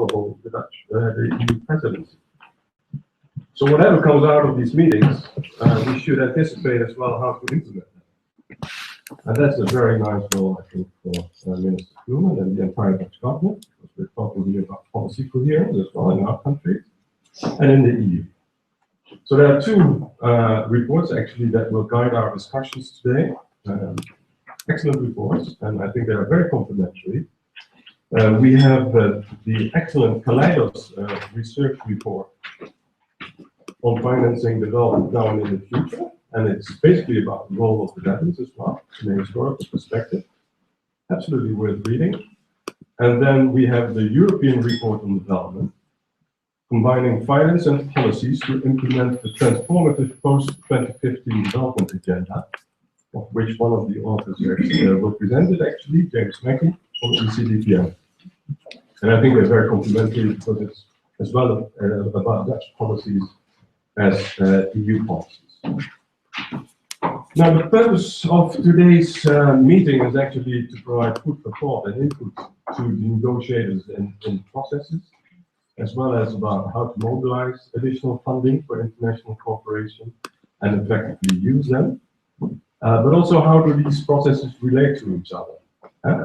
follow the EU presidency. So whatever comes out of these meetings, we should anticipate as well how to implement them. And that's a very nice role, I think, for Minister Bloemen and the entire Dutch government, because we're talking here about policy coherence as well in our country and in the EU. So there are two reports actually that will guide our discussions today. Excellent reports, and I think they are very complementary. We have the excellent Kaleidos Research report on financing development now and in the future, and it's basically about the role of the Netherlands as well, in a historical perspective. Absolutely worth reading. And then we have the European report on development, combining finance and policies to implement the transformative post-2015 development agenda, of which one of the authors will present it actually, James Mackey from ECDPM. And I think they're very complementary because it's as well about Dutch policies as EU policies. Now, the purpose of today's meeting is actually to provide food for thought and input to the negotiators in processes, as well as about how to mobilize additional funding for international cooperation and effectively use them. But also, how do these processes relate to each other?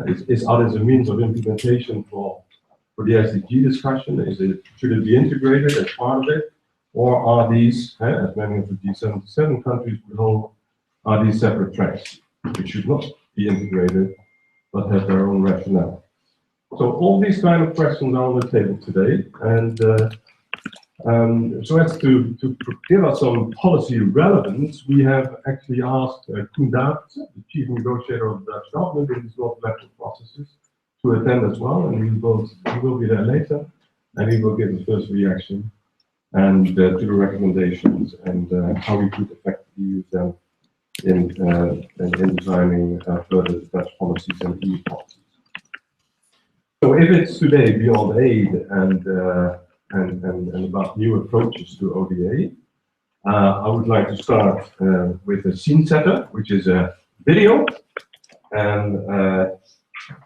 Is others a means of implementation for the SDG discussion? Should it be integrated as part of it? Or are these, as many of the G77 countries would hold, are these separate tracks, which should not be integrated, but have their own rationale? So all these kind of questions are on the table today, and so as to give us some policy relevance, we have actually asked Koen Davidsen, the chief negotiator of the Dutch government in these multilateral processes, to attend as well, and he will be there later, and he will give the first reaction and to the recommendations and how we could effectively use them in designing further Dutch policies and EU policies. So if it's today beyond aid and about new approaches to ODA, I would like to start with a scene setter, which is a video. And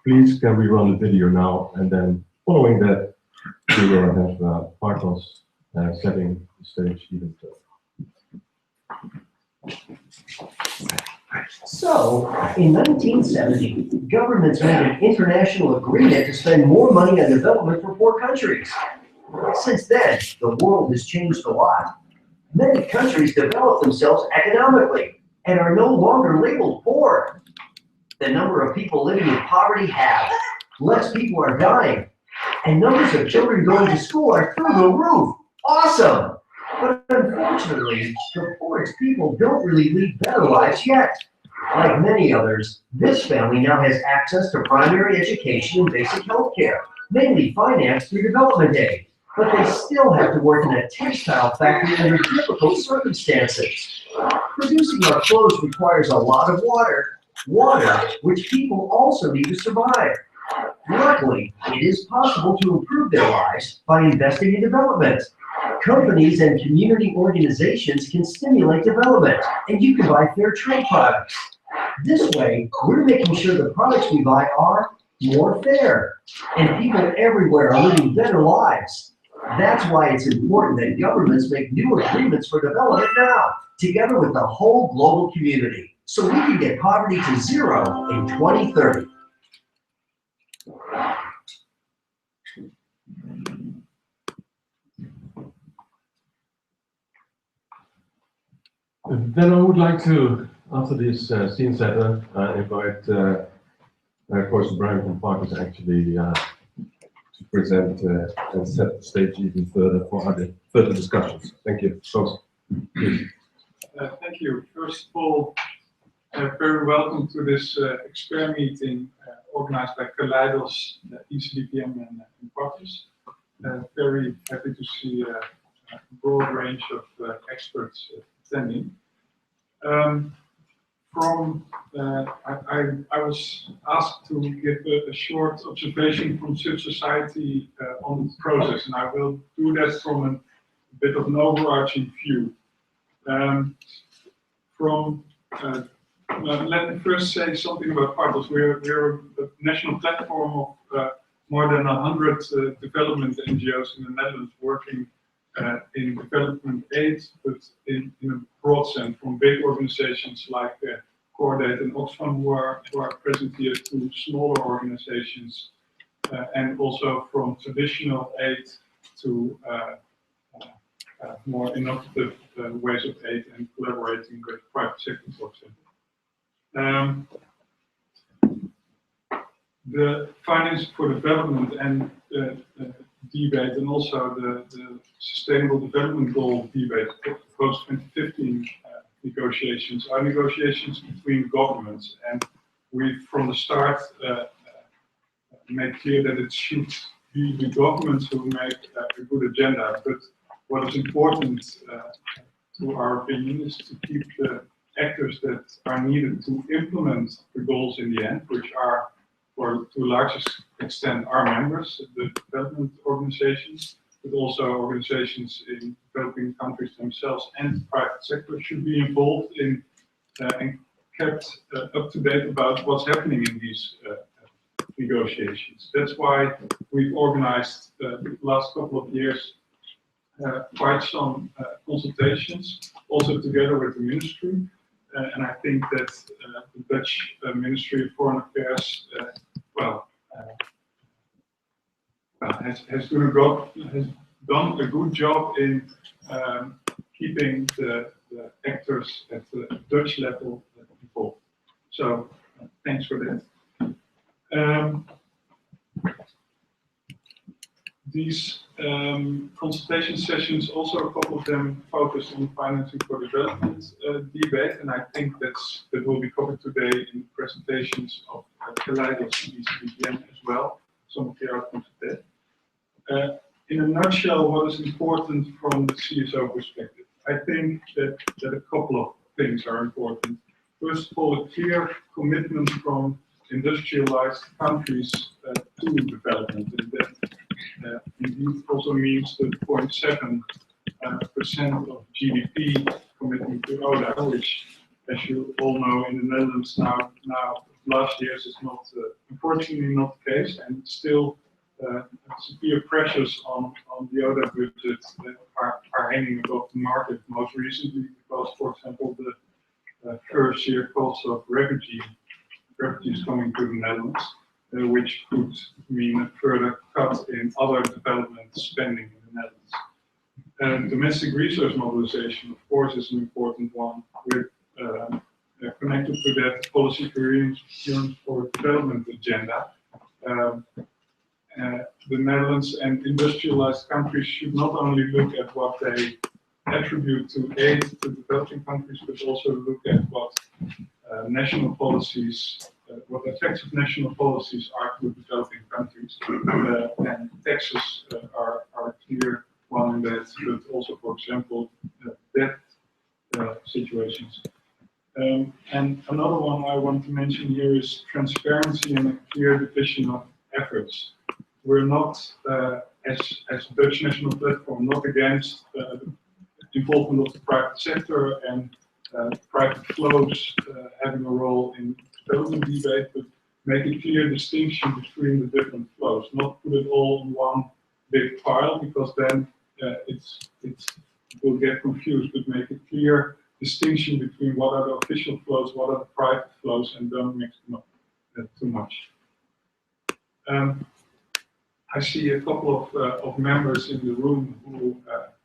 please, can we run the video now? And then following that, we will have Partos setting the stage even further. So, in 1970, governments made an international agreement to spend more money on development for poor countries. Since then, the world has changed a lot. Many countries develop themselves economically and are no longer labeled poor. The number of people living in poverty halved, less people are dying, and numbers of children going to school are through the roof. Awesome! But unfortunately, the poorest people don't really lead better lives yet. Like many others, this family now has access to primary education and basic health care, mainly financed through development aid. But they still have to work in a textile factory under difficult circumstances. Producing our clothes requires a lot of water, which people also need to survive. Luckily, it is possible to improve their lives by investing in development. Companies and community organizations can stimulate development, and you can buy fair trade products. This way, we're making sure the products we buy are more fair, and people everywhere are living better lives. That's why it's important that governments make new agreements for development now, together with the whole global community, so we can get poverty to zero in 2030. Then I would like to, after this scene setter, invite Coach Brian from Partos actually to present and set the stage even further for other further discussions. Thank you. Coach, please. Thank you. First of all, very welcome to this expert meeting organized by Kaleidos, ECDPM and Partos. Very happy to see a broad range of experts attending. I was asked to give a short observation from civil society on the process, and I will do that from a bit of an overarching view. Let me first say something about Partos. We're a national platform of more than 100 development NGOs in the Netherlands working in development aid, but in a broad sense, from big organizations like Cordate and Oxfam who are present here, to smaller organizations, and also from traditional aid to more innovative ways of aid and collaborating with private sector, for example. The finance for development and debate, and also the sustainable development goal debate, post-2015 negotiations, are negotiations between governments, and we from the start made clear that it should be the governments who make a good agenda. But what is important, to our opinion, is to keep the actors that are needed to implement the goals in the end, which are, or to a large extent, our members, the development organizations, but also organizations in developing countries themselves and the private sector should be involved in and kept up to date about what's happening in these negotiations. That's why we've organized the last couple of years quite some consultations, also together with the ministry. And I think that the Dutch Ministry of Foreign Affairs has done a good job in keeping the actors at the Dutch level involved. So thanks for that. These consultation sessions, also a couple of them focus on financing for development debate, and I think that will be covered today in presentations of Kaleidos and ECDPM as well. Some of the outcomes of that. In a nutshell, what is important from the CSO perspective? I think that a couple of things are important. First of all, a clear commitment from industrialized countries to development, and that indeed also means the 0.7% of GDP commitment to ODA, which, as you all know, in the Netherlands now last year's is not, unfortunately, not the case, and still severe pressures on the ODA budget are hanging above the market. Most recently, because, for example, the first year cost of refugees coming to the Netherlands, which could mean a further cut in other development spending in the Netherlands. Domestic resource mobilization, of course, is an important one, with connected to that policy coherence for development agenda. The Netherlands and industrialized countries should not only look at what they attribute to aid to developing countries, but also look at what national policies, what effects of national policies are to developing countries. And taxes are a clear one in that, but also, for example, debt situations. And another one I want to mention here is transparency and a clear division of efforts. We're not, as Dutch National Platform, not against involvement of the private sector and private flows having a role in development debate, but make a clear distinction between the different flows. Not put it all in one big pile, because then it will get confused, but make a clear distinction between what are the official flows, what are the private flows, and don't mix them up too much. I see a couple of members in the room who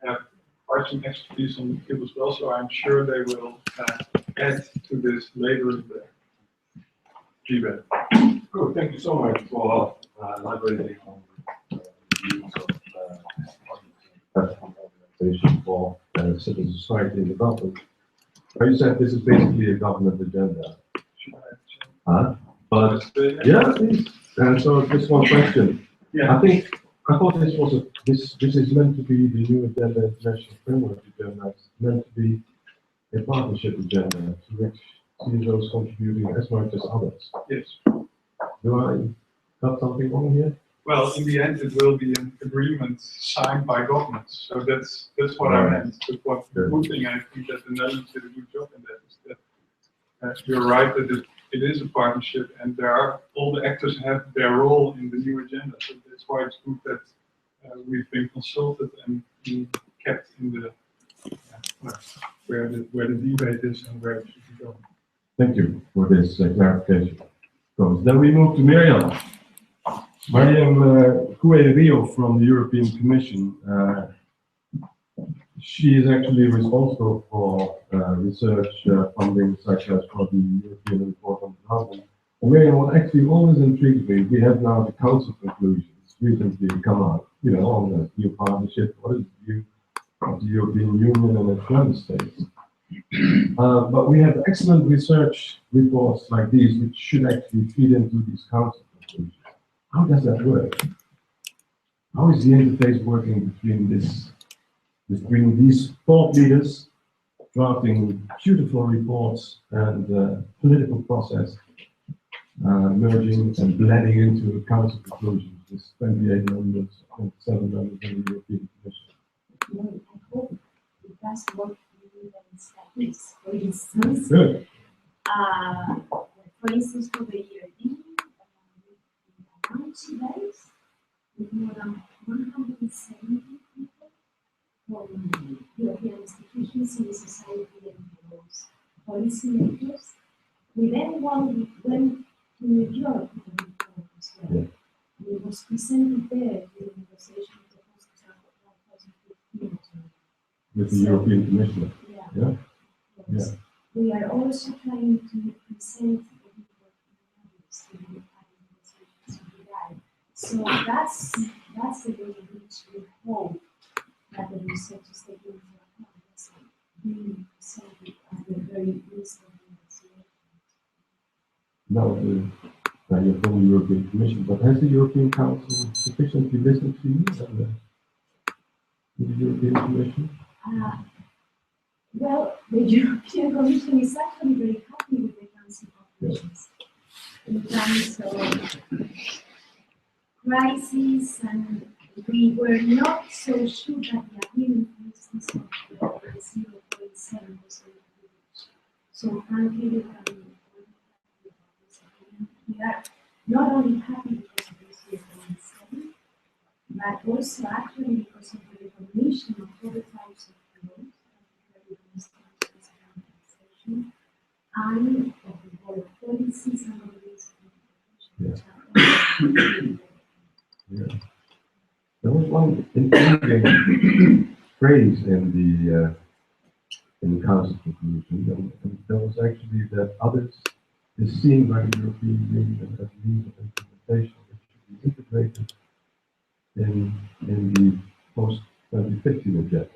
have quite some expertise on the field as well, so I'm sure they will add to this later in the debate. Good, thank you so much for elaborating on the views of organization for civil society and development. You said this is basically a government agenda. Huh? But yeah, please. And so just one question. Yeah. I thought this was this is meant to be the new agenda, international framework agenda. It's meant to be a partnership agenda to which CSOs contributing as much as others. Yes. Do I got something wrong here? Well, in the end, it will be an agreement signed by governments. So that's what I meant. But what the good thing I think that the Netherlands did a good job in that is that you're right that it is a partnership, and all the actors have their role in the new agenda. So that's why it's good that we've been consulted and been kept in the where the debate is and where it should be going. Thank you for this clarification. Then we move to Miriam. Miriam Rio from the European Commission. She is actually responsible for research funding, such as for the European Report on Development. And Miriam, what actually always intrigues me, we have now the Council conclusions recently come out, on the new partnership. What is the view of the European Union and its member states? But we have excellent research reports like these, which should actually feed into these Council conclusions. How does that work? How is the interface working between between these thought leaders drafting beautiful reports and political process merging and blending into Council conclusions with 28 members, 27 members in the European Commission? Well, I hope it does work in events like this. For instance, Good. For the ERD, launch events with more than 170 people from European institutions, civil society, and policy makers. We then went to New York with the report as well. Yeah. And it was presented there in the negotiation of the post-2015. With the European Commission. Yeah. Yeah. Yes. Yeah. We are also trying to present the report in others to the negotiations. So that's the way in which we hope that the research is taken into account. That's being presented as the very least of the negotiations. Now, you're from the European Commission, but has the European Council sufficiently listened to you and the European Commission? Well, the European Commission is actually very happy with the Council conclusions in terms of crisis, and we were not so sure that the agreement, for instance, of the 0.7%. So frankly, we are not only happy because of this 0.7, but also actually because of the recognition of other types of growth, and of the board policies and other ways of Yeah. There was one intriguing phrase in the Council conclusion, and that was actually that others is seen by the European Union as means of implementation, which should be integrated in the post-2015 agenda.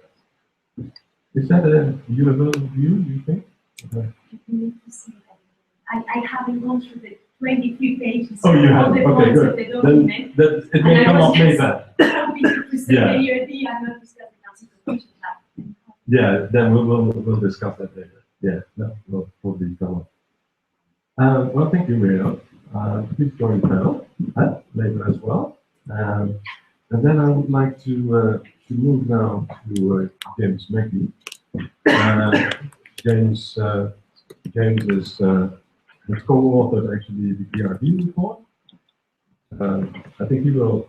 Is that a universal view, do you think? I haven't gone through the 23 pages Oh, you of haven't? the Okay, points good. of the document. Then it may come up later. We could present Yeah. the ERD and not discuss the Council conclusion. Yeah, then we'll discuss that later. Yeah, that will probably come up. Well, thank you, Miriam. Please join the panel later as well. And then I would like to move now to James Mackey. James is has co-authored actually the ERD report. I think he will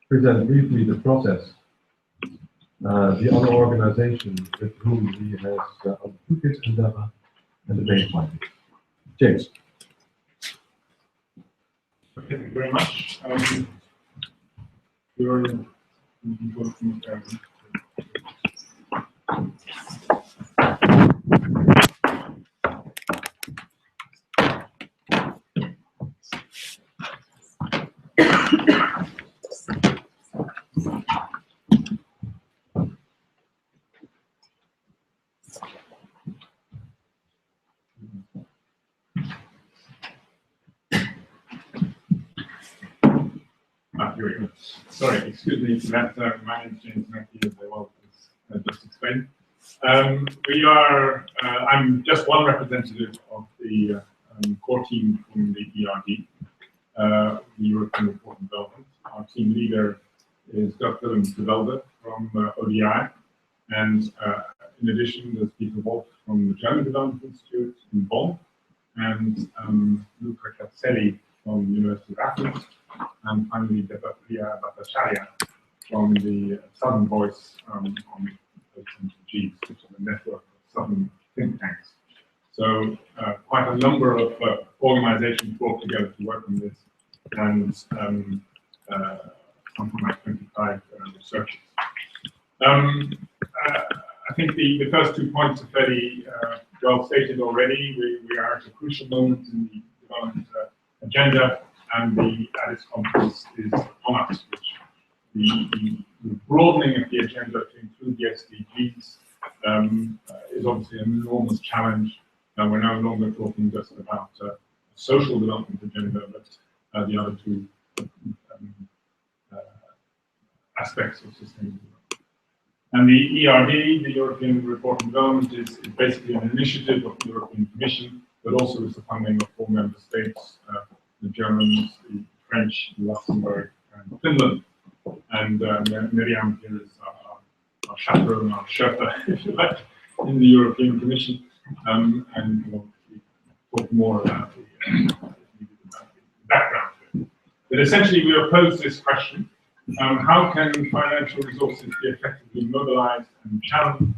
present briefly the process, the other organization with whom he has undertook this endeavor, and the main findings. James. Thank you very much. You're working. Here we go. Sorry, excuse me for that. My name is James Mackey, as I was just explained. I'm just one representative of the core team from the ERD, the European Report on Development. Our team leader is Dr. Willem from ODI, and in addition, there's Peter Wolf from the German Development Institute in Bonn, and Luca Cazzelli from the University of Athens, and finally Debapriya Bhattacharya from the Southern Voice on NCDO, which is a network of Southern think tanks. So quite a number of organizations brought together to work on this, and something like 25 researchers. I think the first 2 points are fairly well stated already. We are at a crucial moment in the development agenda, and the Addis conference is on us. The broadening of the agenda to include the SDGs is obviously an enormous challenge, and we're no longer talking just about social development agenda, but the other two aspects of sustainable development. And the ERD, the European Report on Development, is basically an initiative of the European Commission, but also is the funding of 4 member states, the Germans, the French, Luxembourg, and Finland. And Miriam here is our chaperone, our Sherpa, if you like, in the European Commission. And we'll talk more about the background to it. But essentially, we oppose this question. How can financial resources be effectively mobilized and channeled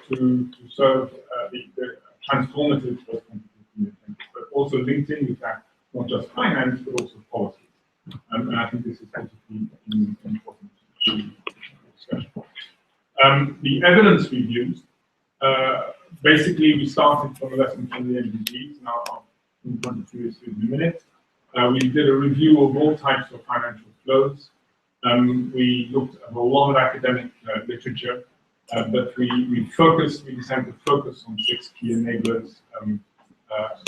to serve the transformative but also linked in with that, not just finance, but also policy. And I think this is basically important to discussion. The evidence we've used, basically we started from a lesson from the NDGs, and I'll point to this in a minute. We did a review of all types of financial flows. We looked at a lot of academic literature, but we decided to focus on 6 key enablers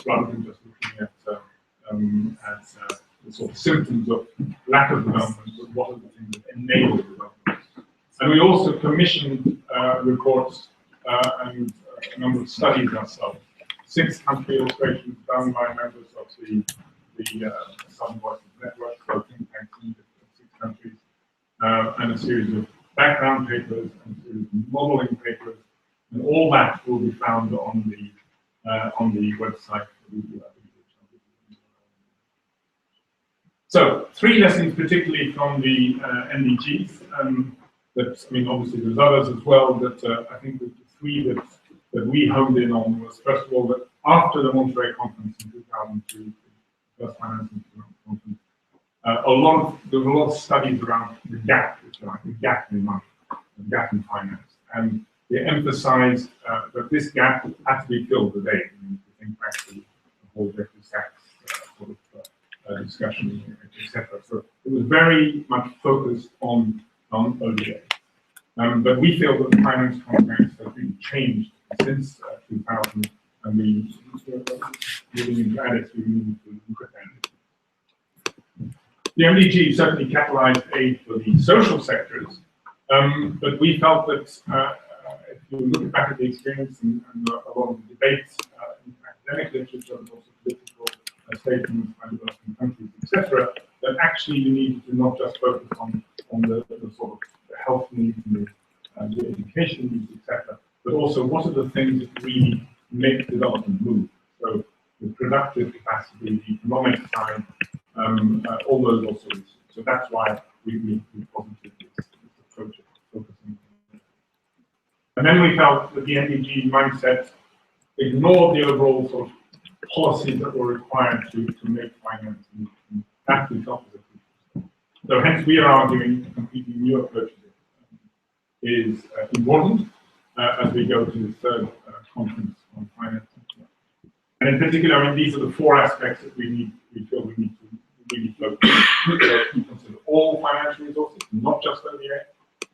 rather than just looking at the sort of symptoms of lack of development, but what are the things that enable development. And we also commissioned reports and a number of studies ourselves. 6 country illustrations done by members of the Southern Voice Network, so think tanks in 6 countries, and a series of background papers and a series of modeling papers, and all that will be found on the website. So 3 lessons, particularly from the NDGs. That, I mean, obviously there's others as well, but I think the 3 that we honed in on was, first of all, that after the Monterey conference in 2002, first financing conference, there were a lot of studies around the gap, if you like, the gap in money, the gap in finance, and they emphasized that this gap had to be filled with aid. I mean, if you think back to the whole Jeffrey Sachs sort of discussion, etc. So it was very much focused on ODA. But we feel that the finance context has really changed since 2000, and we moving into Addis, we need to look at that. The MDG certainly catalyzed aid for the social sectors, but we felt that if you look back at the experience and a lot of the debates in academic literature, but also political statements by developing countries, etc., that actually you need to not just focus on the sort of the health needs and the education needs, etc., but also what are the things that really make development move. So the productive capacity, the economic side, all those also. So that's why we posited this approach of focusing. And then we felt that the NDG mindset ignored the overall sort of policies that were required to make finance. And that we felt was a crucial. So hence we are arguing a completely new approach is important as we go to the 3rd conference on finance. And in particular, I mean, these are the 4 aspects that we feel we need to really focus on. So we consider all financial resources, not just ODA.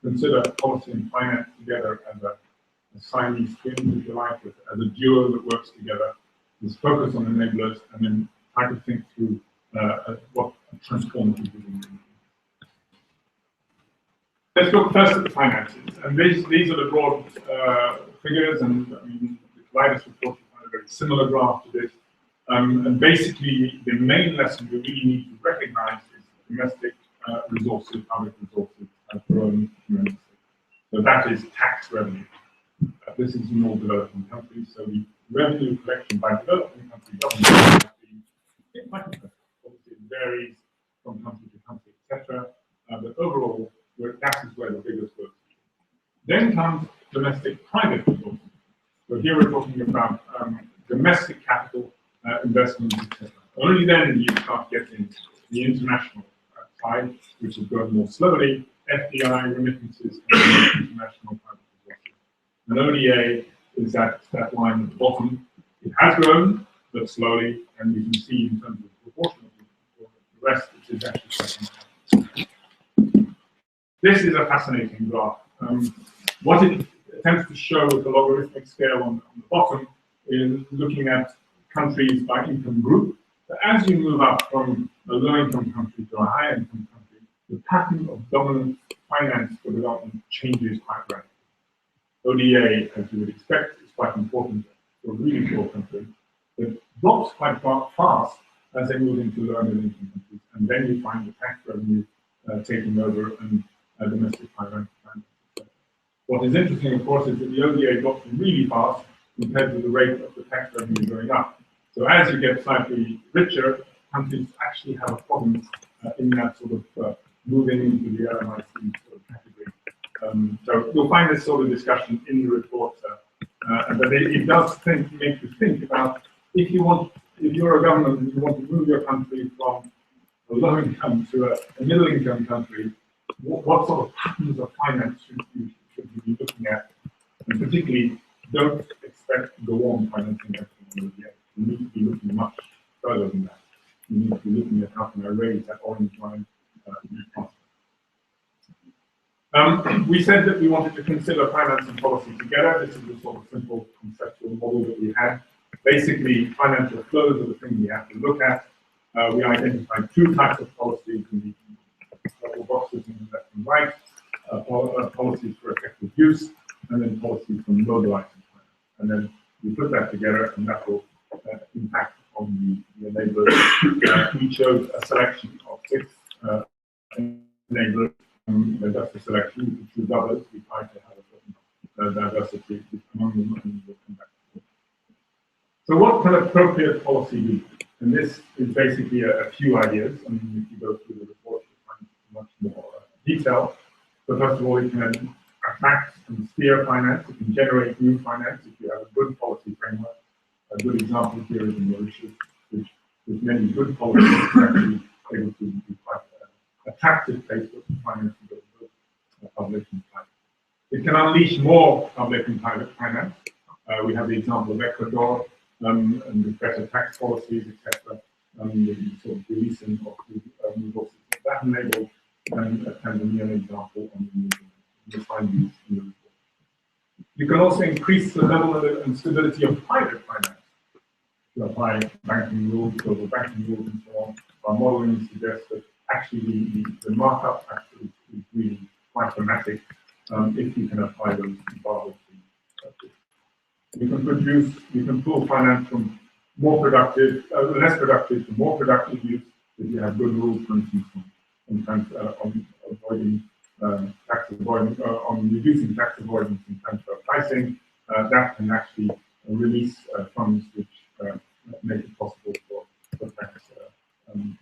Consider policy and finance together as a Siamese twin, if you like, as a duo that works together. Let's focus on enablers and then try to think through what transformative vision. Let's look first at the finances, and these are the broad figures, and I mean, the Kaleidos report had a very similar graph to this. And basically, the main lesson we really need to recognize is that domestic resources, public resources, have grown tremendously. So that is tax revenue. This is in all developing countries, so we revenue collection by developing country governments has been quite impressive. Obviously, it varies from country to country, etc. But overall, that is where the biggest growth is. Then comes domestic private resources. So here we're talking about domestic capital investments, etc. Only then you start getting the international side, which has grown more slowly, FDI, remittances, and international private resources. And ODA is that line at the bottom. It has grown, but slowly, and you can see in terms of proportion of the rest, it is actually quite. This is a fascinating graph. What it attempts to show with the logarithmic scale on the bottom is looking at countries by income group. But as you move up from a low-income country to a high-income country, the pattern of dominant finance for development changes quite rapidly. ODA, as you would expect, is quite important for a really poor country. It drops quite fast as they move into lower middle-income countries, and then you find the tax revenue taking over and domestic finance. What is interesting, of course, is that the ODA drops really fast compared to the rate of the tax revenue going up. So as you get slightly richer, countries actually have a problem in that sort of moving into the LMIC sort of category. So you'll find this sort of discussion in the report, but it does make you think about if you're a government and you want to move your country from a low income to a middle income country, what sort of patterns of finance should you be looking at? And particularly, don't expect to go on financing everything yet. You need to be looking much further than that. You need to be looking at how can I raise that orange line we said that we wanted to consider finance and policy together. This is the sort of simple conceptual model that we had. Basically, financial flows are the thing we have to look at. We identified two types of policies in the double boxes in the left and right. Policies for effective use, and then policies for mobilizing finance. And then we put that together, and that will impact on the enablers. We chose a selection of 6 enablers. That's a selection. We could choose others. We try to have a certain diversity among them, and we'll come back to it. So what can appropriate policy be? And this is basically a few ideas. I mean, if you go through the report, you'll find much more detail. So first of all, it can attract and steer finance. It can generate new finance if you have a good policy framework. A good example here is in Mauritius, which with many good policies is actually able to be quite an attractive place for finance to go to public and private. It can unleash more public and private finance. We have the example of Ecuador and with better tax policies, etc. The sort of releasing of resources. That enabled Tanzania an example on the news. You'll find these in the report. You can also increase the level and stability of private finance to apply banking rules, global banking rules, and so on. Our modeling suggests that actually the markup factor is really quite dramatic if you can apply those Basel III. You can pull finance from more productive, less productive to more productive use if you have good rules, for instance, on avoiding tax avoidance, on reducing tax avoidance in transfer pricing. That can actually release funds which make it possible for tax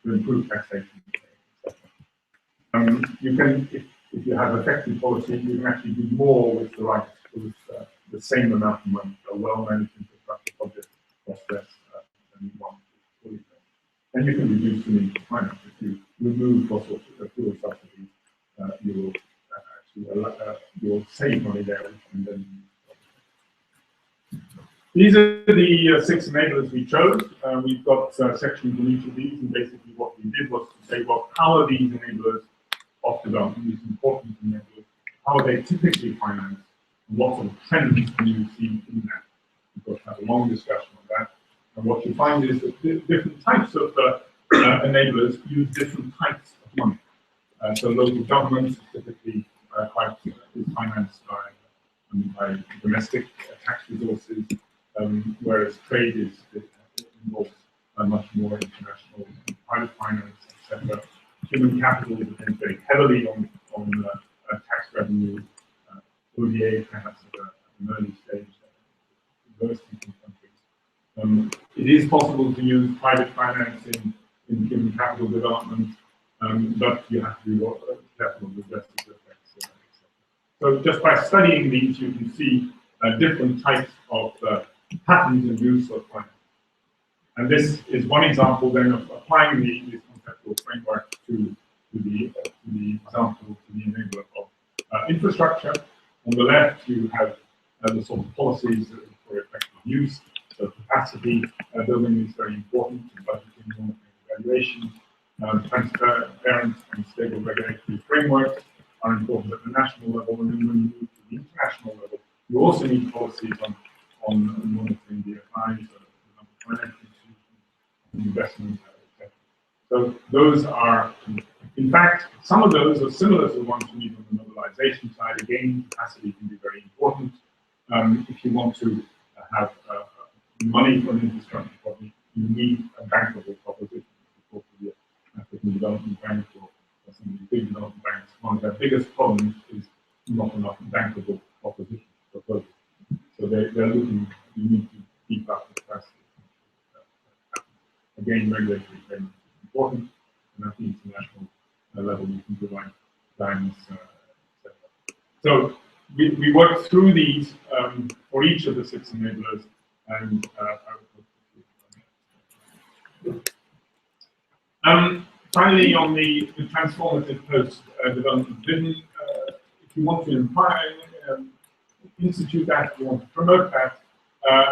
to improve taxation. You can, if you have effective policy, you can actually do more with the right, with the same amount of money. A well-managed infrastructure project costs less than one fully paid. And you can reduce the need for finance. If you remove fossil fuel subsidies, you will actually you'll save money there. And then these are the 6 enablers we chose. We've got sections in each of these, and basically what we did was to say, well, how are these enablers of development, these important enablers, how are they typically financed, and what sort of trends can you see in that? We've got to have a long discussion on that. And what you find is that different types of enablers use different types of money. So local governments typically quite is financed by domestic tax resources, whereas trade involves much more international private finance, etc. Human capital depends very heavily on tax revenue. ODA perhaps at an early stage in most countries. is possible to use private financing in human capital development, but you have to be careful of the vested effects, etc. So just by studying these, you can see different types of patterns and use of finance. And this is one example then of applying this conceptual framework to the example, to the enabler of infrastructure. On the left, you have the sort of policies for effective use. So capacity building is very important, budgeting, monitoring, evaluation, transparent and stable regulatory frameworks are important at the national level, and then when you move to the international level, you also need policies on monitoring the FIs, financial institutions, investment, etc. So those are, in fact, some of those are similar to the ones you need on the mobilization side. Again, capacity can be very important. If you want to have money for an infrastructure project, you need a bankable proposition. Of course, the African Development Bank or some of the big development banks, one of their biggest problems is not enough bankable propositions. So they're looking, you need to keep up the capacity. Again, regulatory framework is important, and at the international level, you can provide guidance, etc. So we work through these for each of the 6 enablers, and finally, on the transformative post-development vision, if you want to institute that, if you want to promote that,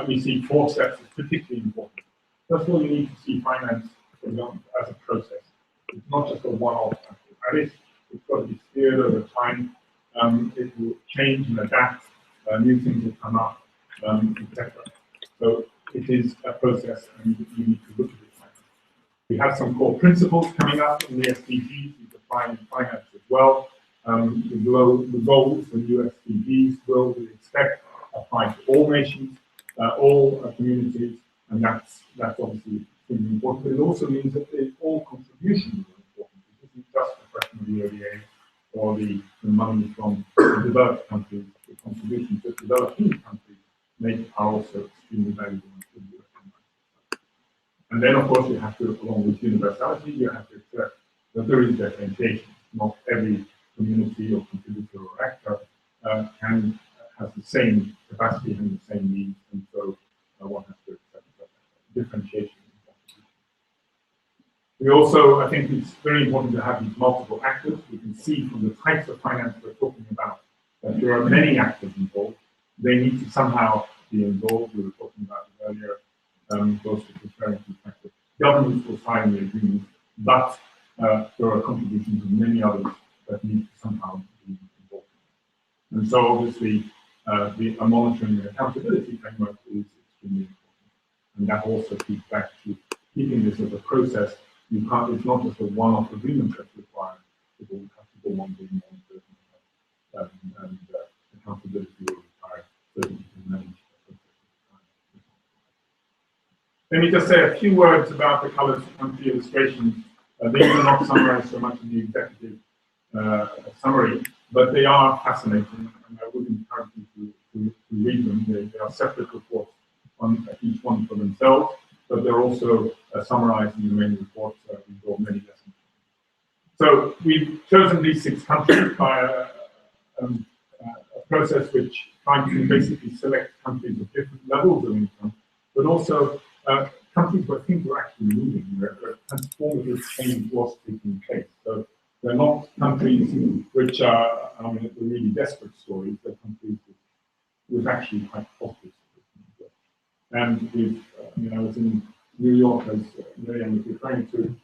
we see 4 steps as particularly important. First of all, you need to see finance for development as a process. It's not just a one-off activity. It's got to be steered over time. It will change and adapt. New things will come up, etc. So it is a process, and you need to look at it. We have some core principles coming up in the SDGs. You define finance as well. The goals, the new SDGs, will, we expect, apply to all nations, all communities, and that's obviously extremely important. But it also means that all contributions are important. It isn't just a question of the ODA or the money from the developed countries. The contributions that developing countries make are also extremely valuable and should be recognized. And then, of course, you have to, along with universality, you have to accept that there is differentiation. Not every community or contributor or actor has the same capacity and the same needs, and so one has to accept that differentiation. We also, I think it's very important to have these multiple actors. We can see from the types of finance we're talking about that there are many actors involved. They need to somehow be involved. We were talking about it earlier, close to transparency factor. Governments will sign the agreement, but there are contributions of many others that need to somehow be involved. And so obviously, a monitoring and accountability framework is extremely important. And that also feeds back to keeping this as a process. You can't, it's not just a one-off agreement that's required. It will have to go on being monitored, and accountability will require so that you can manage the process. Let me just say a few words about the colored country illustrations. These are not summarized so much in the executive summary, but they are fascinating, and I would encourage you to read them. They are separate reports on each one for themselves, but they're also summarized in the main report. We draw many lessons. So we've chosen these 6 countries by a process which trying to basically select countries of different levels of income, but also countries where things are actually moving, where transformative change was taking place. So they're not countries which are really desperate stories. They're countries with actually quite positive stories. And I was in New York, as Miriam was referring to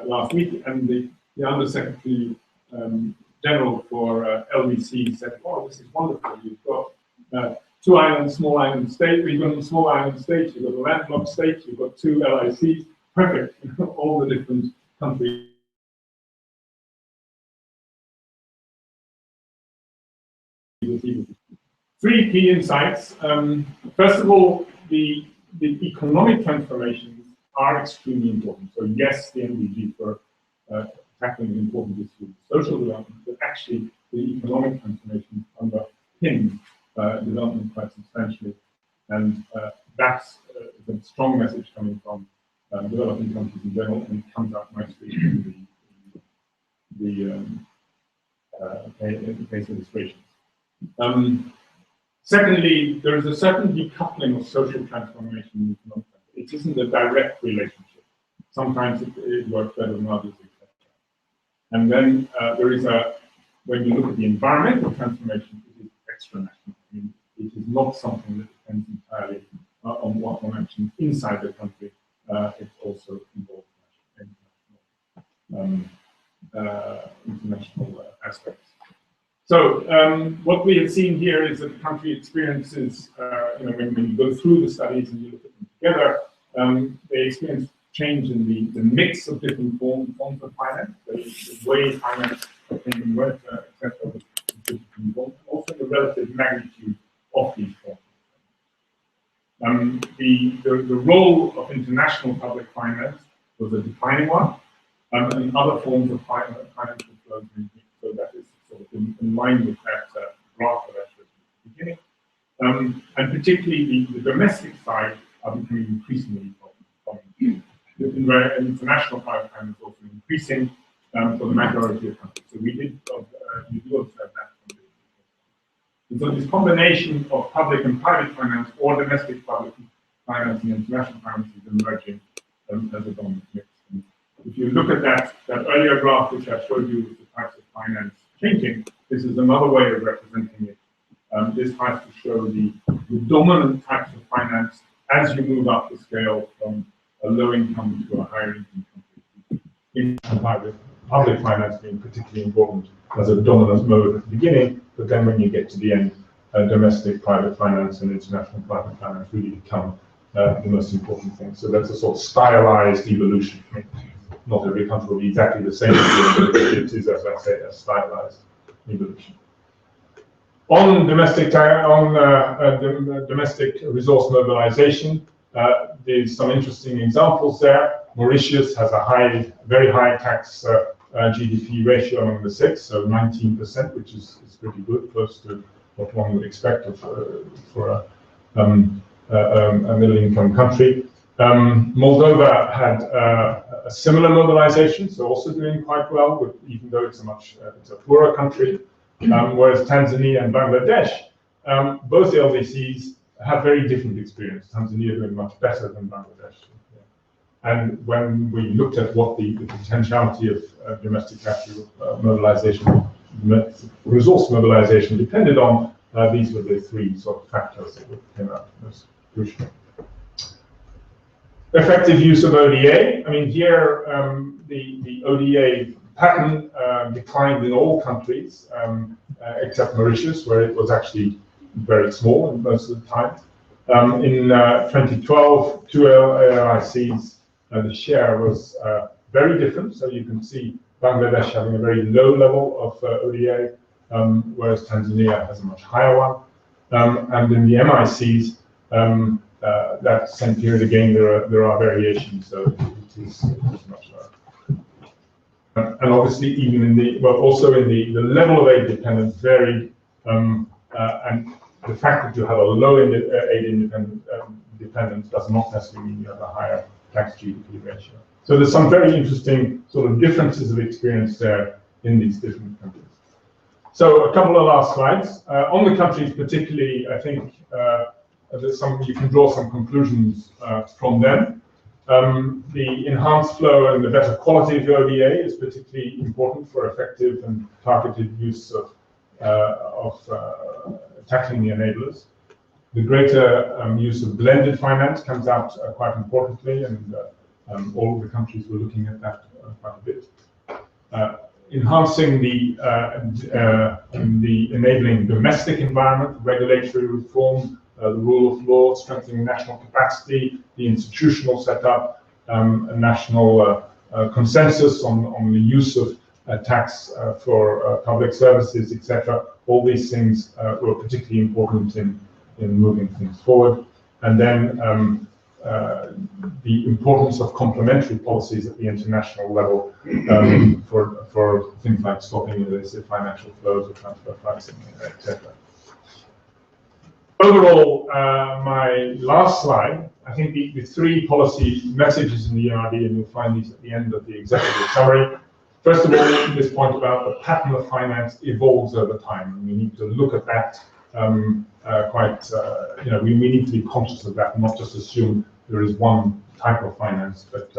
last week, and the Undersecretary General for LDC said, "Oh, this is wonderful. You've got 2 islands, small island state. You've got a small island state. You've got a landlocked state. You've got 2 LICs. Perfect. All the different countries." Three key insights. First of all, the economic transformations are extremely important. So yes, the MDGs for tackling the important issues of social development, but actually the economic transformations underpin development quite substantially, and that's strong message coming from developing countries in general, and it comes out nicely in the case illustrations. Secondly, there is a certain decoupling of social transformation in economic countries. It isn't a direct relationship. Sometimes it works better than others, etc. And then there is when you look at the environmental transformation, it is extranational. I mean, it is not something that depends entirely on what one actions inside the country. It also involves international aspects. So what we have seen here is that the country experiences, when you go through the studies and you look at them together, they experience change in the mix of different forms of finance, the way finance can work, etc. Also the relative magnitude of these forms. The role of international public finance was a defining one, and other forms of financial flows. So that is sort of in line with that graph that I showed at the beginning. And particularly the domestic side are becoming increasingly prominent. International private finance is also increasing for the majority of countries. So we do observe that. And so this combination of public and private finance, or domestic public finance and international finance, is emerging as a dominant mix. And if you look at that earlier graph which I showed you with the types of finance changing, this is another way of representing it. This tries to show the dominant types of finance as you move up the scale from a low income to a higher income country. In public finance being particularly important as a dominant mode at the beginning, but then when you get to the end, domestic private finance and international private finance really become the most important thing. So that's a sort of stylized evolution. Not every country will be exactly the same, but it is, as I say, a stylized evolution. On domestic resource mobilization, there's some interesting examples there. Mauritius has a very high tax GDP ratio among the six, so 19%, which is pretty good, close to what one would expect for a middle-income country. Moldova had a similar mobilization, so also doing quite well, even though it's a poorer country. Whereas Tanzania and Bangladesh, both LDCs have very different experience. Tanzania doing much better than Bangladesh. And when we looked at what the potentiality of domestic capital mobilization, resource mobilization depended on, these were the three sort of factors that came out most crucial. Effective use of ODA. I mean, here the ODA pattern declined in all countries except Mauritius, where it was actually very small most of the time. In 2012, two LAICs, the share was very different. So you can see Bangladesh having a very low level of ODA, whereas Tanzania has a much higher one. And in the MICs, that same period again, there are variations, so it is much lower. And obviously, even also in the level of aid dependence varied, and the fact that you have a low aid dependence does not necessarily mean you have a higher tax GDP ratio. So there's some very interesting sort of differences of experience there in these different countries. So a couple of last slides. On the countries particularly, I think you can draw some conclusions from them. The enhanced flow and the better quality of the ODA is particularly important for effective and targeted use of tackling the enablers. The greater use of blended finance comes out quite importantly, and all of the countries were looking at that quite a bit. Enhancing the enabling domestic environment, regulatory reform, the rule of law, strengthening national capacity, the institutional setup, a national consensus on the use of tax for public services, etc. All these things were particularly important in moving things forward. And then the importance of complementary policies at the international level for things like stopping illicit financial flows or transfer pricing, etc. overall, my last slide, I think the three policy messages in the ERD, and you'll find these at the end of the executive summary. First of all, this point about the pattern of finance evolves over time, and we need to look at that we need to be conscious of that, not just assume there is one type of finance, but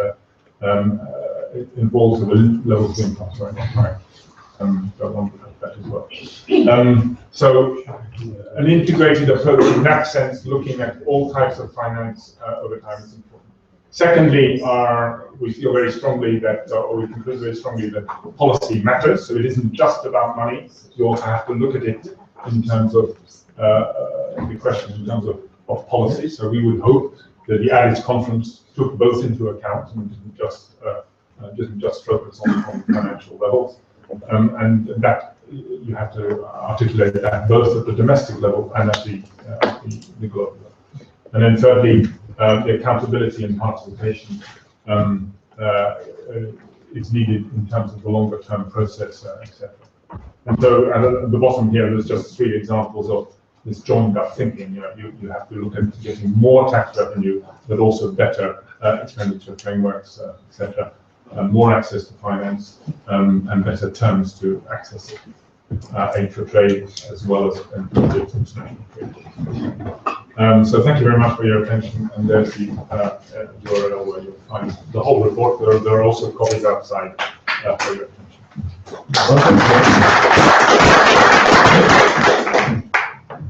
it involves the levels of income. Sorry, not right. Don't want to put that as well. So an integrated approach in that sense, looking at all types of finance over time is important. Secondly, we feel very strongly that, or we conclude very strongly that policy matters. So it isn't just about money. You also have to look at it in terms of the question in terms of policy. So we would hope that the Addis conference took both into account and didn't just focus on financial levels. And that you have to articulate that both at the domestic level and at the global level. And then thirdly, the accountability and participation is needed in terms of the longer term process, etc. And so at the bottom here, there's just three examples of this joined up thinking. You have to look at getting more tax revenue, but also better expenditure frameworks, etc. More access to finance, and better terms to access it. Aid for trade, as well as international trade. So thank you very much for your attention, and there's the URL where you'll find the whole report. There are also copies outside for your attention.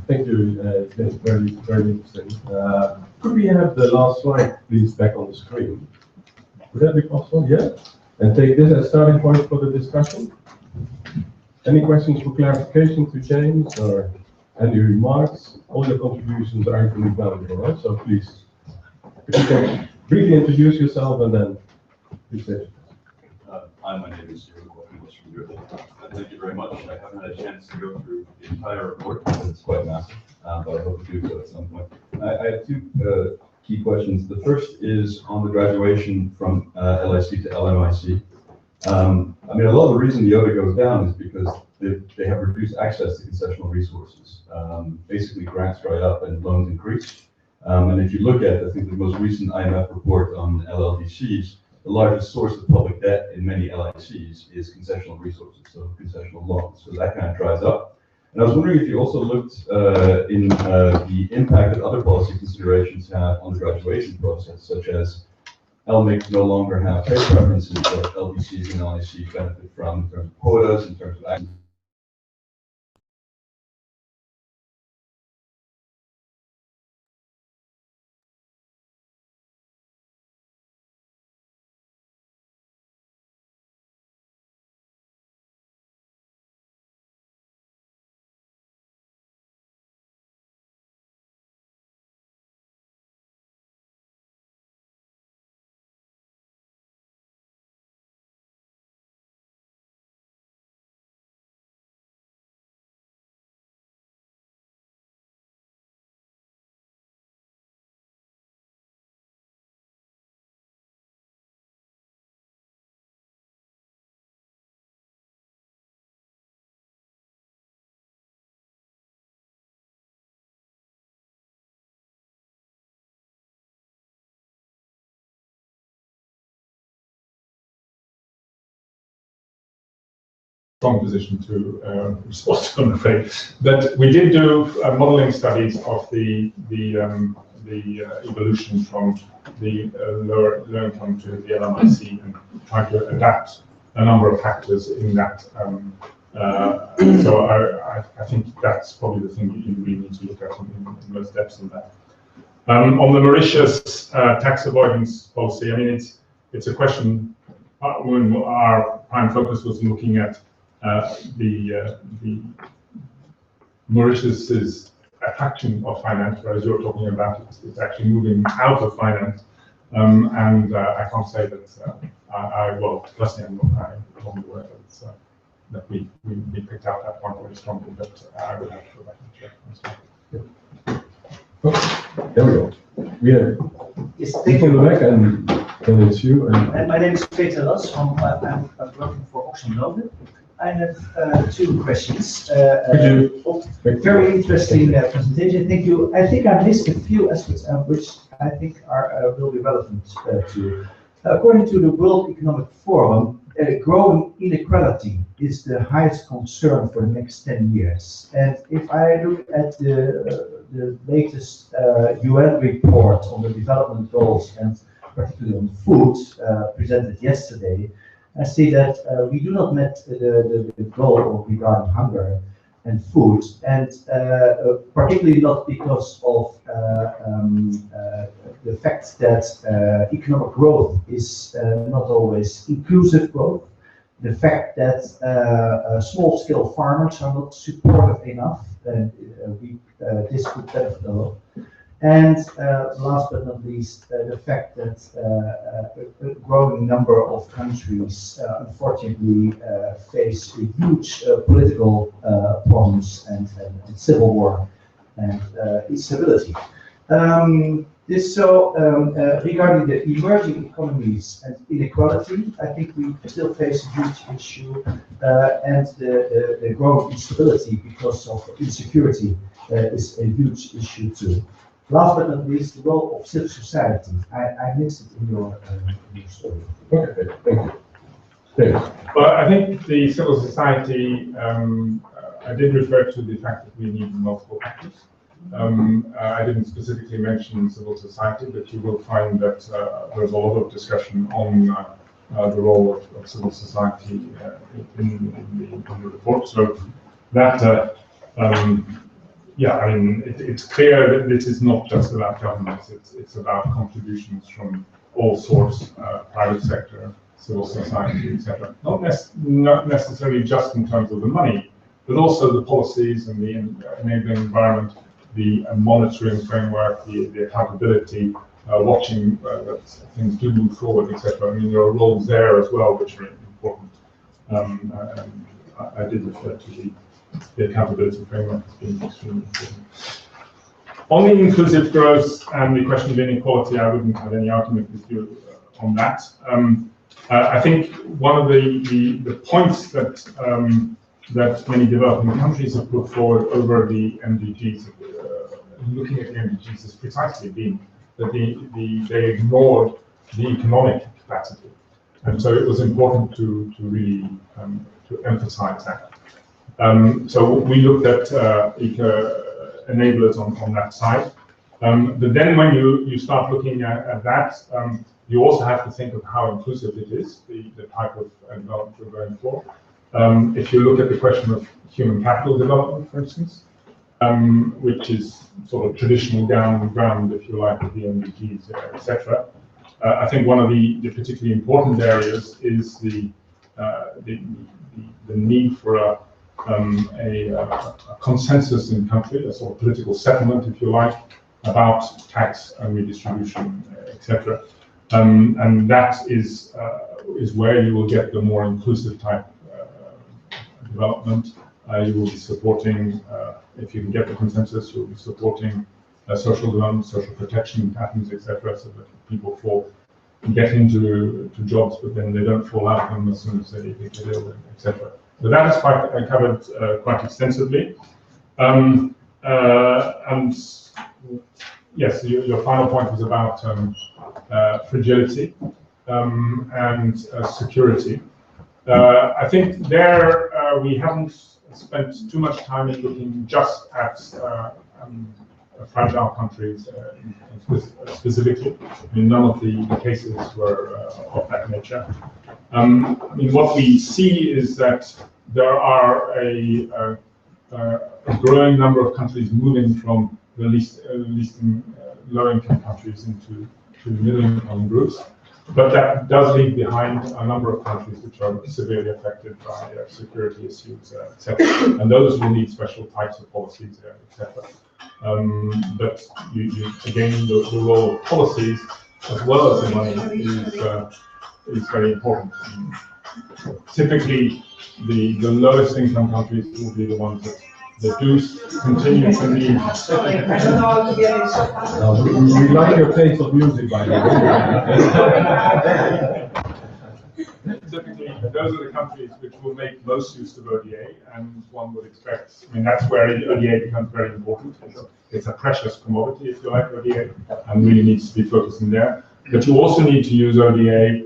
Thank you. That's very, very interesting. Could we have the last slide, please, back on the screen? Would that be possible? Yeah. And take this as starting point for the discussion. Any questions for clarification to James or any remarks? All your contributions are equally valuable, right? So please, if you can briefly introduce yourself and then please say. Hi, my name is Stuart. Thank you very much. I haven't had a chance to go through the entire report because it's quite massive, but I hope to do so at some point. I have two key questions. The first is on the graduation from LIC to LMIC. I mean, a lot of the reason the ODA goes down is because they have reduced access to concessional resources. Basically, grants dry up and loans increase. And if you look at, I think, the most recent IMF report on LLDCs, the largest source of public debt in many LICs is concessional resources, so concessional loans. So that kind of dries up. And I was wondering if you also looked in the impact that other policy considerations have on the graduation process, such as LMICs no longer have pay preferences that LDCs and LICs benefit from in terms of quotas, in terms of access. Strong position to respond to, I'm afraid. But we did do modeling studies of the evolution from the low income to the LMIC and trying to adapt a number of factors in that. So I think that's probably the thing you really need to look at in most depths in that. On the Mauritius tax avoidance policy, I mean, it's a question. When our prime focus was looking at the Mauritius's attraction of finance, whereas you're talking about it's actually moving out of finance, and I can't say that well, personally, I'm not aware that we picked out that point very strongly, but I would have to go back and check. Okay, there we go. Yeah. Yes, You thank can you. go back and then it's you. And my name is Peter Ras. I'm working for Oxfam London. I have two questions. Could you? Very interesting presentation. Thank you. I think I missed a few aspects which I think are will be relevant to you. According to the World Economic Forum, growing inequality is the highest concern for the next 10 years. And if I look at the latest UN report on the development goals, and particularly on food, presented yesterday, I see that we do not meet the goal regarding hunger and food, and particularly not because of the fact that economic growth is not always inclusive growth, the fact that small-scale farmers are not supported enough, and this could benefit a lot. And last but not least, the fact that a growing number of countries unfortunately face huge political problems and civil war and instability. Regarding the emerging economies and inequality, I think we still face a huge issue, and the growing instability because of insecurity is a huge issue too. Last but not least, the role of civil society. I missed it in your story. Okay, thank you. Thanks. Well, I think the civil society, I did refer to the fact that we need multiple actors. I didn't specifically mention civil society, but you will find that there's a lot of discussion on the role of civil society in the report. So that, yeah, I mean, it's clear that this is not just about governments, it's about contributions from all sorts, private sector, civil society, etc. Not necessarily just in terms of the money, but also the policies and the enabling environment, the monitoring framework, the accountability, watching that things do move forward, etc. I mean, there are roles there as well which are important. I did refer to the accountability framework as being extremely important. On the inclusive growth and the question of inequality, I wouldn't have any argument with you on that. I think one of the points that that many developing countries have put forward over the MDGs, looking at the MDGs, has precisely been that they ignored the economic capacity, and so it was important to really to emphasize that. So we looked at enablers on that side, but then when you start looking at that, you also have to think of how inclusive it is, the type of development we're going for. If you look at the question of human capital development, for instance, which is sort of traditional ground, if you like, of the MDGs, etc. I think one of the particularly important areas is the need for a consensus in country, a sort of political settlement, if you like, about tax and redistribution, etc. And that is where you will get the more inclusive type development. You will be supporting, if you can get the consensus, you'll be supporting social development, social protection patterns, etc., so that people get into jobs, but then they don't fall out of them as soon as they get ill, etc. So that is covered quite extensively. And yes, your final point was about fragility and security. I think there we haven't spent too much time in looking just at fragile countries specifically. I mean, none of the cases were of that nature. I mean, what we see is that there are a growing number of countries moving from the least low-income countries into the middle-income groups. But that does leave behind a number of countries which are severely affected by security issues, etc. And those will need special types of policies, etc. But again, the role of policies as well as the money is very important. Typically, the lowest income countries will be the ones that do continue to need. We like your taste of music, by the way. typically, those are the countries which will make most use of ODA, and one would expect, I mean, that's where ODA becomes very important. It's a precious commodity, if you like, ODA, and really needs to be focusing there. But you also need to use ODA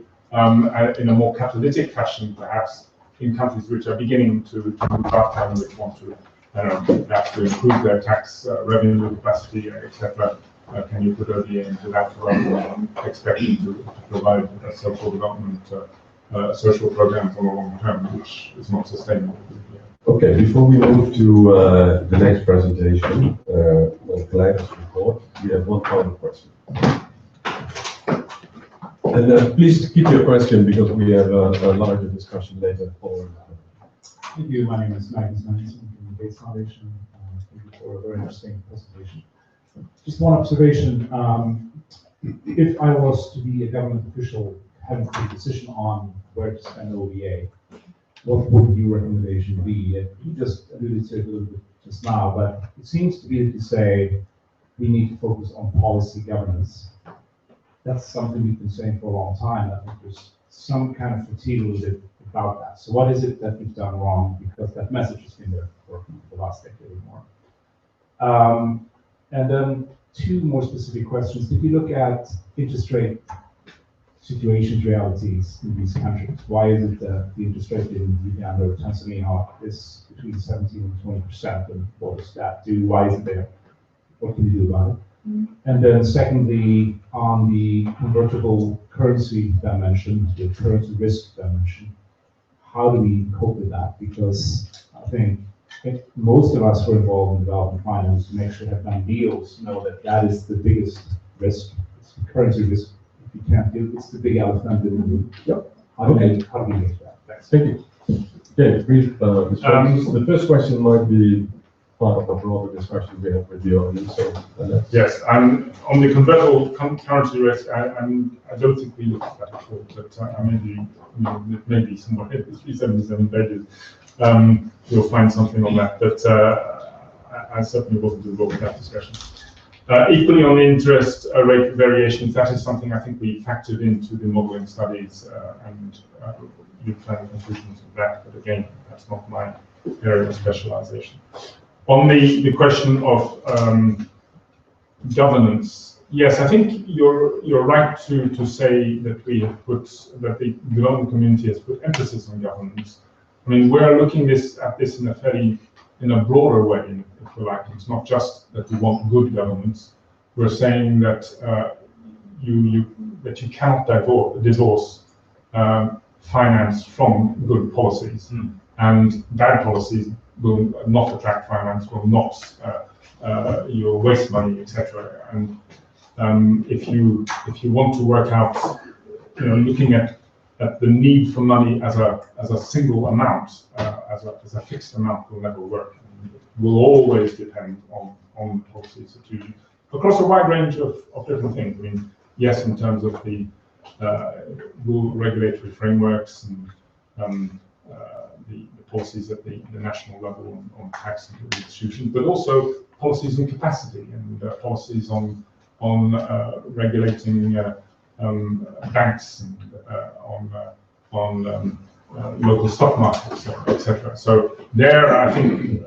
in a more catalytic fashion, perhaps, in countries which are beginning to move up and which want to, perhaps to improve their tax revenue capacity, etc. Can you put ODA into that rather than expecting to provide social development, social programs on the long term, which is not sustainable? Okay, before we move to the next presentation, the Kaleidos report, we have one final question. And please keep your question because we have a larger discussion later following. Thank you. My name is Magnus Manson from the Kaleidos Foundation. Thank you for a very interesting presentation. Just one observation. If I was to be a government official having to take a decision on where to spend ODA, what would your recommendation be? You just alluded to it a little bit just now, but it seems to be to say we need to focus on policy governance. That's something we've been saying for a long time. I think there's some kind of fatigue a little bit about that. So what is it that we've done wrong? Because that message has been there for the last decade or more. And then two more specific questions. If you look at interest rate situations, realities in these countries, why is it that the interest rate in Uganda or Tanzania is between 17 and 20%? And what does that do? Why is it there? What can you do about it? And then secondly, on the convertible currency dimension, the currency risk dimension, how do we cope with that? Because I think most of us who are involved in development finance to make sure have done deals know that that is the biggest risk. It's the currency risk. If you can't do it, it's the big elephant in the room. Yep. How do we make that? Thanks. Thank you. Okay, brief responses. The first question might be part of a broader discussion we have with the audience. So, yes, and on the convertible currency risk, I don't think we looked at that at all, but maybe somewhere in the 377 pages. You'll find something on that, but I certainly wasn't involved in that discussion. Equally on interest rate variations, that is something I think we factored into the modeling studies and you find conclusions of that, but again, that's not my area of specialization. On the question of governance, yes, I think you're right to say that we have that the global community has put emphasis on governance. I mean, we're looking at this in a broader way, if you like. It's not just that we want good governance. We're saying that you cannot divorce finance from good policies, and bad policies will not attract finance, will not you'll waste money, etc. And if you want to work out, looking at the need for money as a single amount, as a fixed amount will never work. It will always depend on policies that you across a wide range of different things. I mean, yes, in terms of the regulatory frameworks and the policies at the national level on tax and institutions, but also policies on capacity and policies on regulating banks and on local stock markets, etc. So there, I think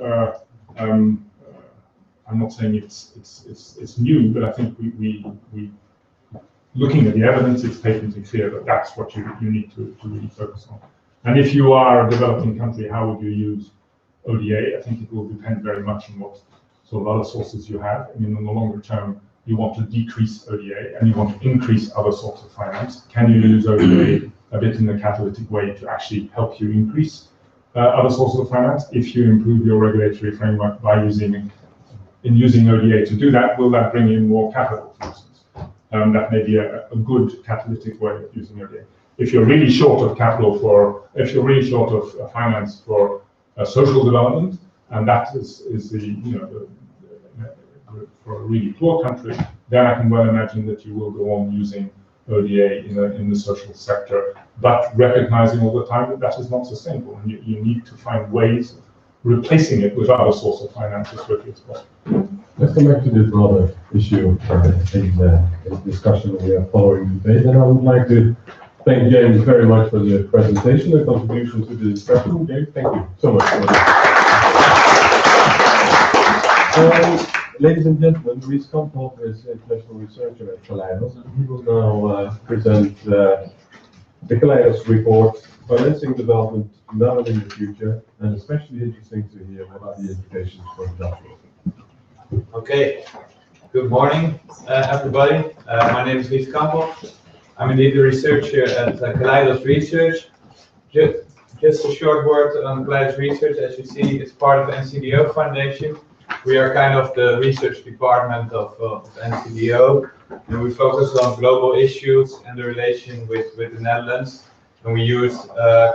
I'm not saying it's new, but I think we looking at the evidence, it's patently clear that that's what you need to really focus on. And if you are a developing country, how would you use ODA? I think it will depend very much on what sort of other sources you have. I mean, in the longer term, you want to decrease ODA and you want to increase other sorts of finance. Can you use ODA a bit in a catalytic way to actually help you increase other sources of finance? If you improve your regulatory framework by using ODA to do that, will that bring in more capital, for instance? That may be a good catalytic way of using ODA. If you're really short of capital if you're really short of finance for social development, and that is for a really poor country, then I can well imagine that you will go on using ODA in the social sector, but recognizing all the time that that is not sustainable, and you need to find ways of replacing it with other sources of finance as quickly as possible. Let's come back to this broader issue in the discussion we are following today. Then I would like to Thank you, James, very much for the presentation and contribution to the discussion. James, thank you so much. Ladies and gentlemen, Ries Kamphoff is international researcher at Kaleidos, and he will now present the Kaleidos report, Financing Development Now and in the Future, and especially interesting to hear what are the implications for the Dutch world. Okay, good morning, everybody. My name is Ries Kamphoff. I'm indeed the researcher at Kaleidos Research. Just a short word on Kaleidos Research. As you see, it's part of NCDO Foundation. We are kind of the research department of NCDO, and we focus on global issues and the relation with the Netherlands. And we use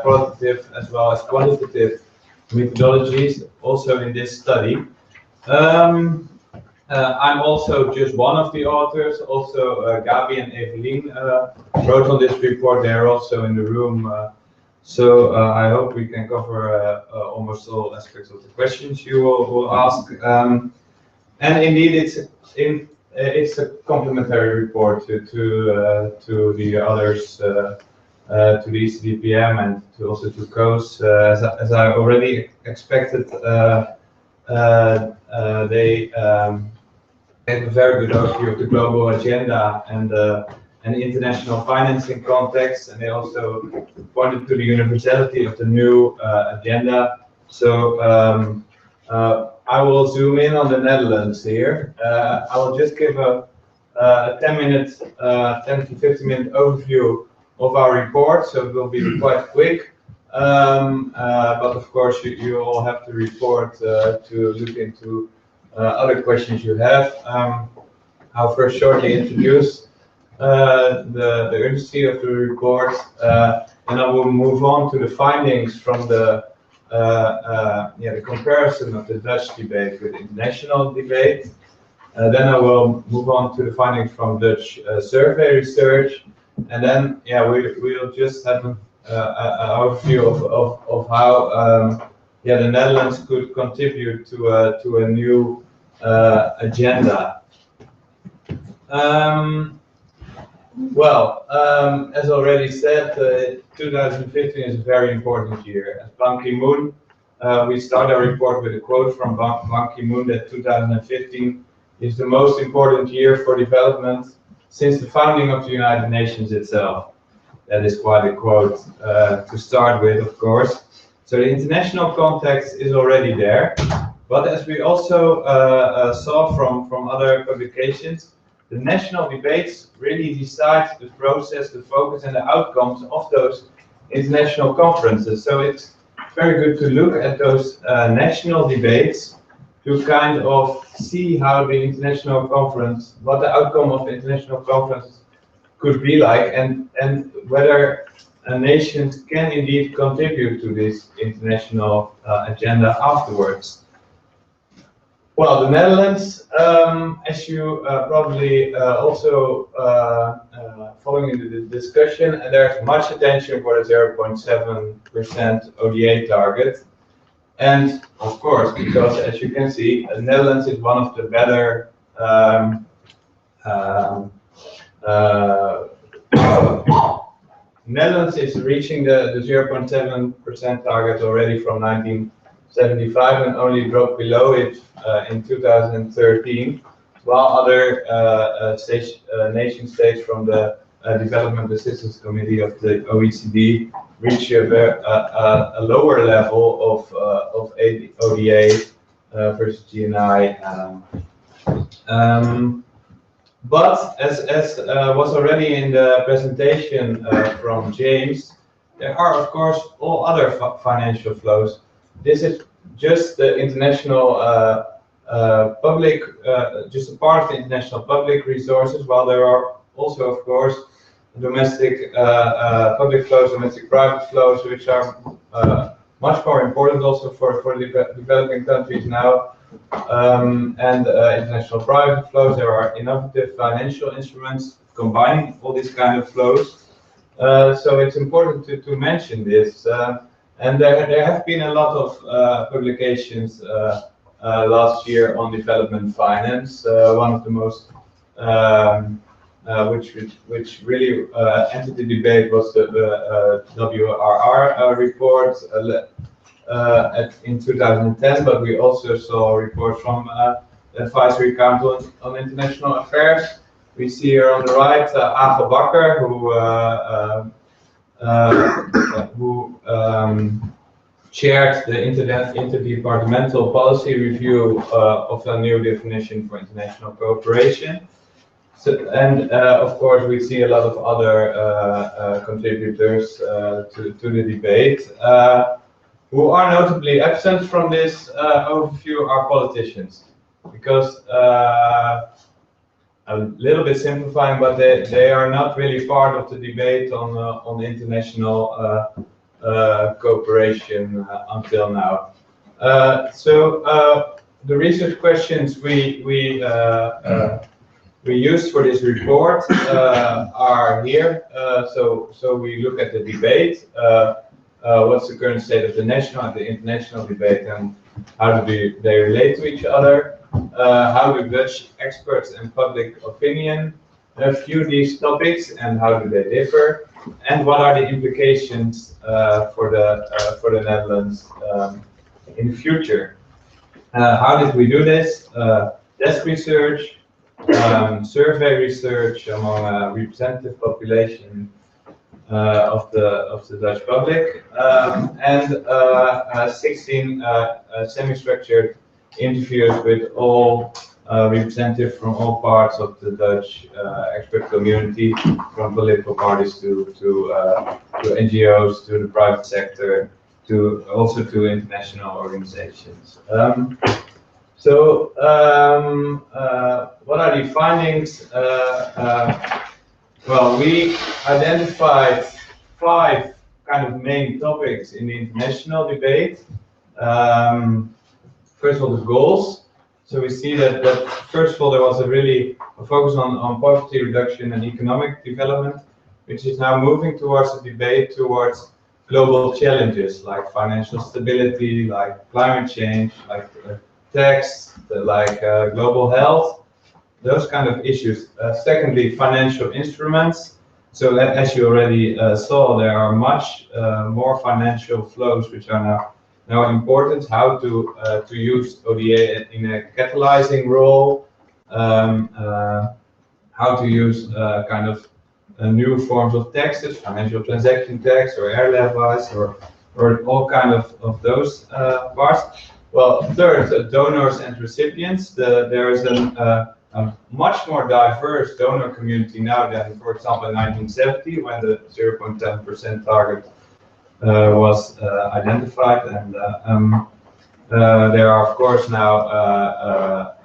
qualitative as well as quantitative methodologies also in this study. I'm also just one of the authors. Also, Gabi and Evelien wrote on this report. They are also in the room. So I hope we can cover almost all aspects of the questions you will ask. And indeed, it's a complementary report to the others, to the ECDPM and also to COAS. As I already expected, they have a very good overview of the global agenda and the international financing context, and they also pointed to the universality of the new agenda. So I will zoom in on the Netherlands here. I will just give a 10 to 15 minute overview of our report, so it will be quite quick. But of course, you all have the report to look into other questions you have. I'll first shortly introduce the urgency of the report, and I will move on to the findings from the comparison of the Dutch debate with international debate. Then I will move on to the findings from Dutch survey research, and then we'll just have an overview of how the Netherlands could contribute to a new agenda. As already said, 2015 is a very important year. As Ban Ki-moon, we start our report with a quote from Ban Ki-moon that 2015 is the most important year for development since the founding of the United Nations itself. That is quite a quote to start with, of course. So the international context is already there, but as we also saw from other publications, the national debates really decide the process, the focus, and the outcomes of those international conferences. So it's very good to look at those national debates to kind of see how the international conference, what the outcome of the international conference could be like, and whether nations can indeed contribute to this international agenda afterwards. Well, the Netherlands, as you probably also following the discussion, and there's much attention for the 0.7% ODA target. And of course, because as you can see, the Netherlands is one of the better Netherlands is reaching the 0.7% target already from 1975 and only dropped below it in 2013, while other nation states from the Development Assistance Committee of the OECD reach a lower level of ODA versus GNI. But as was already in the presentation from James, there are of course all other financial flows. This is just the international public, just a part of the international public resources, while there are also of course domestic public flows, domestic private flows, which are much more important also for developing countries now. And international private flows, there are innovative financial instruments combining all these kind of flows. So it's important to mention this. And there have been a lot of publications last year on development finance. One of the most which really entered the debate was the WRR report in 2010, but we also saw a report from the Advisory Council on International Affairs. We see here on the right Ava Bakker, who chaired the interdepartmental policy review of a new definition for international cooperation. So, and of course, we see a lot of other contributors to the debate. Who are notably absent from this overview are politicians, because a little bit simplifying, but they are not really part of the debate on international cooperation until now. So the research questions we used for this report are here. So we look at the debate. What's the current state of the national and the international debate, and how do they relate to each other? How do Dutch experts and public opinion view these topics, and how do they differ? And what are the implications for the Netherlands in the future? How did we do this? Desk research, survey research among a representative population of the Dutch public, and 16 semi-structured interviews with all representatives from all parts of the Dutch expert community, from political parties to NGOs, to the private sector, also to international organizations. What are the findings? Well, we identified 5 kind of main topics in the international debate. First of all, the goals. So we see that first of all, there was a focus on poverty reduction and economic development, which is now moving towards a debate towards global challenges like financial stability, like climate change, like tax, like global health. Those kind of issues. Secondly, financial instruments. So as you already saw, there are much more financial flows which are now important. How to use ODA in a catalyzing role. How to use kind of new forms of taxes, financial transaction tax or air levies, or all kind of those parts. Well, third, donors and recipients. There is a much more diverse donor community now than, for example, in 1970, when the 0.7% target was identified. And there are, of course, now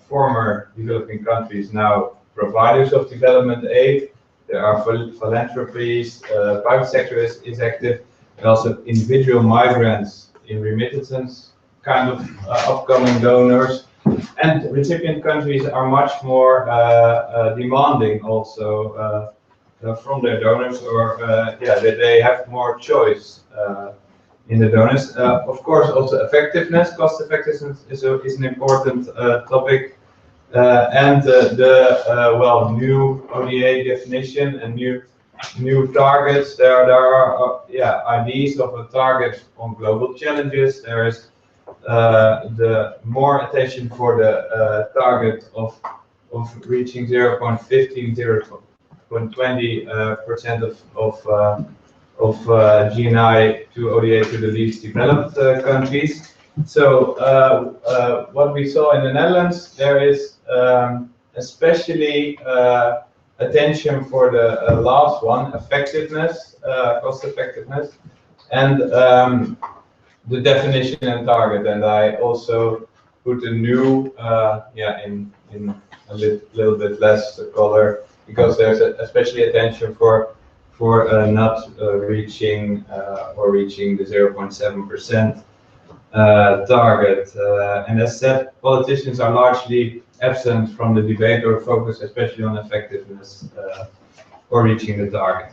former developing countries now providers of development aid. There are philanthropies, private sector is active, and also individual migrants in remittances, kind of upcoming donors. And recipient countries are much more demanding also from their donors, or they have more choice in the donors. Of course, also effectiveness, cost effectiveness is an important topic, and the new ODA definition and new targets. There are ideas of a target on global challenges. There is the more attention for the target of reaching 0.15, 0.20% of GNI to ODA to the least developed countries. So what we saw in the Netherlands, there is especially attention for the last one, effectiveness, cost effectiveness, and the definition and target. And I also put a new, in a little bit less color, because there's especially attention for not reaching or reaching the 0.7% target. And as said, politicians are largely absent from the debate, or focus especially on effectiveness or reaching the target.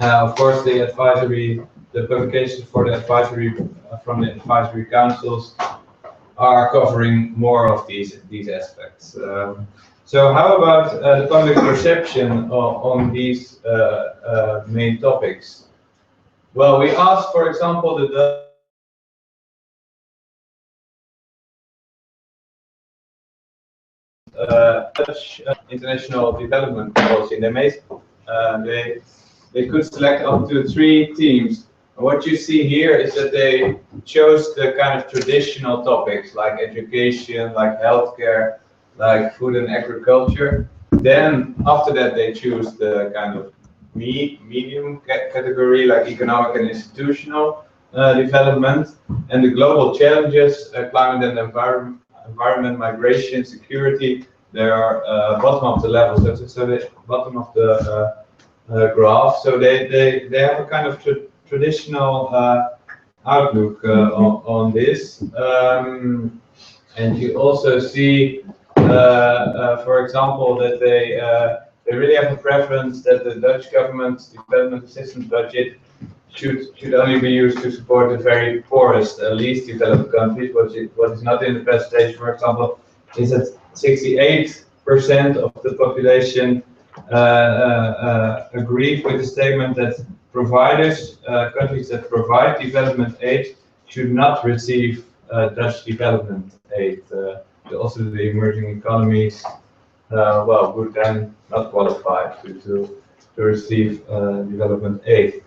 Of course, the publications for the advisory from the advisory councils are covering more of these aspects. So how about the public perception on these main topics? Well, we asked, for example, the Dutch international development policy, and they could select up to 3 themes. And what you see here is that they chose the kind of traditional topics like education, like healthcare, like food and agriculture. Then after that, they choose the kind of medium category like economic and institutional development, and the global challenges, climate and environment, migration, security. They are bottom of the level, so the bottom of the graph. So they have a kind of traditional outlook on this, and you also see, for example, that they really have a preference that the Dutch government's development assistance budget should only be used to support the very poorest, least developed countries. What is not in the presentation, for example, is that 68% of the population agreed with the statement that providers, countries that provide development aid, should not receive Dutch development aid. Also, the emerging economies, well, would then not qualify to receive development aid.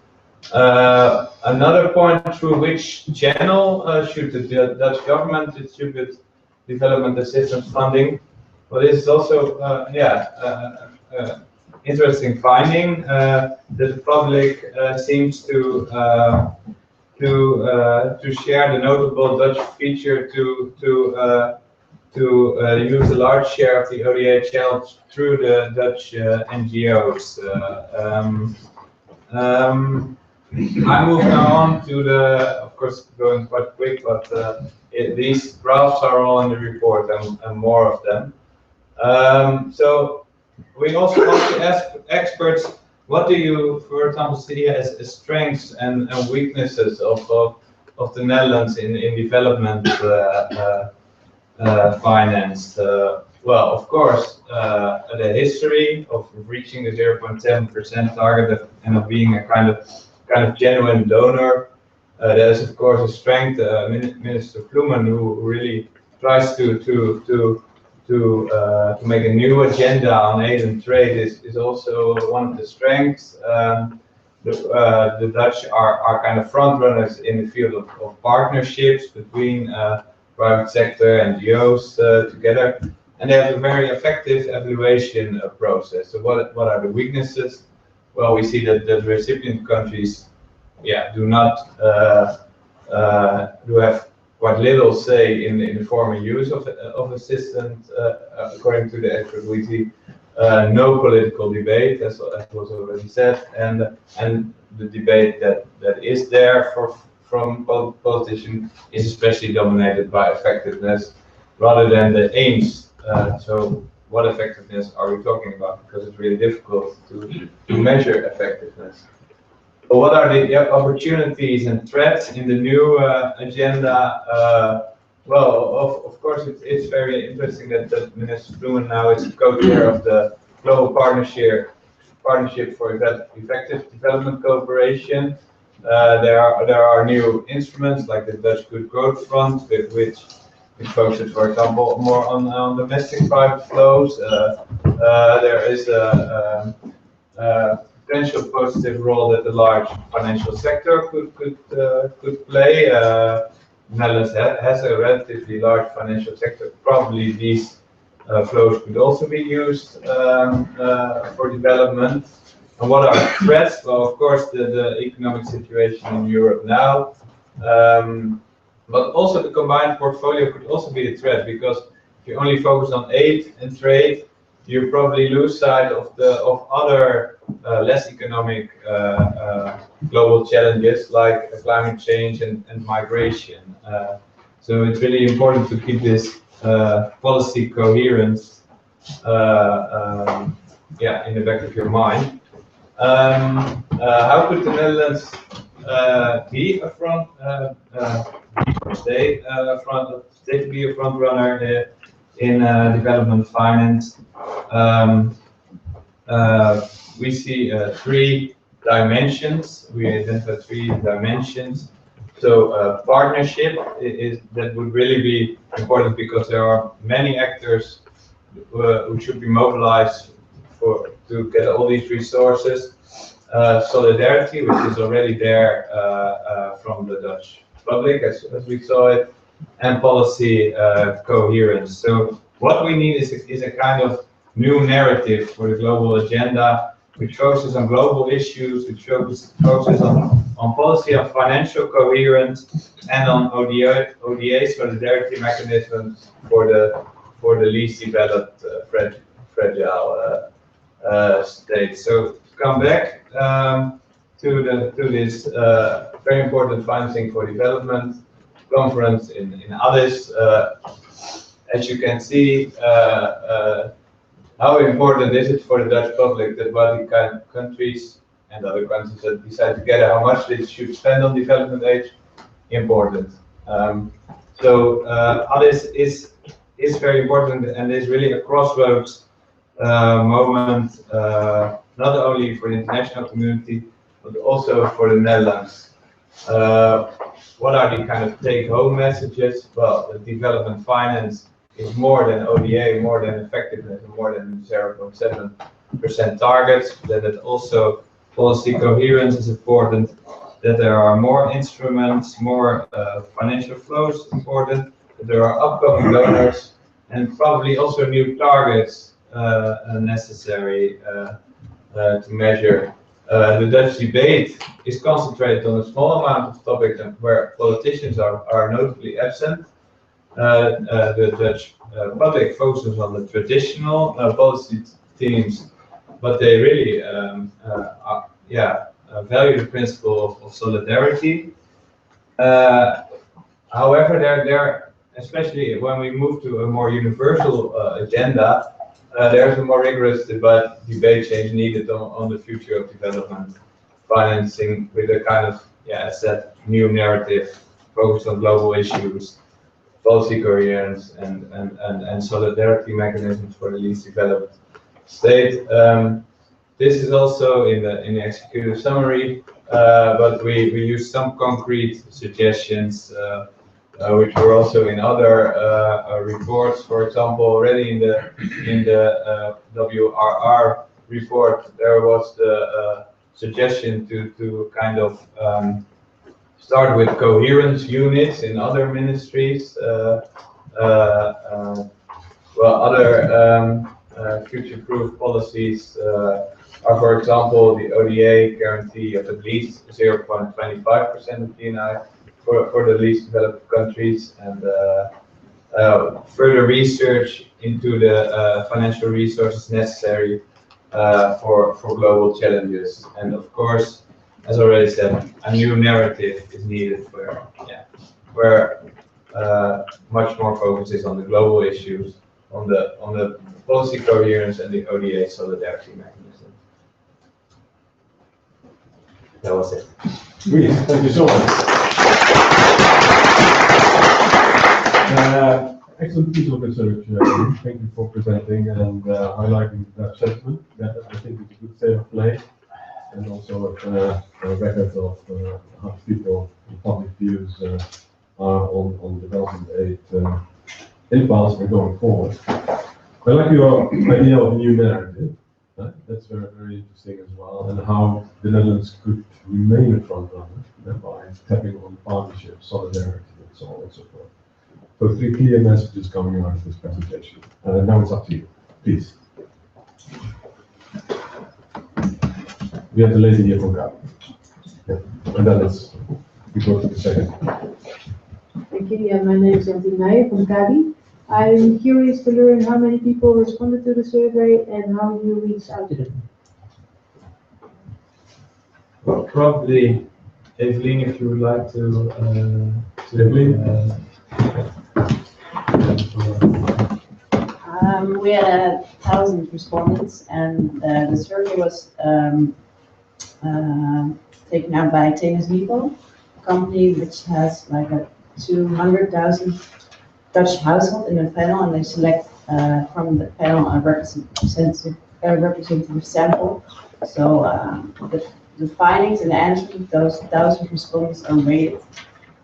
Another point, through which channel should the Dutch government distribute development assistance funding? Well, this is also, interesting finding that the public seems to share the notable Dutch feature to use a large share of the ODA through the Dutch NGOs. I move now on to the, of course, going quite quick, but these graphs are all in the report and more of them. So we also want to ask experts, what do you, for example, see as strengths and weaknesses of the Netherlands in development finance? Well, of course, the history of reaching the 0.7% target and of being a kind of genuine donor. That is, of course, a strength. Minister Ploemen, who really tries to make a new agenda on aid and trade, is also one of the strengths. The Dutch are kind of front runners in the field of partnerships between private sector and NGOs together, and they have a very effective evaluation process. So what are the weaknesses? Well, we see that the recipient countries, do not do have quite little say in the form and use of assistance, according to the expertly. No political debate, as was already said, and the debate that is there from politicians is especially dominated by effectiveness rather than the aims. So what effectiveness are we talking about? Because it's really difficult to measure effectiveness. But what are the opportunities and threats in the new agenda? Well, of course, it's very interesting that Minister Ploemen now is co-chair of the Global Partnership for Effective Development Cooperation. There are new instruments like the Dutch Good Growth Fund, which focuses, for example, more on domestic private flows. There is a potential positive role that the large financial sector could play. Netherlands has a relatively large financial sector. Probably these flows could also be used for development. And what are threats? Well, of course, the economic situation in Europe now, but also the combined portfolio could also be a threat, because if you only focus on aid and trade, you probably lose sight of other less economic global challenges like climate change and migration. So it's really important to keep this policy coherence in the back of your mind. How could the Netherlands be a front runner in development finance. We see three dimensions. We identify three dimensions. So partnership is that would really be important because there are many actors who should be mobilized to get all these resources. Solidarity, which is already there from the Dutch public, as we saw it, and policy coherence. So what we need is a kind of new narrative for the global agenda, which focuses on global issues, which focuses on policy, on financial coherence, and on ODA solidarity mechanisms for the least developed fragile states. So to come back to this very important financing for development conference in Addis, as you can see, how important is it for the Dutch public that Baltic countries and other countries that decide together how much they should spend on development aid? Important. So Addis is very important and is really a crossroads moment, not only for the international community, but also for the Netherlands. What are the kind of take-home messages? Well, the development finance is more than ODA, more than effectiveness, and more than 0.7% targets. That it also policy coherence is important. That there are more instruments, more financial flows important. That there are upcoming donors, and probably also new targets necessary to measure. The Dutch debate is concentrated on a small amount of topics where politicians are notably absent. The Dutch public focuses on the traditional policy themes, but they really value the principle of solidarity. However, there, especially when we move to a more universal agenda, there's a more rigorous debate change needed on the future of development financing with a kind of, new narrative focused on global issues, policy coherence, and solidarity mechanisms for the least developed state. This is also in the executive summary, but we use some concrete suggestions which were also in other reports. For example, already in the WRR report, there was the suggestion to kind of start with coherence units in other ministries. Other future-proof policies are, for example, the ODA guarantee of at least 0.25% of GNI for the least developed countries, and further research into the financial resources necessary for global challenges. And of course, as already said, a new narrative is needed where much more focus is on the global issues, on the policy coherence and the ODA solidarity mechanism. That was it. Great, thank you so much. Excellent piece of research. Thank you for presenting and highlighting that sentiment. That I think is a good state of play, and also a record of how people in public views are on development aid in past and going forward. I like your idea of a new narrative. That's very, very interesting as well, and how the Netherlands could remain a front runner by tapping on partnership, solidarity, and so on and so forth. So 3 clear messages coming out of this presentation. Now it's up to you, please. We have the lady here from Gabi. Yeah. And then we go to the second. Thank you. Yeah, my name is Jantine Meijer from Gabi. I'm curious to learn how many people responded to the survey and how you reached out to them. Well, probably, Evelyn, if you would like to Evelyn? We had 1,000 respondents, and the survey was taken out by NCDO, a company which has like a 200,000 Dutch household in a panel, and they select from the panel a representative sample. So the findings and answers of those 1,000 respondents are rated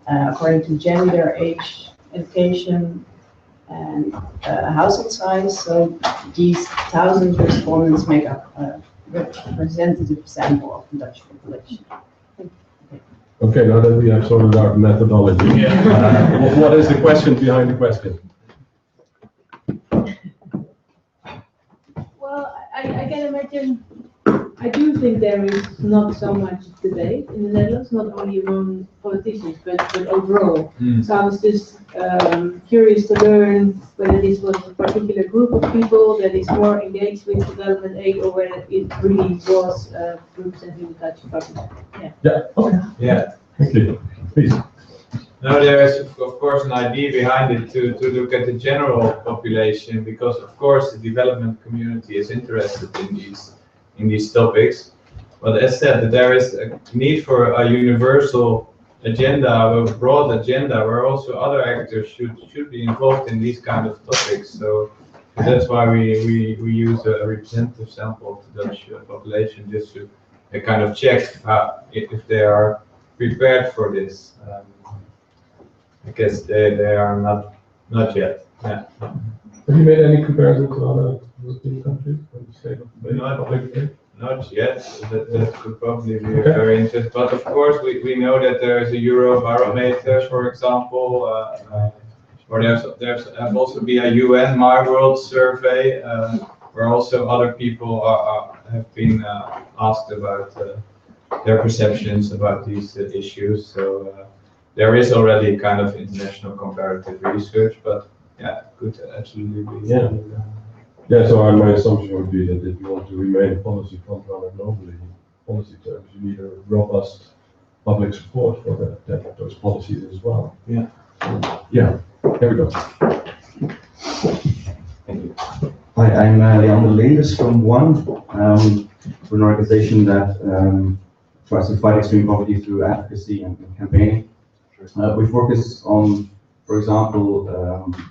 according to gender, age, education, and household size. So these 1,000 respondents make up a representative sample of the Dutch population. Okay, now that we have sorted out the methodology, what is the question behind the question? Well, I can imagine, I do think there is not so much debate in the Netherlands, not only among politicians, but overall. So I was just curious to learn whether this was a particular group of people that is more engaged with development aid, or whether it really was representing the Dutch public. Yeah, okay. Yeah. Thank you. Please. No, there is of course an idea behind it to look at the general population, because of course the development community is interested in these topics. But as said, there is a need for a universal agenda, a broad agenda, where also other actors should be involved in these kind of topics. So that's why we use a representative sample of the Dutch population, just to kind of check if they are prepared for this. I guess they are not yet. Yeah. Have you made any comparison to other European countries from the state of the public? Not yet. That could probably be very interesting. But of course, we know that there is a Eurobarometer, for example, or there's also be a UN My World survey, where also other people have been asked about their perceptions about these issues. So there is already kind of international comparative research, but yeah, could absolutely be. Yeah, so my assumption would be that if you want to remain a policy frontrunner globally in policy terms, you need a robust public support for those policies as well. Yeah. Yeah, there we go. Thank you. Hi, I'm Leander Linders from ONE. We're an organization that tries to fight extreme poverty through advocacy and campaigning. We focus on, for example,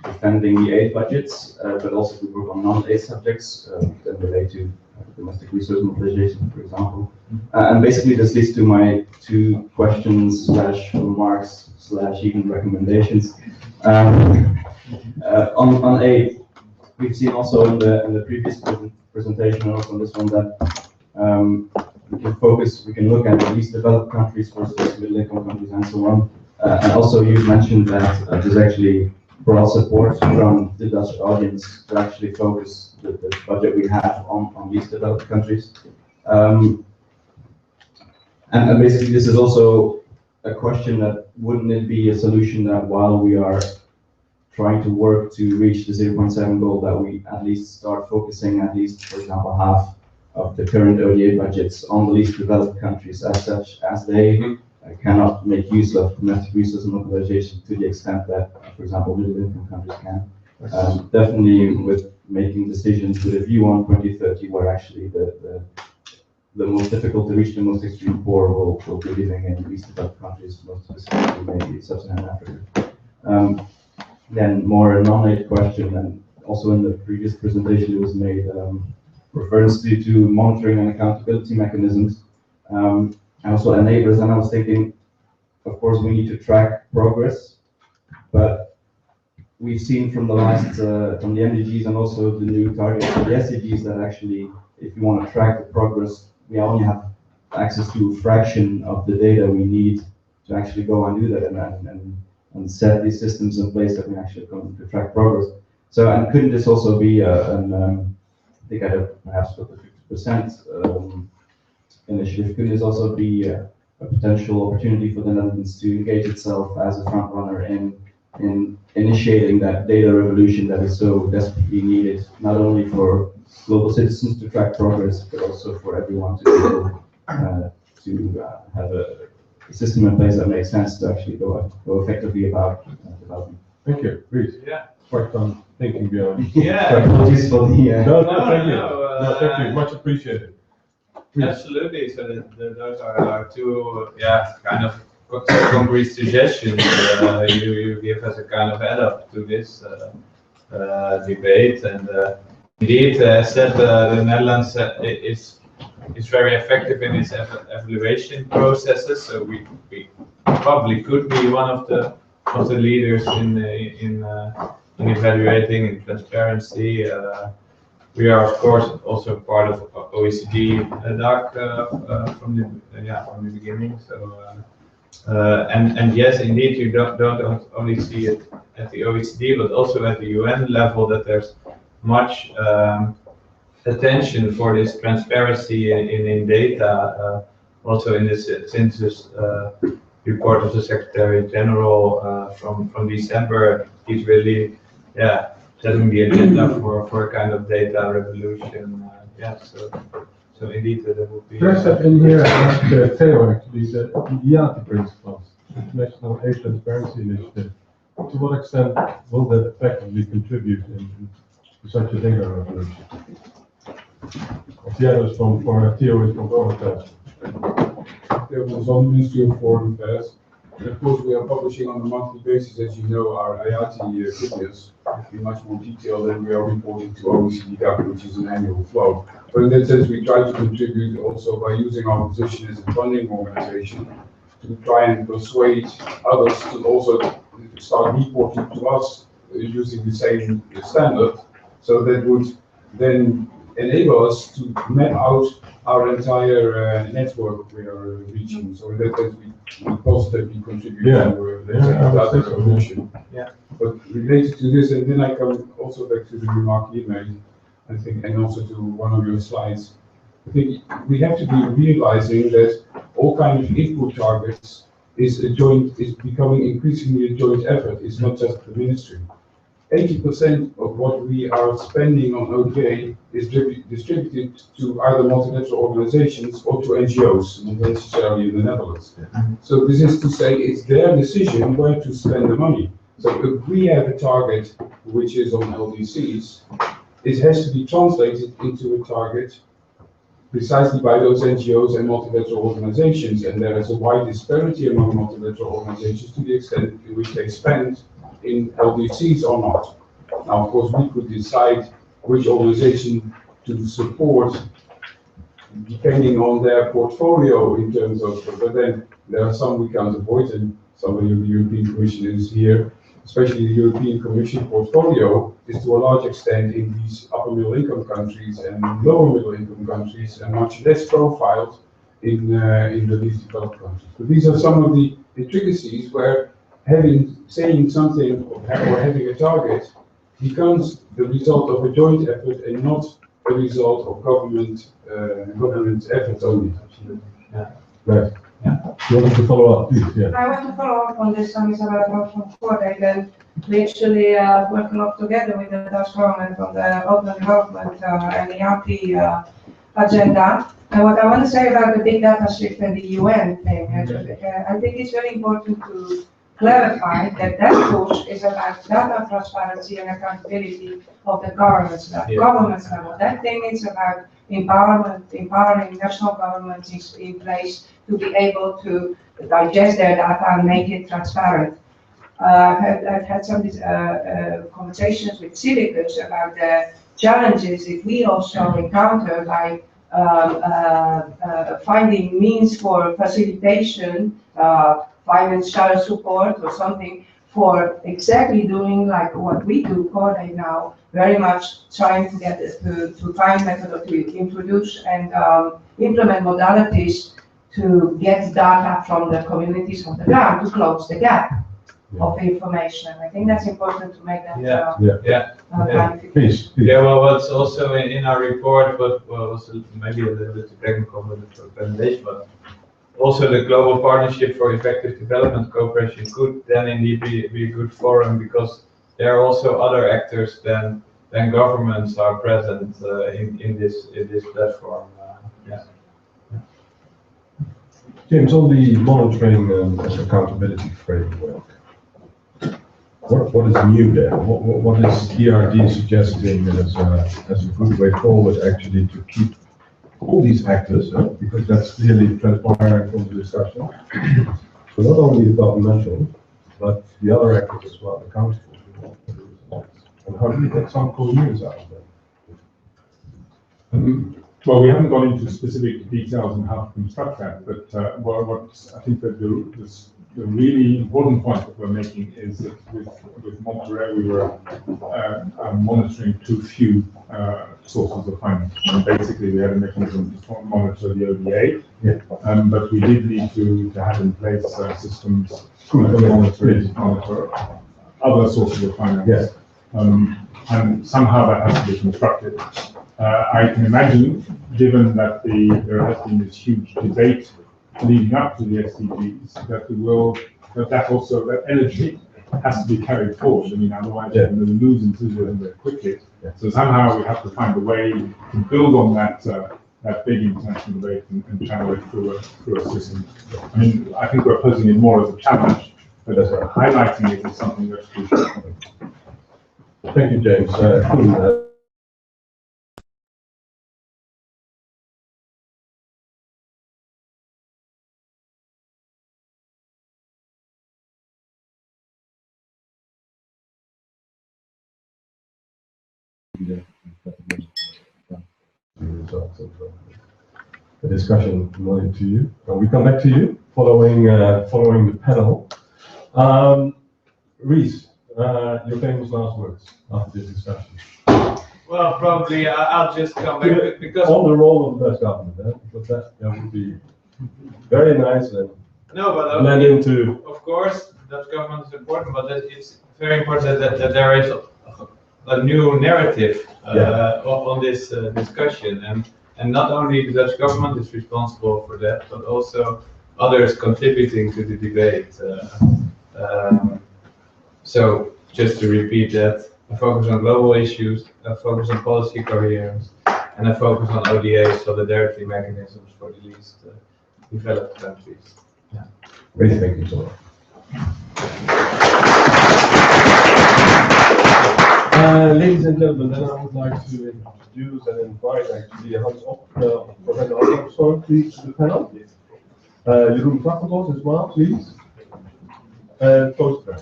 defending the aid budgets, but also we work on non-aid subjects that relate to domestic resource mobilization, for example. And basically this leads to my two questions / remarks / even recommendations. On aid, we've seen also in the previous presentation, and also on this one, that we can look at the least developed countries versus middle-income countries and so on. And also you mentioned that there's actually broad support from the Dutch audience to actually focus the budget we have on least developed countries. And basically this is also a question that wouldn't it be a solution that while we are trying to work to reach the 0.7 goal, that we at least start focusing at least, for example, half of the current ODA budgets on the least developed countries, as such as they cannot make use of domestic resource mobilization to the extent that, for example, middle-income countries can. Definitely with making decisions with a view on 2030, where actually the most difficult to reach, the most extreme poor will be living in least developed countries, most specifically maybe sub-Saharan Africa. Then more a non-aid question, and also in the previous presentation it was made reference to monitoring and accountability mechanisms. And also enablers, and I was thinking, of course, we need to track progress, but we've seen from the last, from the MDGs and also the new targets for the SDGs that actually, if you want to track the progress, we only have access to a fraction of the data we need to actually go and do that and set these systems in place that we actually going to track progress. So, and couldn't this also be I think I perhaps put the 50% initiative, could this also be a potential opportunity for the Netherlands to engage itself as a front runner in initiating that data revolution that is so desperately needed, not only for global citizens to track progress, but also for everyone to be able to have a system in place that makes sense to actually go effectively about development. Thank you, Reese. Yeah. Worked on thinking beyond. Yeah. Apologies for the. No, thank you. No, thank you. Much appreciated. Reese. Absolutely. So those are our two, kind of concrete suggestions you give as a kind of add-up to this debate. And indeed, as said, the Netherlands is very effective in its evaluation processes. So we probably could be one of the leaders in evaluating in transparency. We are, of course, also part of OECD DAC from the beginning. So, and yes, indeed, you don't only see it at the OECD, but also at the UN level, that there's much attention for this transparency in data. Also in this census report of the Secretary General from December, he's really, setting the agenda for a kind of data revolution. So indeed, that would be. There's that in here, Theo, actually, the IATI principles, International Aid Transparency Initiative. To what extent will that effectively contribute to such a data revolution? The others from Theo is from Foreign Affairs. There was on Ministry of Foreign Affairs. And of course, we are publishing on a monthly basis, as you know, our IATI figures in much more detail than we are reporting to OECD DAC, which is an annual flow. But in that sense, we try to contribute also by using our position as a funding organization to try and persuade others to also start reporting to us using the same standard. So that would then enable us to map out our entire network we are reaching. So in that sense, we positively contribute to that revolution. But related to this, and then I come also back to the remark you made, I think, and also to one of your slides. I think we have to be realizing that all kinds of input targets is becoming increasingly a joint effort. It's not just the ministry. 80% of what we are spending on ODA is distributed to either multilateral organizations or to NGOs, not necessarily in the Netherlands. So this is to say it's their decision where to spend the money. So if we have a target which is on LDCs, it has to be translated into a target precisely by those NGOs and multilateral organizations. And there is a wide disparity among multilateral organizations to the extent in which they spend in LDCs or not. Now, of course, we could decide which organization to support depending on their portfolio in terms of, but then there are some we can't avoid, and somebody of the European Commission is here, especially the European Commission portfolio is to a large extent in these upper middle income countries and lower middle income countries and much less profiled in the least developed countries. But these are some of the intricacies where saying something or having a target becomes the result of a joint effort and not a result of government efforts only. Right. You want to follow up, please? I want to follow up on this, Isabella from Kodak, and we actually work a lot together with the Dutch government on the open development and the EATI agenda. And what I want to say about the big data shift and the UN thing, I think it's very important to clarify that push is about data transparency and accountability of the governments level. That thing is about empowering national governments in place to be able to digest their data and make it transparent. I've had some conversations with civicus about the challenges that we also encounter by finding means for facilitation, financial support or something for exactly doing like what we do, Kodak now, very much trying to get to find methods to introduce and implement modalities to get data from the communities on the ground to close the gap of information. I think that's important to make that Please. Well, what's also in our report, but also maybe a little bit technical with the presentation, but also the Global Partnership for Effective Development Cooperation could then indeed be a good forum, because there are also other actors than governments are present in this platform. James, on the monitoring and accountability framework, what is new there? What is DRD suggesting as a good way forward actually to keep all these actors, because that's clearly transpiring from the discussion, So not only the governmental, but the other actors as well, the council. And how do you get some coherence out of that? Well, we haven't gone into specific details on how to construct that, but what I think that the really important point that we're making is that with Monterey, we were monitoring too few sources of finance. And basically, we had a mechanism to monitor the ODA, but we did need to have in place systems to monitor other sources of finance. And somehow that has to be constructed. I can imagine, given that there has been this huge debate leading up to the SDGs, that energy has to be carried forward. I mean, otherwise you're going to lose enthusiasm very quickly. So somehow we have to find a way to build on that big international debate and channel it through a system. I mean, I think we're posing it more as a challenge, but as we're highlighting it as something that's crucial. Thank you, James. The discussion related to you. We come back to you following the panel. Reese, your famous last words after this discussion. Well, probably I'll just come back because on the role of the Dutch government, because that would be very nice and blend into. Of course, Dutch government is important, but it's very important that there is a new narrative on this discussion, and not only the Dutch government is responsible for that, but also others contributing to the debate. So just to repeat that, I focus on global issues, I focus on policy coherence, and I focus on ODA solidarity mechanisms for the least developed countries. Great, thank you so much. Ladies and gentlemen, then I would like to introduce and invite actually Hans Op, Professor Hans Op, please, to the panel. Jeroen Krachtenbos as well, please. Poster.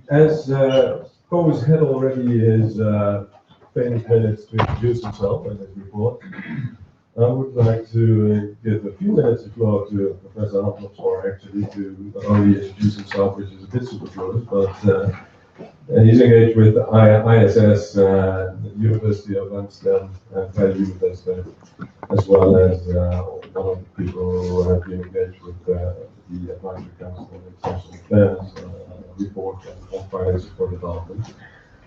As Koos had already his famous minutes to introduce himself and his report, I would like to give a few minutes of floor to Professor Hans actually to not only introduce himself, which is a bit superfluous, but he's engaged with the ISS, the University of Amsterdam, Vrije University, as well as one of the people who have been engaged with the Advisory Council on International Affairs report on finances for development.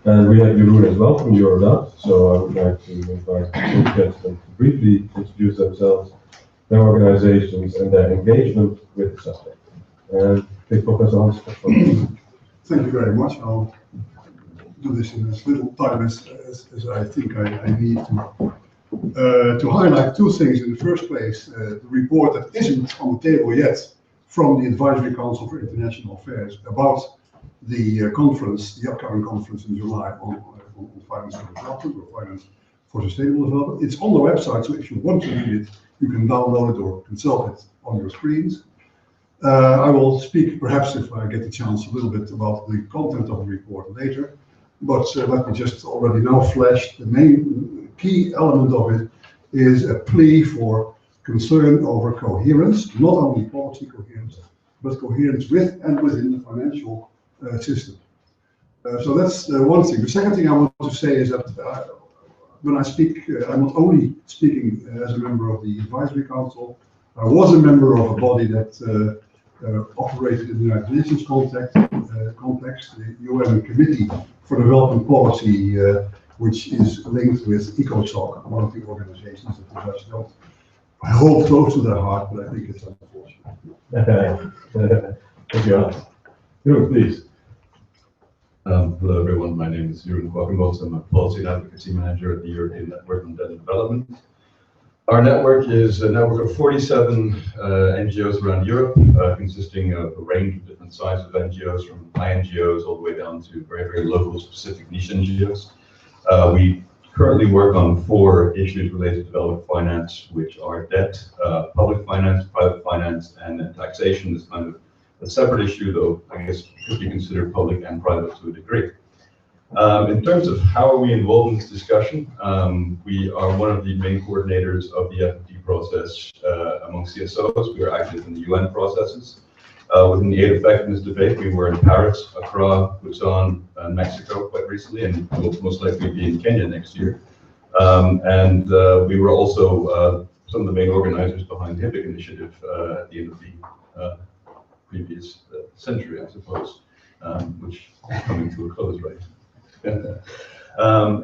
And we have Jeroen as well from Eurodat, so I would like to invite both gentlemen to briefly introduce themselves, their organizations, and their engagement with the subject. And take Professor Hans. Thank you very much. I'll do this in as little time as I think I need to highlight two things. In the first place, the report that isn't on the table yet from the Advisory Council for International Affairs about the conference, the upcoming conference in July on finance for development or finance for sustainable development. It's on the website, so if you want to read it, you can download it or consult it on your screens. I will speak, perhaps if I get the chance, a little bit about the content of the report later, but let me just already now flash the main key element of it is a plea for concern over coherence, not only policy coherence, but coherence with and within the financial system. So that's one thing. The second thing I want to say is that when I speak, I'm not only speaking as a member of the Advisory Council. I was a member of a body that operated in the United Nations context, the UN Committee for Development Policy, which is linked with ECOSOC, one of the organizations that the Dutch don't hold close to their heart, but I think it's unfortunate. Thank you. Jeroen, please. Hello everyone, my name is Jeroen Kwakkenbos. I'm a Policy and Advocacy Manager at the European Network on Debt and Development. Our network is a network of 47 NGOs around Europe, consisting of a range of different sizes of NGOs, from high NGOs all the way down to very, very local specific niche NGOs. We currently work on 4 issues related to development finance, which are debt, public finance, private finance, and then taxation is kind of a separate issue, though I guess could be considered public and private to a degree. In terms of how are we involved in this discussion, we are one of the main coordinators of the FFD process among CSOs. We are active in the UN processes. Within the aid effectiveness debate, we were in Paris, Accra, Busan, and Mexico quite recently, and will most likely be in Kenya next year. We were also some of the main organizers behind the HIPIC initiative at the end of the previous century, I suppose, which is coming to a close right.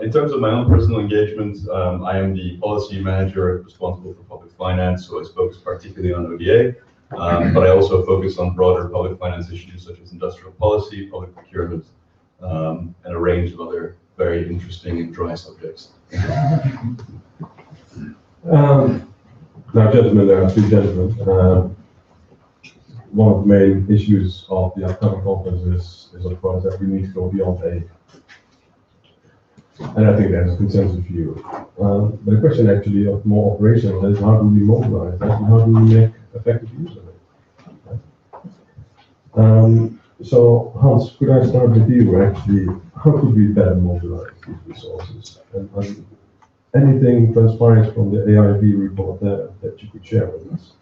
In terms of my own personal engagement, I am the policy manager responsible for public finance, so I focus particularly on ODA, but I also focus on broader public finance issues such as industrial policy, public procurement, and a range of other very interesting and dry subjects. Now, gentlemen, there are 2 gentlemen. One of the main issues of the upcoming conference is of course that we need to go beyond aid. And I think there's a consensus view. But the question actually of more operational is how do we mobilize that and how do we make effective use of it? So Hans, could I start with you actually? How could we better mobilize these resources? And anything transpires from the AIB report that you could share with us?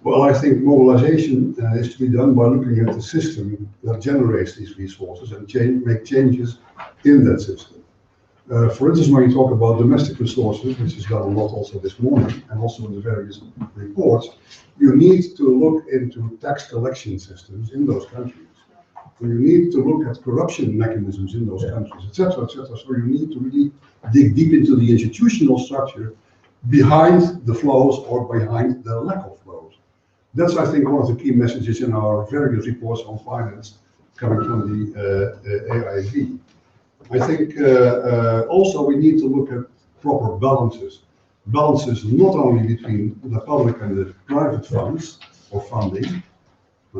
Well, I think mobilization is to be done by looking at the system that generates these resources and make changes in that system. For instance, when you talk about domestic resources, which is done a lot also this morning, and also in the various reports, you need to look into tax collection systems in those countries. You need to look at corruption mechanisms in those countries, etc., etc. So you need to really dig deep into the institutional structure behind the flows or behind the lack of flows. That's, I think, one of the key messages in our various reports on finance coming from the AIB. I think also we need to look at proper balances. Balances not only between the public and the private funds or funding.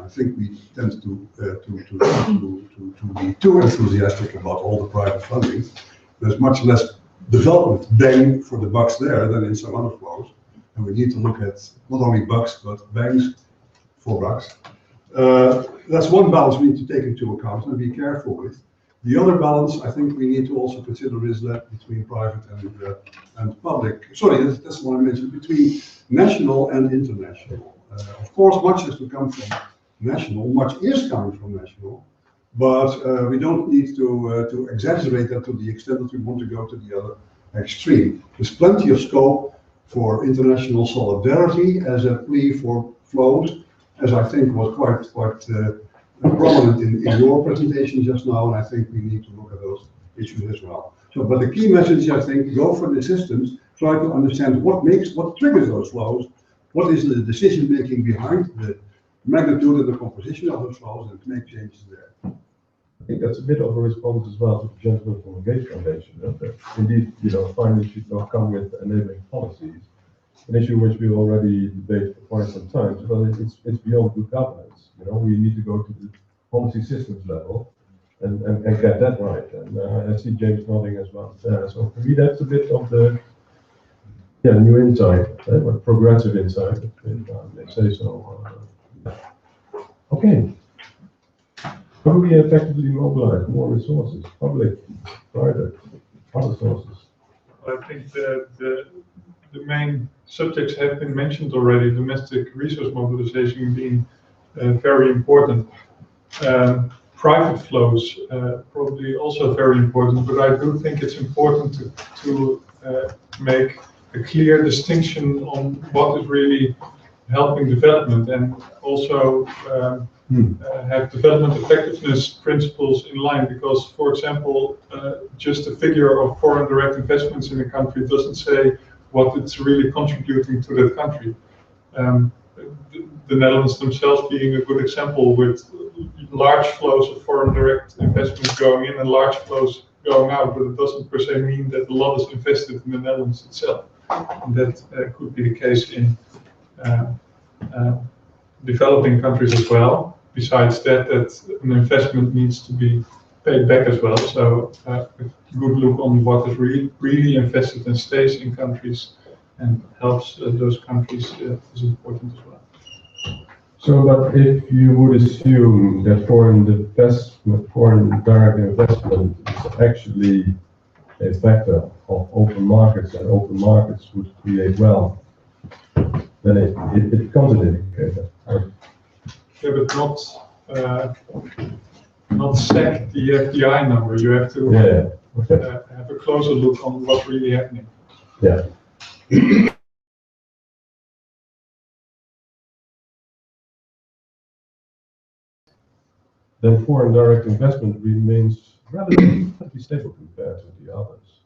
I think we tend to be too enthusiastic about all the private funding. There's much less development bang for the bucks there than in some other flows. And we need to look at not only bucks, but bangs for bucks. That's one balance we need to take into account and be careful with. The other balance I think we need to also consider is that between private and public. Sorry, that's what I mentioned, between national and international. Of course, much has to come from national, much is coming from national, but we don't need to exaggerate that to the extent that we want to go to the other extreme. There's plenty of scope for international solidarity as a plea for flows, as I think was quite prominent in your presentation just now, and I think we need to look at those issues as well. So, but the key message, I think, go for the systems, try to understand what triggers those flows, what is the decision making behind the magnitude and the composition of those flows, and make changes there. I think that's a bit of a response as well to the gentleman from the Gates Foundation. That indeed, finance should not come with enabling policies, an issue which we already debated for quite some time. So it's beyond good governance. We need to go to the policy systems level and get that right. And I see James nodding as well. So for me, that's a bit of the new insight, or progressive insight, if they say so. Okay. How do we effectively mobilize more resources, public, private, other sources? I think the main subjects have been mentioned already, domestic resource mobilization being very important. Private flows probably also very important, but I do think it's important to make a clear distinction on what is really helping development, and also have development effectiveness principles in line, because, for example, just a figure of foreign direct investments in a country doesn't say what it's really contributing to that country. The Netherlands themselves being a good example, with large flows of foreign direct investments going in and large flows going out, but it doesn't per se mean that a lot is invested in the Netherlands itself. And that could be the case in developing countries as well. Besides that an investment needs to be paid back as well. So a good look on what is really invested and stays in countries and helps those countries is important as well. So, but if you would assume that foreign direct investment is actually a factor of open markets and open markets would create wealth, then it becomes an indicator. Yeah, but not stack the FDI number. You have to have a closer look on what's really happening. Yeah. Then foreign direct investment remains relatively stable compared to the others.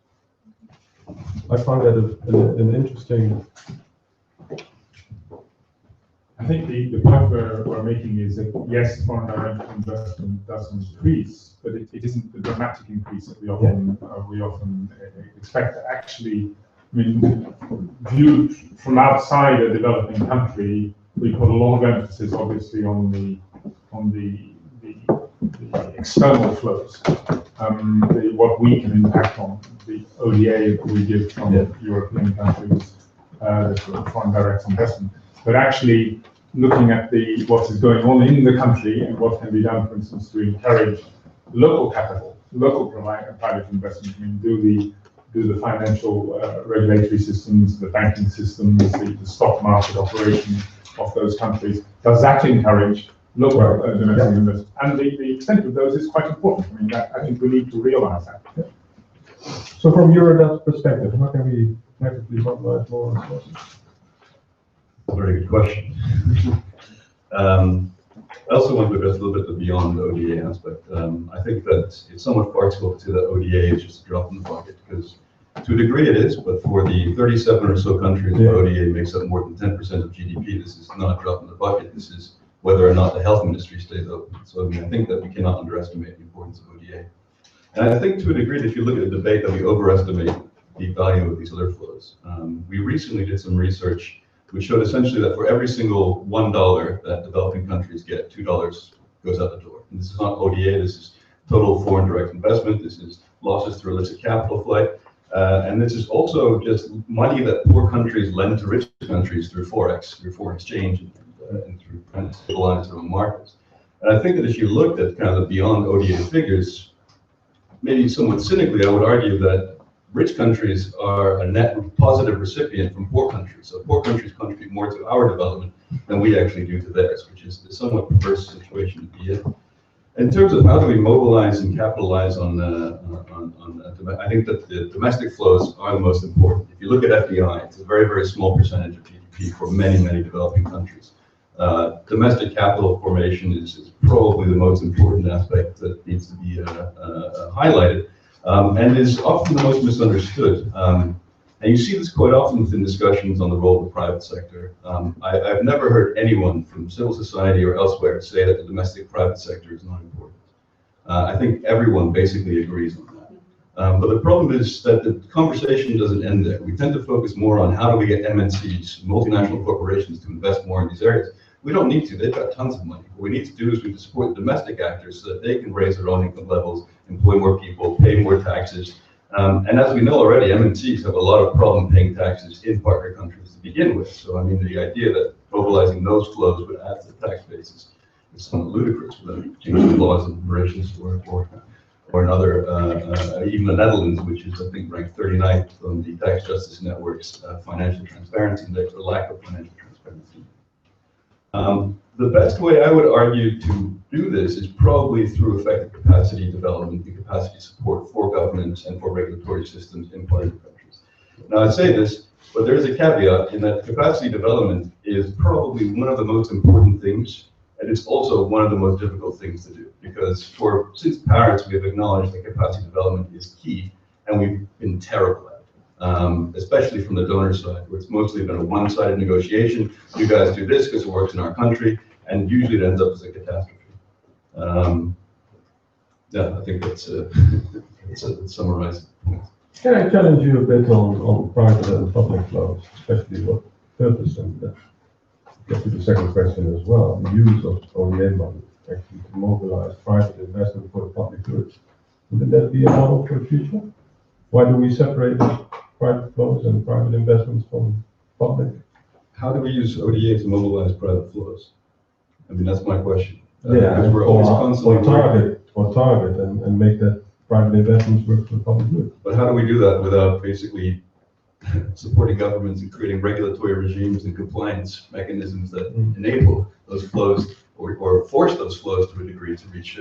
I find that an interesting. I think the point we're making is that yes, foreign direct investment does increase, but it isn't the dramatic increase that we often expect. Actually, I mean, viewed from outside a developing country, we put a lot of emphasis, obviously, on the external flows, what we can impact on, the ODA that we give from European countries, the foreign direct investment. But actually, looking at what is going on in the country and what can be done, for instance, to encourage local capital, local private investment. I mean, do the financial regulatory systems, the banking systems, the stock market operation of those countries. Does that encourage local domestic investment? And the extent of those is quite important. I mean, I think we need to realize that. Yeah. So from Eurodac's perspective, how can we effectively mobilize more resources? Very good question. I also want to address a little bit the beyond the ODA aspect. I think that it's somewhat partial to the ODA is just a drop in the bucket, because to a degree it is, but for the 37 or so countries where ODA makes up more than 10% of GDP, this is not a drop in the bucket. This is whether or not the health industry stays open. So I mean, I think that we cannot underestimate the importance of ODA. And I think to a degree, if you look at the debate, that we overestimate the value of these other flows. We recently did some research which showed essentially that for every single $1 that developing countries get, $2 goes out the door. And this is not ODA, this is total foreign direct investment, this is losses through illicit capital flight, and this is also just money that poor countries lend to rich countries through Forex, through foreign exchange, and through trying to stabilize their own markets. And I think that if you looked at kind of the beyond ODA figures, maybe somewhat cynically, I would argue that rich countries are a net positive recipient from poor countries. So poor countries contribute more to our development than we actually do to theirs, which is a somewhat perverse situation to be in. In terms of how do we mobilize and capitalize on I think that the domestic flows are the most important. If you look at FDI, it's a very, very small percentage of GDP for many, many developing countries. Domestic capital formation is probably the most important aspect that needs to be highlighted. And is often the most misunderstood. And you see this quite often within discussions on the role of the private sector. I've never heard anyone from civil society or elsewhere say that the domestic private sector is not important. I think everyone basically agrees on that. But the problem is that the conversation doesn't end there. We tend to focus more on how do we get MNCs, multinational corporations, to invest more in these areas. We don't need to, they've got tons of money. What we need to do is we need to support the domestic actors so that they can raise their own income levels, employ more people, pay more taxes. And as we know already, MNCs have a lot of problem paying taxes in partner countries to begin with. So I mean, the idea that mobilizing those flows would add to the tax basis is somewhat ludicrous without changing laws in Mauritius or another, even the Netherlands, which is I think ranked 39th on the Tax Justice Network's Financial Transparency Index, or lack of financial transparency. The best way I would argue to do this is probably through effective capacity development and capacity support for governments and for regulatory systems in partner countries. Now I say this, but there is a caveat in that capacity development is probably one of the most important things, and it's also one of the most difficult things to do, because since Paris we have acknowledged that capacity development is key, and we've been terrible at it. Especially from the donor side, where it's mostly been a one-sided negotiation. You guys do this because it works in our country, and usually it ends up as a catastrophe. Yeah, I think that's summarizing. Can I challenge you a bit on private and public flows, especially what purpose, and get to the second question as well, the use of ODA money actually to mobilize private investment for the public good. Wouldn't that be a model for the future? Why do we separate private flows and private investments from public? How do we use ODA to mobilize private flows? I mean, that's my question. Yeah, Because we're always constantly or target and make that private investments work for the public good. But how do we do that without basically supporting governments and creating regulatory regimes and compliance mechanisms that enable those flows or force those flows to a degree to reach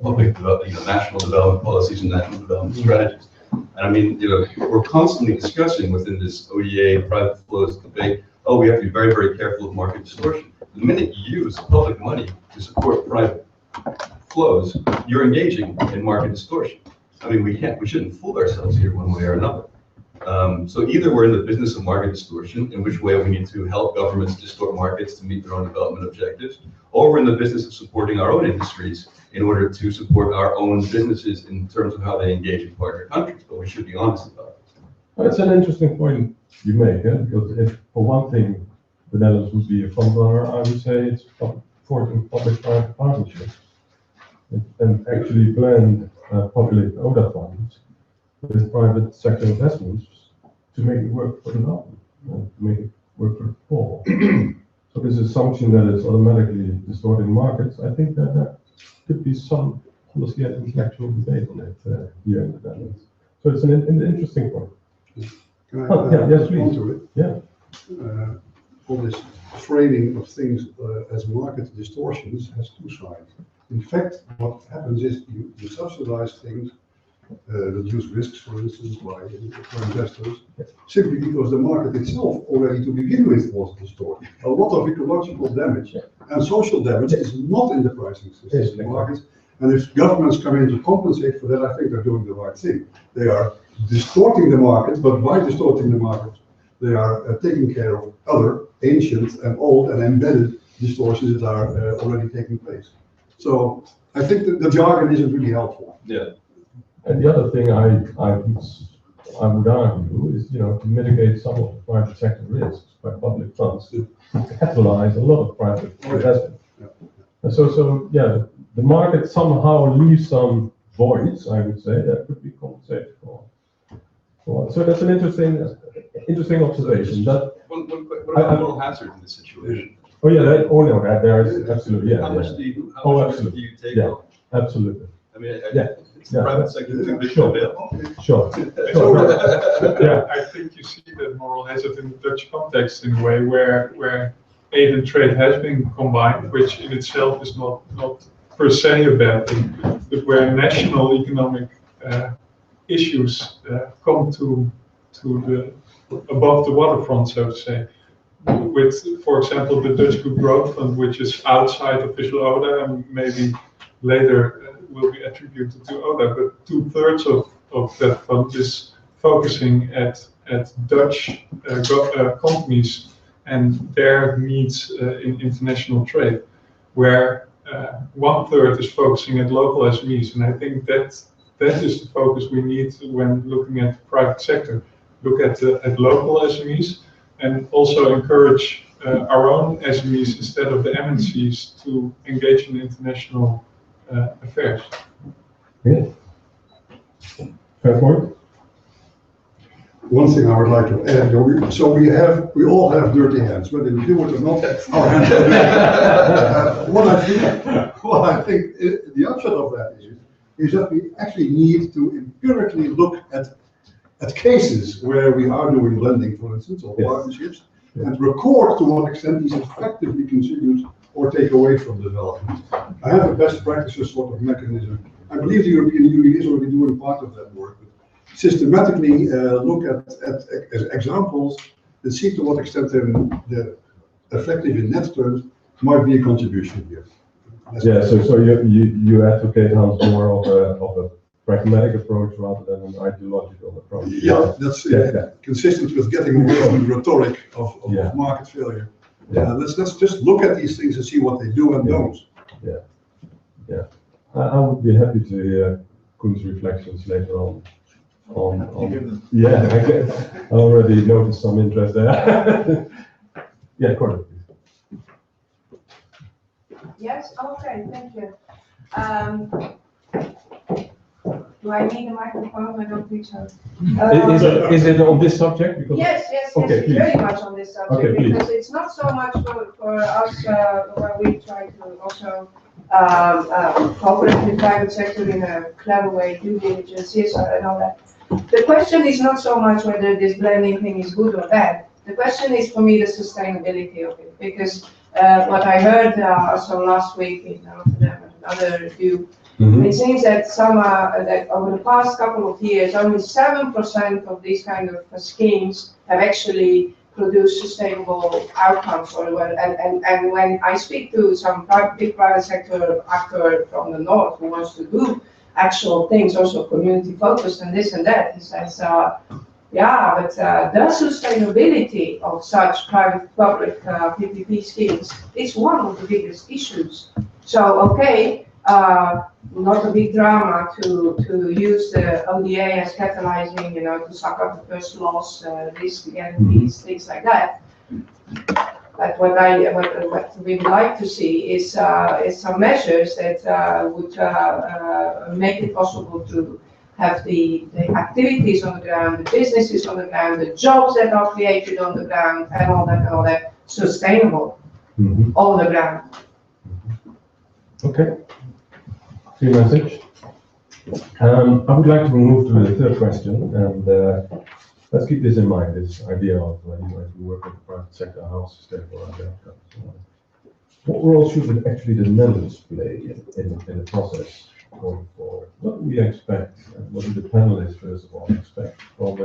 public development, national development policies and national development strategies? And I mean, we're constantly discussing within this ODA private flows debate, oh, we have to be very, very careful of market distortion. The minute you use public money to support private flows, you're engaging in market distortion. I mean, we shouldn't fool ourselves here one way or another. So either we're in the business of market distortion, in which way we need to help governments distort markets to meet their own development objectives, or we're in the business of supporting our own industries in order to support our own businesses in terms of how they engage in partner countries. But we should be honest about it. That's an interesting point you make, because if, for one thing, the Netherlands would be a front runner, I would say it's supporting public-private partnerships and actually blend public ODA funds with private sector investments to make it work for development, to make it work for the poor. So this assumption that it's automatically distorting markets, I think that there could be some policy and intellectual debate on it here in the Netherlands. So it's an interesting point. Can I yes, please. respond to it? Yeah. All this framing of things as market distortions has two sides. In fact, what happens is you subsidize things, reduce risks, for instance, for investors, simply because the market itself already to begin with was distorted. A lot of ecological damage and social damage is not in the pricing system of markets. And if governments come in to compensate for that, I think they're doing the right thing. They are distorting the market, but by distorting the market, they are taking care of other ancient and old and embedded distortions that are already taking place. So I think that the jargon isn't really helpful. Yeah. And the other thing I would argue is, to mitigate some of the private sector risks by public funds to catalyze a lot of private investment. And so the market somehow leaves some voids, I would say, that could be compensated for. So that's an interesting observation. What about moral hazard in this situation? Oh yeah, there is absolutely, yeah. How much do you take on? Absolutely. I mean, it's the private sector too big to fail. Sure. Yeah, I think you see the moral hazard in the Dutch context in a way where aid and trade has been combined, which in itself is not per se a bad thing, but where national economic issues come to the above the waterfront, so to say. With, for example, the Dutch Good Growth Fund, which is outside official ODA and maybe later will be attributed to ODA, but 2/3 of that fund is focusing at Dutch companies and their needs in international trade, where 1/3 is focusing at local SMEs, and I think that is the focus we need when looking at the private sector. Look at local SMEs and also encourage our own SMEs instead of the MNCs to engage in international affairs. Yeah. Fair point. One thing I would like to add, so we all have dirty hands, whether we do it or not, our hands are dirty. What I think the upshot of that is that we actually need to empirically look at cases where we are doing lending, for instance, or partnerships, and record to what extent these effectively contribute or take away from development. I have a best practices sort of mechanism. I believe the European Union is already doing part of that work. Systematically look at examples and see to what extent they're effective in net terms might be a contribution here. So you advocate, Hans, more of a pragmatic approach rather than an ideological approach. Yeah, that's consistent with getting away from the rhetoric of market failure. Let's just look at these things and see what they do and don't. Yeah. I would be happy to hear Koen's reflections later on. I already noticed some interest there. Yeah, Cor. Yes, okay, thank you. Do I need a microphone? I don't think so. Is it on this subject? Because Yes, yes, Okay, yes, it's please. very much on this subject, Okay, please. because it's not so much for us, where we try to also cooperate with the private sector in a clever way, due diligence, yes, and all that. The question is not so much whether this blending thing is good or bad. The question is, for me, the sustainability of it, because what I heard also last week in another review, it seems that that over the past couple of years, only 7% of these kind of schemes have actually produce sustainable outcomes. And when I speak to some big private sector actor from the north who wants to do actual things, also community focused and this and that, he says, yeah, but the sustainability of such private-public PPP schemes is one of the biggest issues. So, okay, not a big drama to use the ODA as catalyzing, to suck up the first loss, risk guarantees, things like that. But what we would like to see is some measures that would make it possible to have the activities on the ground, the businesses on the ground, the jobs that are created on the ground, and all that sustainable on the ground. Okay. Clear message. I would like to move to the third question, and let's keep this in mind, this idea of when you work with the private sector, how sustainable are the outcomes. What role should actually the Netherlands play in the process going forward? What do we expect, and what do the panelists first of all expect from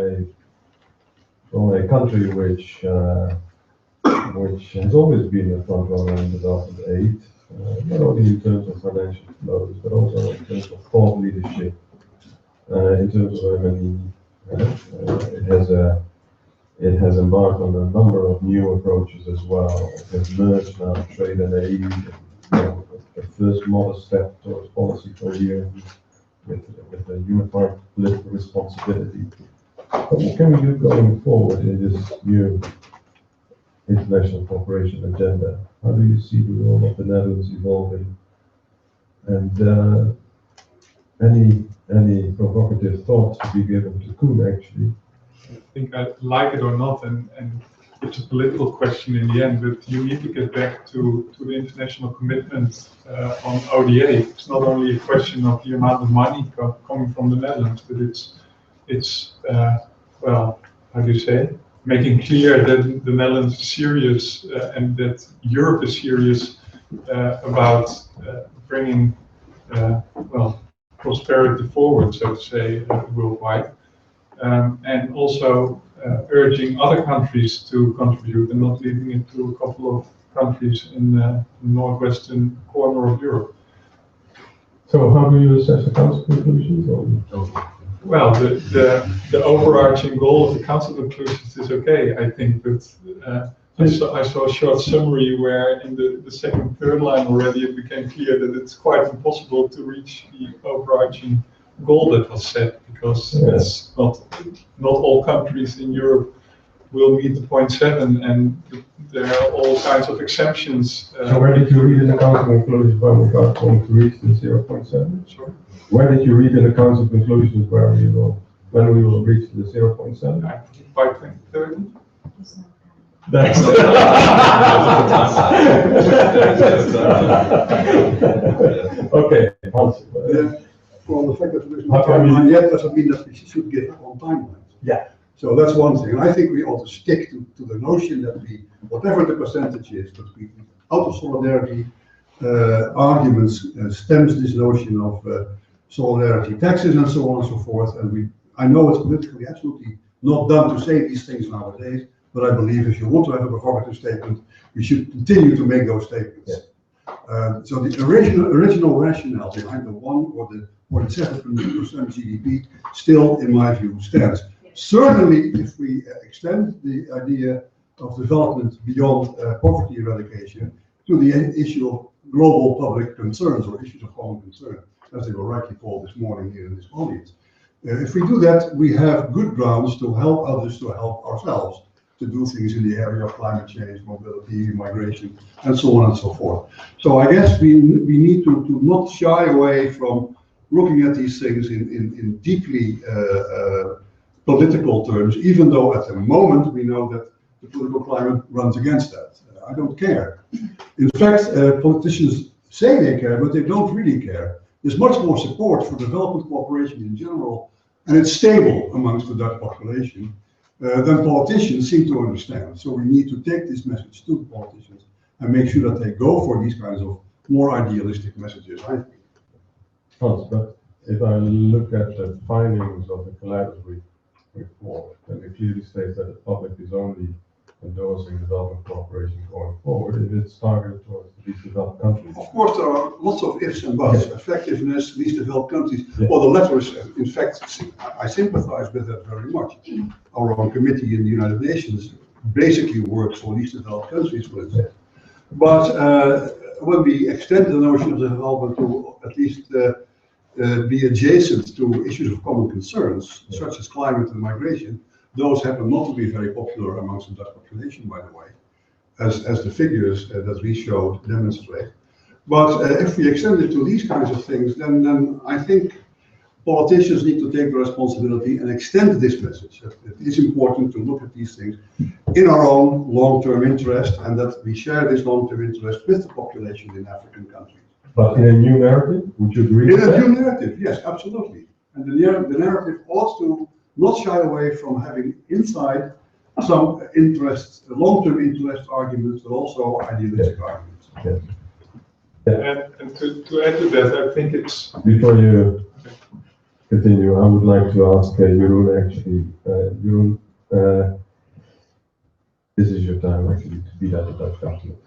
a country which has always been a front runner in development aid, not only in terms of financial flows, but also in terms of thought leadership, in terms of M&E. It has embarked on a number of new approaches as well. It has merged now trade and aid, the first modest step towards policy coherence with a unified political responsibility. But what can we do going forward in this new international cooperation agenda? How do you see the role of the Netherlands evolving? And any provocative thoughts to be given to Koen, actually? I think I like it or not, and it's a political question in the end, but you need to get back to the international commitment on ODA. It's not only a question of the amount of money coming from the Netherlands, but it's well, how do you say, making clear that the Netherlands is serious and that Europe is serious about bringing well, prosperity forward, so to say, worldwide. And also urging other countries to contribute and not leaving it to a couple of countries in the northwestern corner of Europe. So how do you assess the council conclusions? Well, the overarching goal of the council conclusions is okay, I think, but I saw a short summary where in the second, third line already it became clear that it's quite impossible to reach the overarching goal that was set, because it's not all countries in Europe will meet the 0.7, and there are all kinds of exemptions. So where did you read in the council conclusions when we are going to reach the 0.7? Sorry? Where did you read in the council conclusions when we will reach the 0.7? I think by 2030. That's okay, Hans. Well, the fact that there is no timeline yet doesn't mean that we should give up on timelines. Yeah. So that's one thing. And I think we ought to stick to the notion that whatever the percentage is, but out of solidarity arguments stems this notion of solidarity taxes and so on and so forth. And I know it's politically absolutely not done to say these things nowadays, but I believe if you want to have a provocative statement, we should continue to make those statements. Yeah. So the original rationale behind the 1 or the 7% GDP still, in my view, stands. Certainly, if we extend the idea of development beyond poverty eradication to the issue of global public concerns or issues of common concern, as they were rightly called this morning here in this audience. If we do that, we have good grounds to help others to help ourselves to do things in the area of climate change, mobility, migration, and so on and so forth. So I guess we need to not shy away from looking at these things in deeply political terms, even though at the moment we know that the political climate runs against that. I don't care. In fact, politicians say they care, but they don't really care. There's much more support for development cooperation in general, and it's stable amongst the Dutch population than politicians seem to understand. So we need to take this message to the politicians and make sure that they go for these kinds of more idealistic messages, I think. Hans, but if I look at the findings of the Kaleidos report, then it clearly states that the public is only endorsing development cooperation going forward if it's targeted towards these developed countries. Of course, there are lots of ifs and buts. Yeah. Effectiveness, least developed countries. Yeah. Well, the latter is, in fact, I sympathize with that very much. Our own committee in the United Nations basically works for least developed countries, for instance. Yeah. But when we extend the notion of development to at least be adjacent to issues of common concerns, such as climate and migration, those happen not to be very popular amongst the Dutch population, by the way, as the figures that we showed demonstrate. But if we extend it to these kinds of things, then I think politicians need to take the responsibility and extend this message. It is important to look at these things in our own long-term interest, and that we share this long-term interest with the population in African countries. But in a new narrative, would you agree with that? In a new narrative, yes, absolutely. And the narrative ought to not shy away from having inside some interest, long-term interest arguments, but also idealistic arguments. Yes. Yeah. And to add to that, I think it's... Before you continue, I would like to ask Jeroen actually. Jeroen, this is your time actually to be at the Dutch government.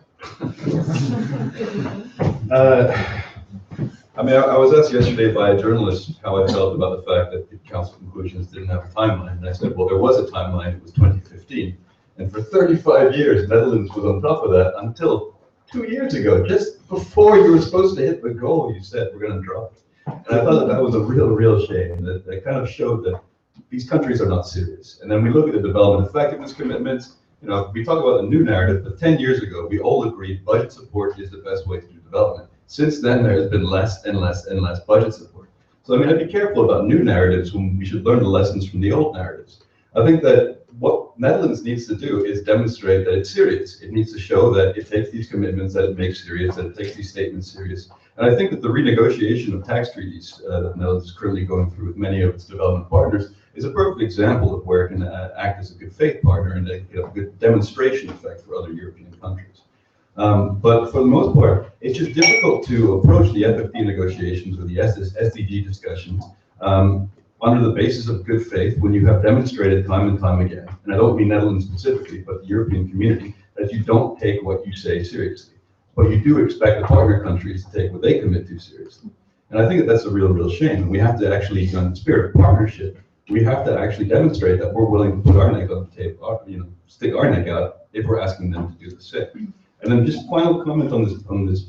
I mean, I was asked yesterday by a journalist how I felt about the fact that the council conclusions didn't have a timeline. And I said, well, there was a timeline, it was 2015. And for 35 years, Netherlands was on top of that until 2 years ago, just before you were supposed to hit the goal, you said we're going to drop it. And I thought that was a real shame. That kind of showed that these countries are not serious. And then we look at the development effectiveness commitments. You know, we talk about a new narrative, but 10 years ago, we all agreed budget support is the best way to do development. Since then, there has been less and less and less budget support. So I mean, I'd be careful about new narratives when we should learn the lessons from the old narratives. I think that what Netherlands needs to do is demonstrate that it's serious. It needs to show that it takes these commitments, that it makes serious, that it takes these statements serious. And I think that the renegotiation of tax treaties that the Netherlands is currently going through with many of its development partners is a perfect example of where it can act as a good faith partner and a good demonstration effect for other European countries. But for the most part, it's just difficult to approach the FFD negotiations or the SDG discussions under the basis of good faith when you have demonstrated time and time again, and I don't mean Netherlands specifically, but the European community, that you don't take what you say seriously. But you do expect the partner countries to take what they commit to seriously. And I think that that's a real shame. We have to actually, in the spirit of partnership, we have to actually demonstrate that we're willing to put our neck on the table, stick our neck out if we're asking them to do the same. And then just final comment on this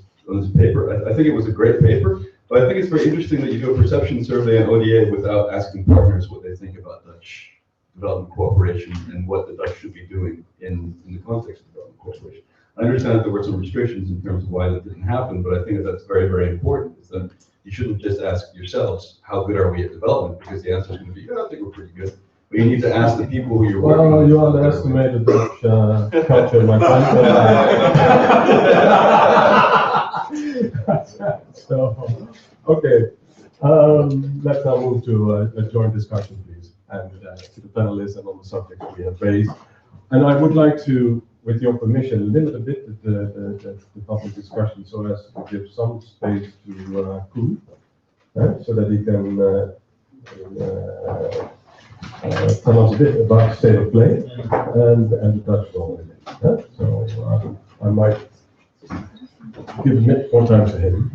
paper. I think it was a great paper, but I think it's very interesting that you do a perception survey on ODA without asking partners what they think about Dutch development cooperation and what the Dutch should be doing in the context of development cooperation. I understand that there were some restrictions in terms of why that didn't happen, but I think that that's very important. Is that you shouldn't just ask yourselves, how good are we at development? Because the answer is going to be, yeah, I think we're pretty good. But you need to ask the people who you're working with. Well, you underestimate the Dutch culture, my friend. So, okay. Let's now move to a joint discussion, please, and to the panelists and on the subjects we have raised. And I would like to, with your permission, limit a bit the public discussion so as to give some space to Koen, so that he can tell us a bit about the state of play and the Dutch role in it. So I might give a bit more time to him.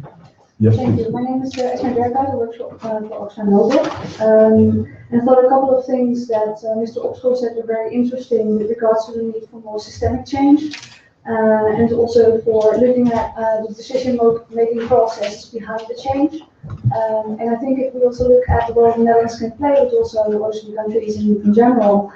Yes, Thank please. you. My name is Esme Berghuis. I work for Oxfam Nobel. And I thought a couple of things that Mr. Opschool said were very interesting with regards to the need for more systemic change and also for looking at the decision-making process behind the change. And I think if we also look at the role the Netherlands can play, but also the OECD countries in general,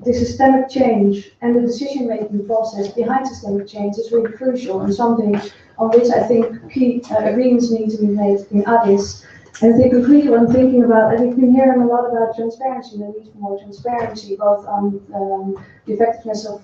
the systemic change and the decision-making process behind systemic change is really crucial and something on which I think key agreements need to be made in Addis. And I think concretely what I'm thinking about, and we've been hearing a lot about transparency, the need for more transparency, both on the effectiveness of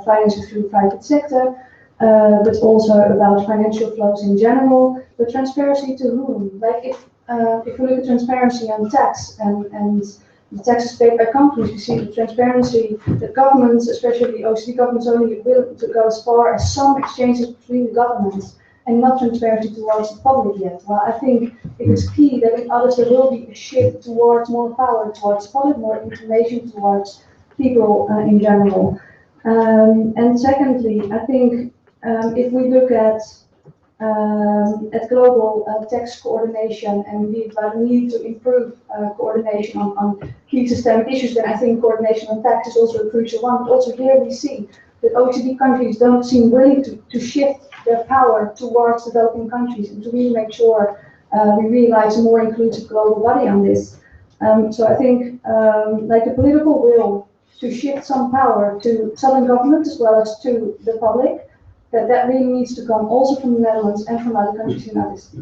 financing through the private sector, but also about financial flows in general. But transparency to whom? Like if we look at transparency on tax and the taxes paid by companies, we see the transparency that governments, especially OECD governments, only willing to go as far as some exchanges between the governments and not transparency towards the public yet. Well, I think it is key that in others there will be a shift towards more power towards public, more information towards people in general. And secondly, I think if we look at global tax coordination and indeed about the need to improve coordination on key systemic issues, then I think coordination on tax is also a crucial one. But also here we see that OECD countries don't seem willing to shift their power towards developing countries and to really make sure we realize a more inclusive global body on this. So I think like the political will to shift some power to southern governments as well as to the public, that really needs to come also from the Netherlands and from other countries in Addis.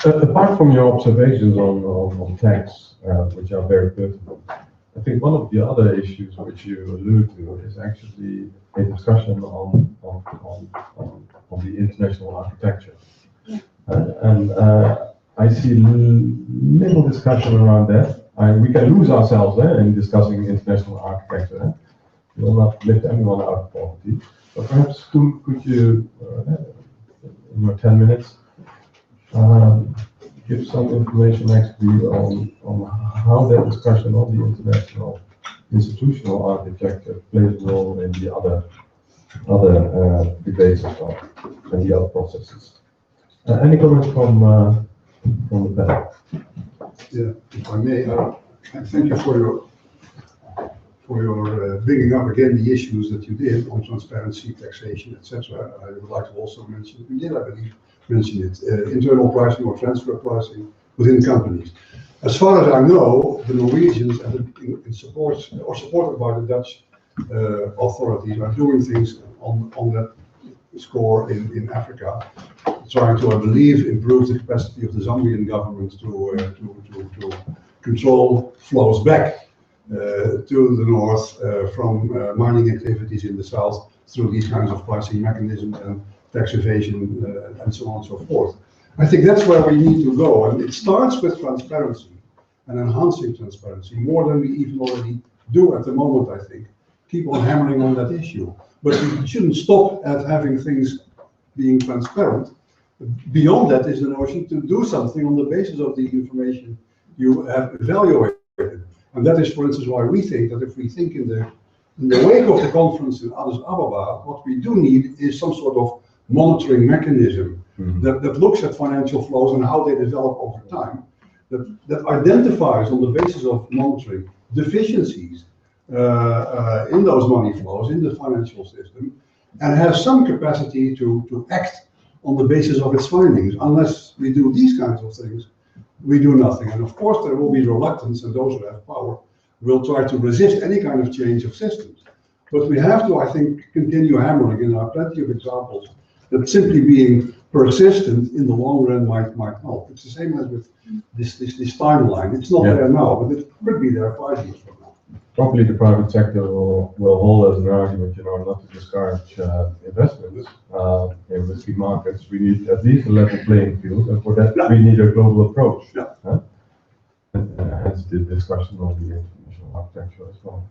Apart from your observations on tax, which are very pertinent, I think one of the other issues which you allude to is actually a discussion on the international architecture. Yeah. And I see little discussion around that. We can lose ourselves in discussing international architecture. We will not lift anyone out of poverty. But perhaps could you, in your 10 minutes, give some information actually on how that discussion of the international institutional architecture plays a role in the other debates as well, and the other processes. Any comments from the panel? Yeah, if I may, thank you for your bringing up again the issues that you did on transparency, taxation, etc. I would like to also mention, we did, I believe, mention it, internal pricing or transfer pricing within companies. As far as I know, the Norwegians, supported by the Dutch authorities, are doing things on that score in Africa, trying to, I believe, improve the capacity of the Zambian government to control flows back to the north from mining activities in the south through these kinds of pricing mechanisms and tax evasion and so on and so forth. I think that's where we need to go, and it starts with transparency and enhancing transparency more than we even already do at the moment. I think keep on hammering on that issue, but we shouldn't stop at having things being transparent. Beyond that is the notion to do something on the basis of the information you have evaluated. And that is, for instance, why we think that if we think in the wake of the conference in Addis Abeba, what we do need is some sort of monitoring mechanism that looks at financial flows and how they develop over time, that identifies on the basis of monitoring deficiencies in those money flows in the financial system, and has some capacity to act on the basis of its findings. Unless we do these kinds of things, we do nothing. And of course there will be reluctance, and those who have power will try to resist any kind of change of systems. But we have to, I think, continue hammering, and there are plenty of examples that simply being persistent in the long run might help. It's the same as with this timeline. It's not there now, but it could be there 5 years from now. Probably the private sector will hold as an argument, not to discourage investments in risky markets. We need at least a level playing field, and for that we need a global approach. And hence the discussion on the international architecture as well.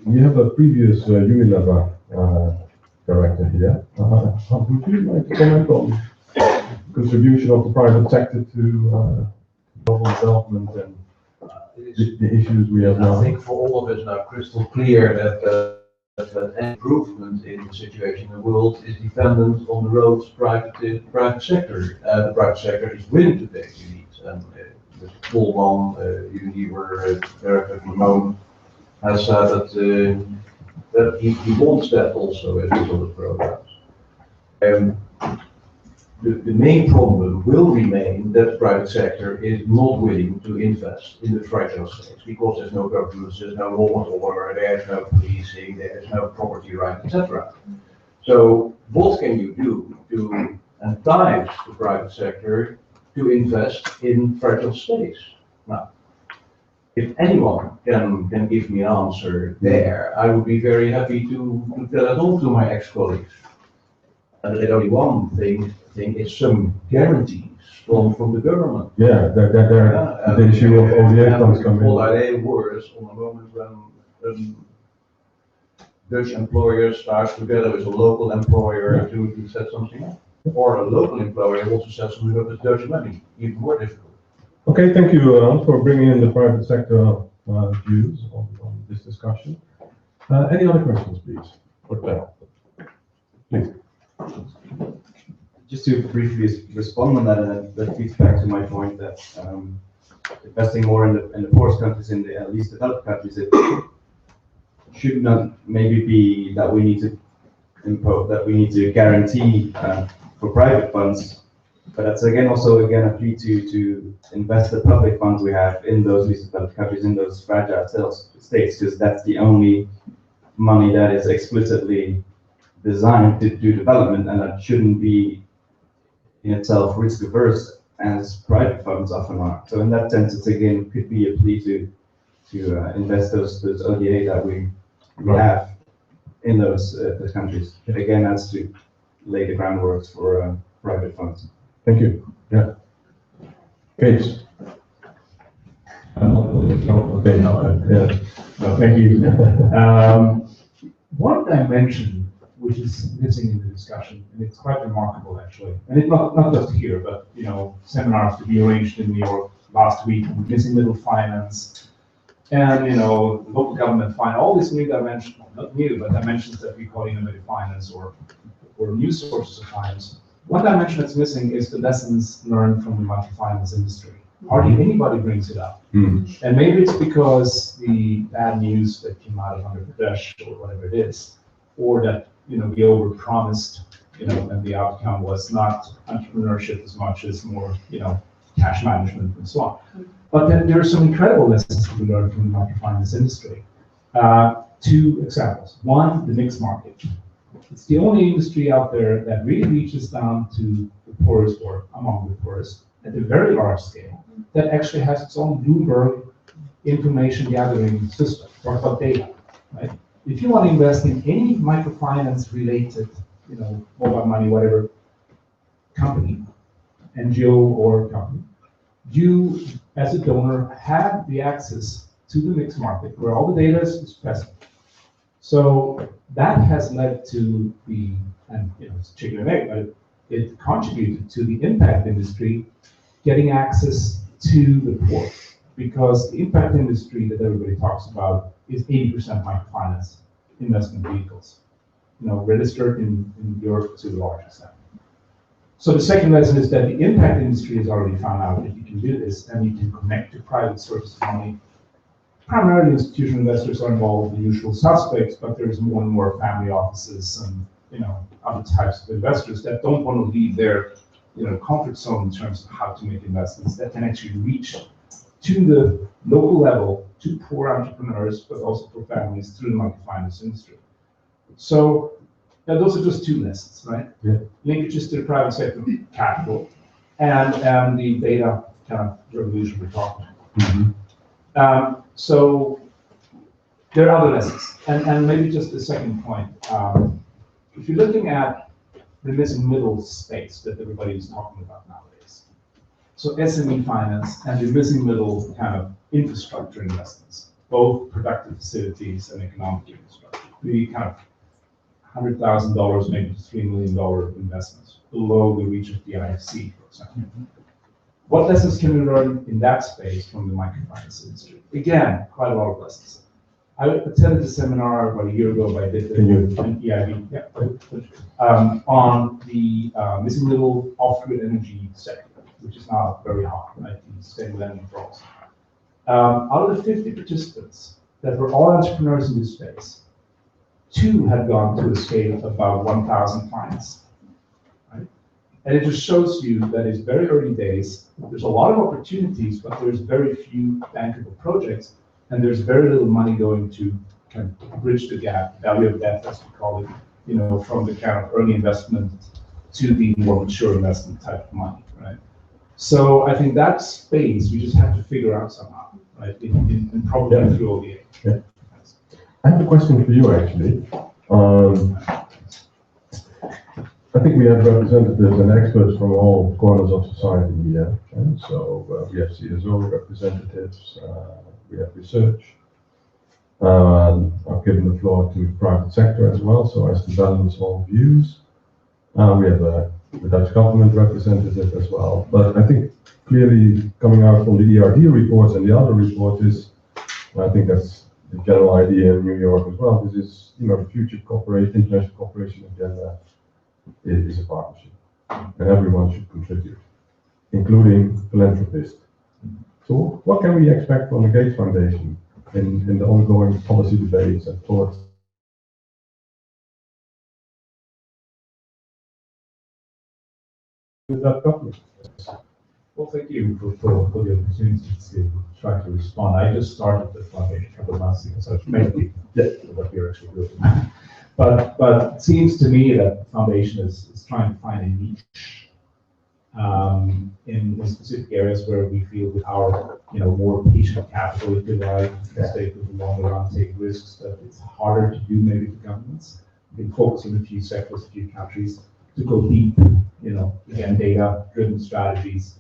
We have a previous Unilever director here. Would you like to comment on the contribution of the private sector to global development and the issues we have now? I think for all of us now crystal clear that any improvement in the situation in the world is dependent on the role's private sector. The private sector is willing to take the lead. And the Polman, Unilever, Director Ramon has said that he wants that also as one of the programs. the main problem will remain that the private sector is not willing to invest in the fragile states because there's no government, there's no law and order, there's no policing, there's no property right, etc. So what can you do to entice the private sector to invest in fragile states? Now, if anyone can give me an answer there, I would be very happy to tell it on to my ex-colleagues. And there's only one thing is some guarantees from the government. Yeah, the issue of ODA funds coming All in. idea worse on the moment when Dutch employer starts together with a local employer to set something up. Or a local employer also sets something up with Dutch money, even more difficult. Okay, thank you for bringing in the private sector views on this discussion. Any other questions, please? Please. Just to briefly respond on that, and that feeds back to my point that investing more in the poorest countries, in the least developed countries, it should not maybe be that we need to impose, that we need to guarantee for private funds, but that's again a plea to invest the public funds we have in those least developed countries, in those fragile states, because that's the only money that is explicitly designed to do development, and that shouldn't be in itself risk averse as private funds often are. So in that sense, it's again could be a plea to invest those ODA that we have in those countries. But again, that's to lay the groundwork for private funds. Thank you. Yeah. Case. Okay. Yeah. No, thank you. One dimension which is missing in the discussion, and it's quite remarkable actually, and it's not just here, but seminars to be arranged in New York last week on missing middle finance, and local government finance, all these new dimensions, not new, but dimensions that we call innovative finance or new sources of finance. One dimension that's missing is the lessons learned from the microfinance industry. Hardly anybody brings it up. And maybe it's because the bad news that came out of Andhra Pradesh or whatever it is, or that we over-promised, and the outcome was not entrepreneurship as much as more, cash management and so on. But then there are some incredible lessons to be learned from the microfinance industry. Two examples. One, the mixed market. It's the only industry out there that really reaches down to the poorest or among the poorest at a very large scale, that actually has its own Bloomberg information gathering system, talk about data, right? If you want to invest in any microfinance related, mobile money, whatever company, NGO or company, you as a donor have the access to the mixed market where all the data is present. So that has led to it's chicken and egg, but it contributed to the impact industry getting access to the poor, because the impact industry that everybody talks about is 80% microfinance investment vehicles, registered in Europe to a large extent. So the second lesson is that the impact industry has already found out that you can do this, and you can connect to private sources of money. Primarily institutional investors are involved, the usual suspects, but there's more and more family offices and other types of investors that don't want to leave their comfort zone in terms of how to make investments, that can actually reach to the local level, to poor entrepreneurs, but also for families through the microfinance industry. So those are just two lessons, right? Yeah. Linkages to the private sector capital and the data kind of revolution we're talking about. So there are other lessons, and maybe just a second point. If you're looking at the missing middle space that everybody is talking about nowadays, so SME finance and the missing middle kind of infrastructure investments, both productive facilities and economic infrastructure, the kind of $100,000 maybe to $3 million investments below the reach of the IFC, for example. What lessons can we learn in that space from the microfinance industry? Again, quite a lot of lessons. I attended a seminar about a year ago by EIB on the missing middle off-grid energy sector, which is now very hot, right? The sustainable energy growth. Out of the 50 participants that were all entrepreneurs in this space, 2 had gone to a scale of about 1,000 clients. Right? And it just shows you that it's very early days. There's a lot of opportunities, but there's very few bankable projects, and there's very little money going to kind of bridge the gap, value of debt, as we call it, you know, from the kind of early investment to the more mature investment type of money, right? So I think that space we just have to figure out somehow, right? In probably through ODA. Yeah. I have a question for you actually. I think we have representatives and experts from all corners of society here. And so we have CSO representatives, we have research. I've given the floor to the private sector as well, so as to balance all views. We have the Dutch government representative as well. But I think clearly coming out from the ERD reports and the other reports is, I think that's the general idea in New York as well. This is, you know, the future international cooperation agenda is a partnership, and everyone should contribute, including philanthropists. So what can we expect from the Gates Foundation in the ongoing policy debates and thoughts? With that government? Well, thank you for the opportunity to try to respond. I just started the foundation a couple of months ago, so maybe what we're actually doing. But it seems to me that the foundation is trying to find a niche in specific areas where we feel with our, you know, more patient capital, if you like, stay with the longer run, take risks that it's harder to do maybe for governments. We can focus on a few sectors, a few countries to go deep, you know, again, data-driven strategies.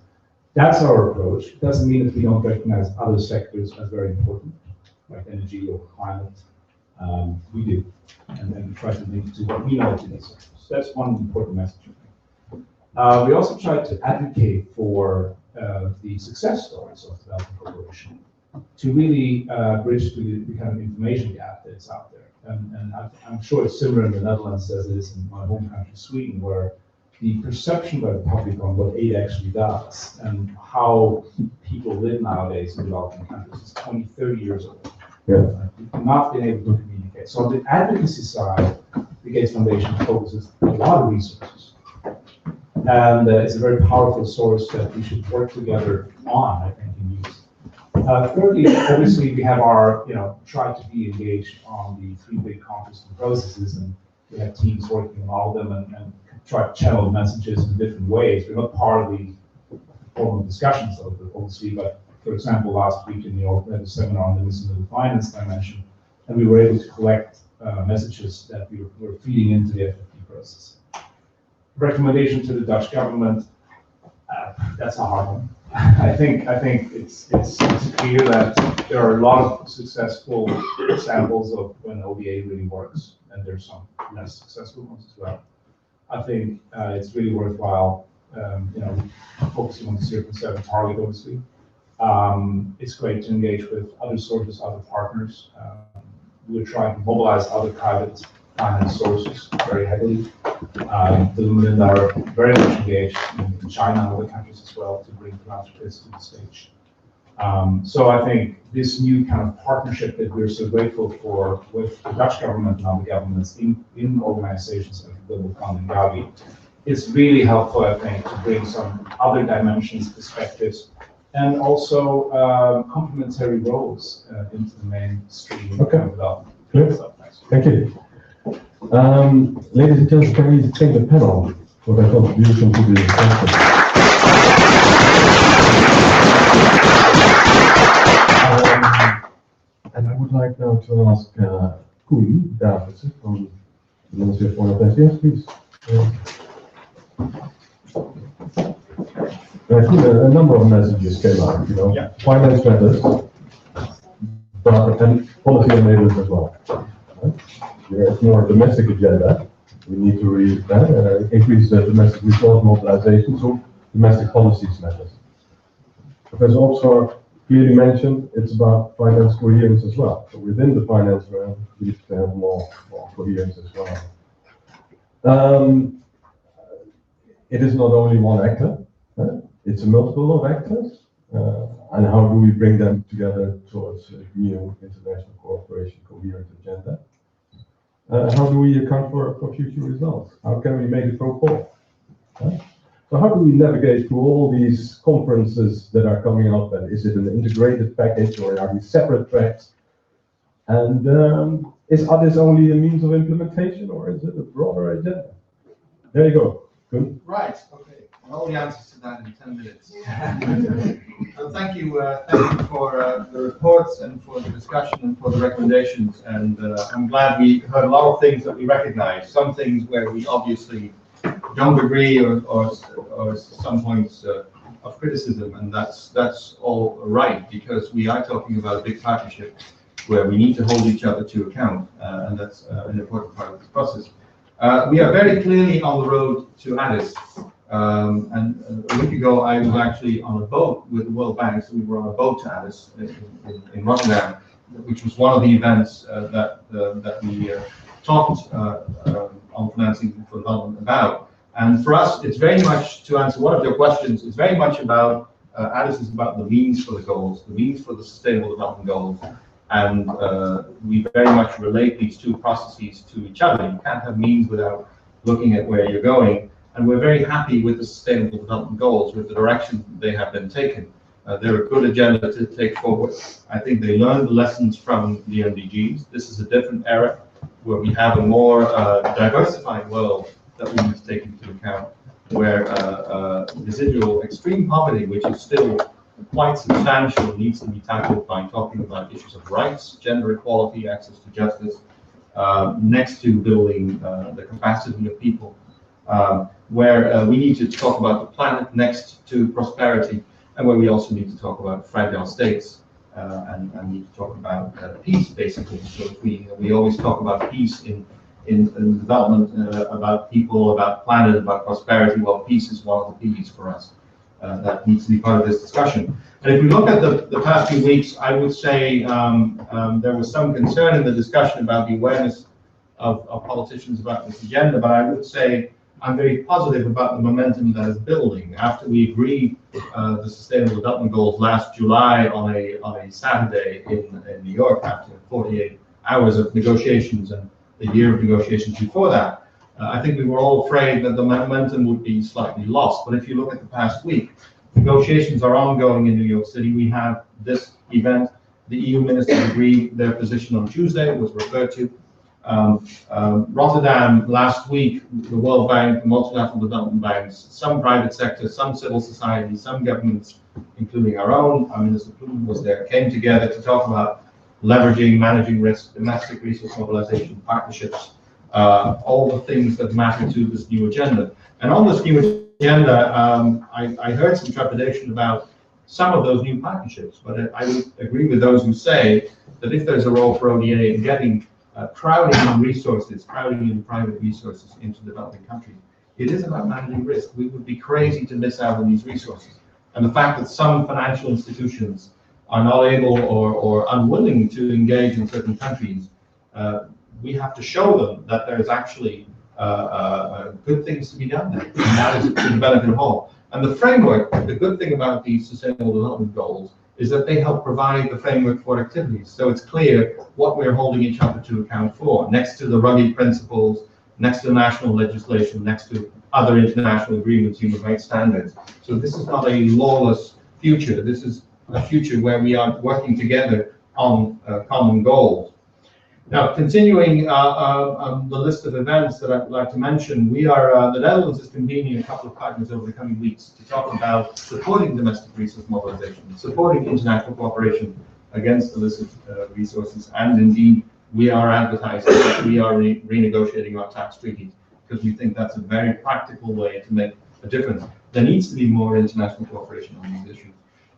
That's our approach. It doesn't mean that we don't recognize other sectors as very important, like energy or climate. We do, and then we try to link to what we know to these sectors. That's one important message. We also try to advocate for the success stories of development cooperation to really bridge to the kind of information gap that's out there. And I'm sure it's similar in the Netherlands as it is in my home country, Sweden, where the perception by the public on what aid actually does and how people live nowadays in developing countries is 20, 30 years old. Yeah. We've not been able to communicate. So on the advocacy side, the Gates Foundation focuses a lot of resources. And it's a very powerful source that we should work together on, I think, and use. Thirdly, obviously, we have our, you know, try to be engaged on the 3 big conferences and processes, and we have teams working on all of them and try to channel messages in different ways. We're not part of the formal discussions of it, obviously, but for example, last week in New York, we had a seminar on the municipal finance dimension, and we were able to collect messages that we were feeding into the FFP process. Recommendation to the Dutch government, that's a hard one. I think it's clear that there are a lot of successful examples of when ODA really works, and there's some less successful ones as well. I think it's really worthwhile, you know, focusing on the 0.7 target, obviously. It's great to engage with other sources, other partners. We're trying to mobilize other private finance sources very heavily. The Lumen are very much engaged in China and other countries as well to bring philanthropists to the stage. So I think this new kind of partnership that we're so grateful for with the Dutch government and other governments in organizations like the Global Fund and Gavi is really helpful, I think, to bring some other dimensions, perspectives, and also complementary roles into the mainstream of development. Clear. So, thank you. Ladies and gentlemen, can we thank the panel for their contribution to the discussion? And I would like now to ask Koen Davidsen from the Ministry of Foreign Affairs. Yes, please. A number of messages came out, you know, finance matters, but and policy enablers as well. It's more a domestic agenda. We need to increase the domestic resource mobilization, so domestic policies matters. Professor Oxford clearly mentioned it's about finance coherence as well. So within the finance realm, we need to have more coherence as well. It is not only one actor. It's a multiple of actors, and how do we bring them together towards a new international cooperation coherent agenda? How do we account for future results? How can we make it pro quo? So how do we navigate through all these conferences that are coming up? And is it an integrated package or are these separate tracks? And is Addis only a means of implementation or is it a broader agenda? There you go. Good. Right, okay. All the answers to that in 10 minutes. So thank you for the reports and for the discussion and for the recommendations. And I'm glad we heard a lot of things that we recognize. Some things where we obviously don't agree or some points of criticism, and that's all right, because we are talking about a big partnership where we need to hold each other to account, and that's an important part of this process. We are very clearly on the road to Addis, and a week ago I was actually on a boat with the World Bank, so we were on a boat to Addis in Rotterdam, which was one of the events that we talked on financing for development about. And for us, it's very much, to answer one of your questions, it's very much about, Addis is about the means for the goals, the means for the sustainable development goals. And we very much relate these two processes to each other. You can't have means without looking at where you're going. And we're very happy with the sustainable development goals, with the direction they have been taken. They're a good agenda to take forward. I think they learned the lessons from the MDGs. This is a different era where we have a more diversified world that we need to take into account, where residual extreme poverty, which is still quite substantial, needs to be tackled by talking about issues of rights, gender equality, access to justice, next to building the capacity of people, where we need to talk about the planet next to prosperity, and where we also need to talk about fragile states, and need to talk about peace, basically. So we always talk about peace in development, about people, about planet, about prosperity. Well, peace is one of the P's for us. That needs to be part of this discussion. And if we look at the past few weeks, I would say there was some concern in the discussion about the awareness of politicians about this agenda, but I would say I'm very positive about the momentum that is building. After we agreed the Sustainable Development Goals last July on a Saturday in New York, after 48 hours of negotiations and a year of negotiations before that, I think we were all afraid that the momentum would be slightly lost. But if you look at the past week, negotiations are ongoing in New York City. We have this event. The EU ministers agreed their position on Tuesday. It was referred to. Rotterdam last week, the World Bank, the multilateral development banks, some private sector, some civil society, some governments, including our own, our Minister Plumer was there, came together to talk about leveraging, managing risk, domestic resource mobilization, partnerships, all the things that matter to this new agenda. And on this new agenda, I heard some trepidation about some of those new partnerships, but I would agree with those who say that if there's a role for ODA in getting crowding in resources, crowding in private resources into developing countries, it is about managing risk. We would be crazy to miss out on these resources. And the fact that some financial institutions are not able or unwilling to engage in certain countries, we have to show them that there is actually good things to be done there, and that is to the benefit of all. And the framework, the good thing about these Sustainable Development Goals is that they help provide the framework for activities. So it's clear what we're holding each other to account for, next to the rugged principles, next to national legislation, next to other international agreements, human rights standards. So this is not a lawless future. This is a future where we are working together on common goals. Now, continuing the list of events that I'd like to mention, we are, the Netherlands is convening a couple of partners over the coming weeks to talk about supporting domestic resource mobilization, supporting international cooperation against illicit resources, and indeed, we are advertising that we are renegotiating our tax treaties, because we think that's a very practical way to make a difference. There needs to be more international cooperation on these issues.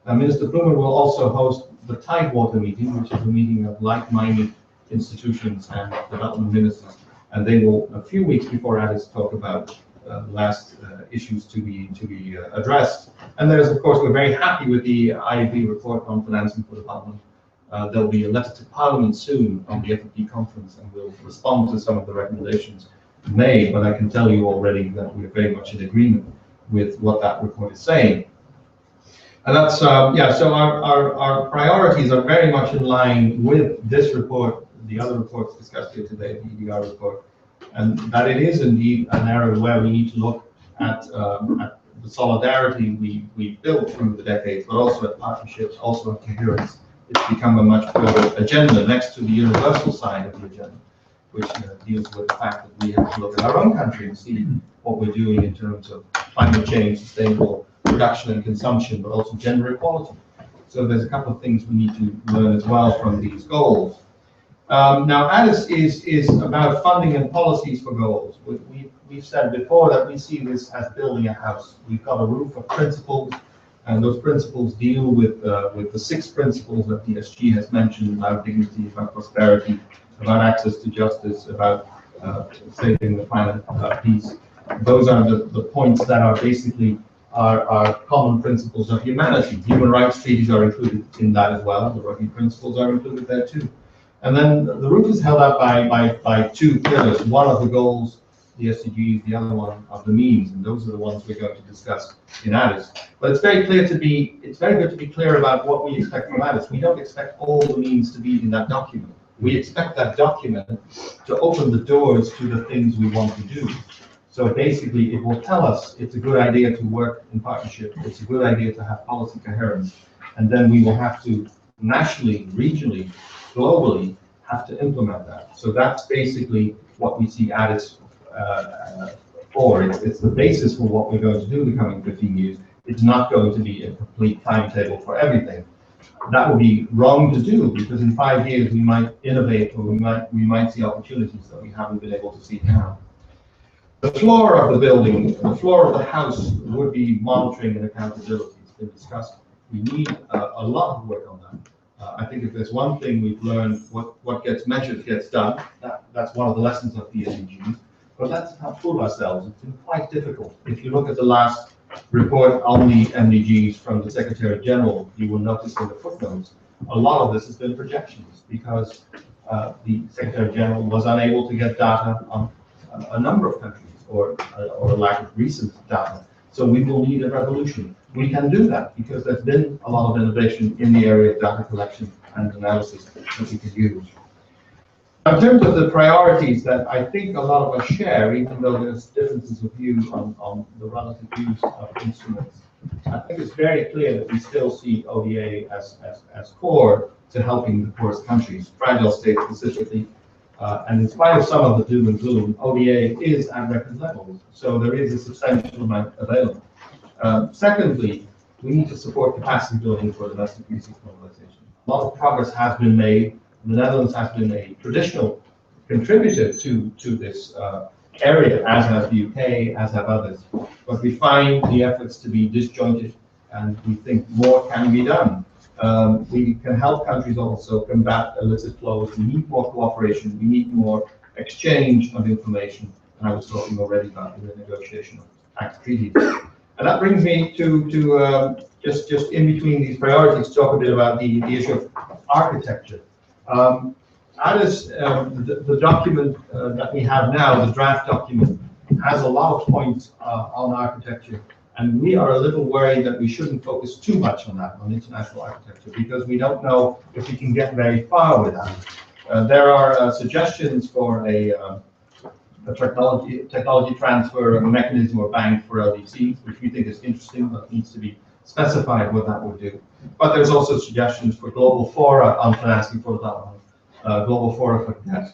Minister Plumer will also host the Tidewater meeting, which is a meeting of like-minded institutions and development ministers, and they will, a few weeks before Addis, talk about last issues to be addressed. And there's, of course, we're very happy with the IAB report on financing for development. There'll be a letter to Parliament soon on the FFP conference, and we'll respond to some of the recommendations made, but I can tell you already that we're very much in agreement with what that report is saying. And that's, yeah, so our priorities are very much in line with this report, the other reports discussed here today, the EDR report, and that it is indeed an area where we need to look at the solidarity we built through the decades, but also at partnerships, also at coherence. It's become a much broader agenda next to the universal side of the agenda, which deals with the fact that we have to look at our own country and see what we're doing in terms of climate change, sustainable production and consumption, but also gender equality. So there's a couple of things we need to learn as well from these goals. Now, Addis is about funding and policies for goals. We've said before that we see this as building a house. We've got a roof of principles, and those principles deal with the 6 principles that the SG has mentioned about dignity, about prosperity, about access to justice, about saving the planet, peace. Those are the points that are basically our common principles of humanity. Human rights treaties are included in that as well. The working principles are included there too. And then the roof is held up by 2 pillars. One of the goals, the SDGs, the other one of the means, and those are the ones we're going to discuss in Addis. But it's very good to be clear about what we expect from Addis. We don't expect all the means to be in that document. We expect that document to open the doors to the things we want to do. So basically, it will tell us it's a good idea to work in partnership. It's a good idea to have policy coherence, and then we will have to nationally, regionally, globally have to implement that. So that's basically what we see Addis for. It's the basis for what we're going to do in the coming 15 years. It's not going to be a complete timetable for everything. That would be wrong to do, because in 5 years we might innovate, or we might see opportunities that we haven't been able to see now. The floor of the building, the floor of the house would be monitoring and accountability. It's been discussed. We need a lot of work on that. I think if there's one thing we've learned, what gets measured gets done. That's one of the lessons of the SDGs. But let's not fool ourselves. It's been quite difficult. If you look at the last report on the MDGs from the Secretary General, you will notice in the footnotes, a lot of this has been projections, because the Secretary General was unable to get data on a number of countries, or a lack of recent data. So we will need a revolution. We can do that because there's been a lot of innovation in the area of data collection and analysis that we can use. In terms of the priorities that I think a lot of us share, even though there's differences of view on the relative use of instruments, I think it's very clear that we still see ODA as core to helping the poorest countries, fragile states specifically. And in spite of some of the doom and gloom, ODA is at record levels, so there is a substantial amount available. Secondly, we need to support capacity building for domestic resource mobilization. A lot of progress has been made. The Netherlands has been a traditional contributor to this area, as has the UK, as have others. But we find the efforts to be disjointed, and we think more can be done. We can help countries also combat illicit flows. We need more cooperation. We need more exchange of information. And I was talking already about the negotiation of tax treaties. And that brings me to just in between these priorities, talk a bit about the issue of architecture. Addis, the document that we have now, the draft document, has a lot of points on architecture. And we are a little worried that we shouldn't focus too much on that, on international architecture, because we don't know if we can get very far with that. There are suggestions for a technology transfer mechanism or bank for LDCs, which we think is interesting, but needs to be specified what that would do. But there's also suggestions for global fora on financing for development, global fora for debt.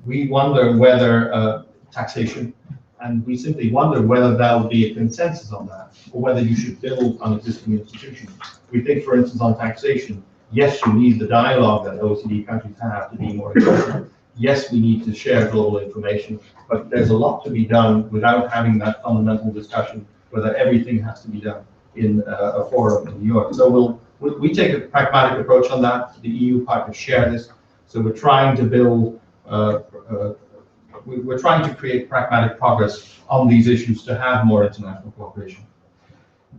We wonder whether taxation, and we simply wonder whether there will be a consensus on that, or whether you should build on existing institutions. We think, for instance, on taxation, yes, you need the dialogue that OECD countries have to be more inclusive. Yes, we need to share global information, but there's a lot to be done without having that fundamental discussion whether everything has to be done in a forum in New York. So we take a pragmatic approach on that. The EU partners share this. So we're trying to build, we're trying to create pragmatic progress on these issues to have more international cooperation.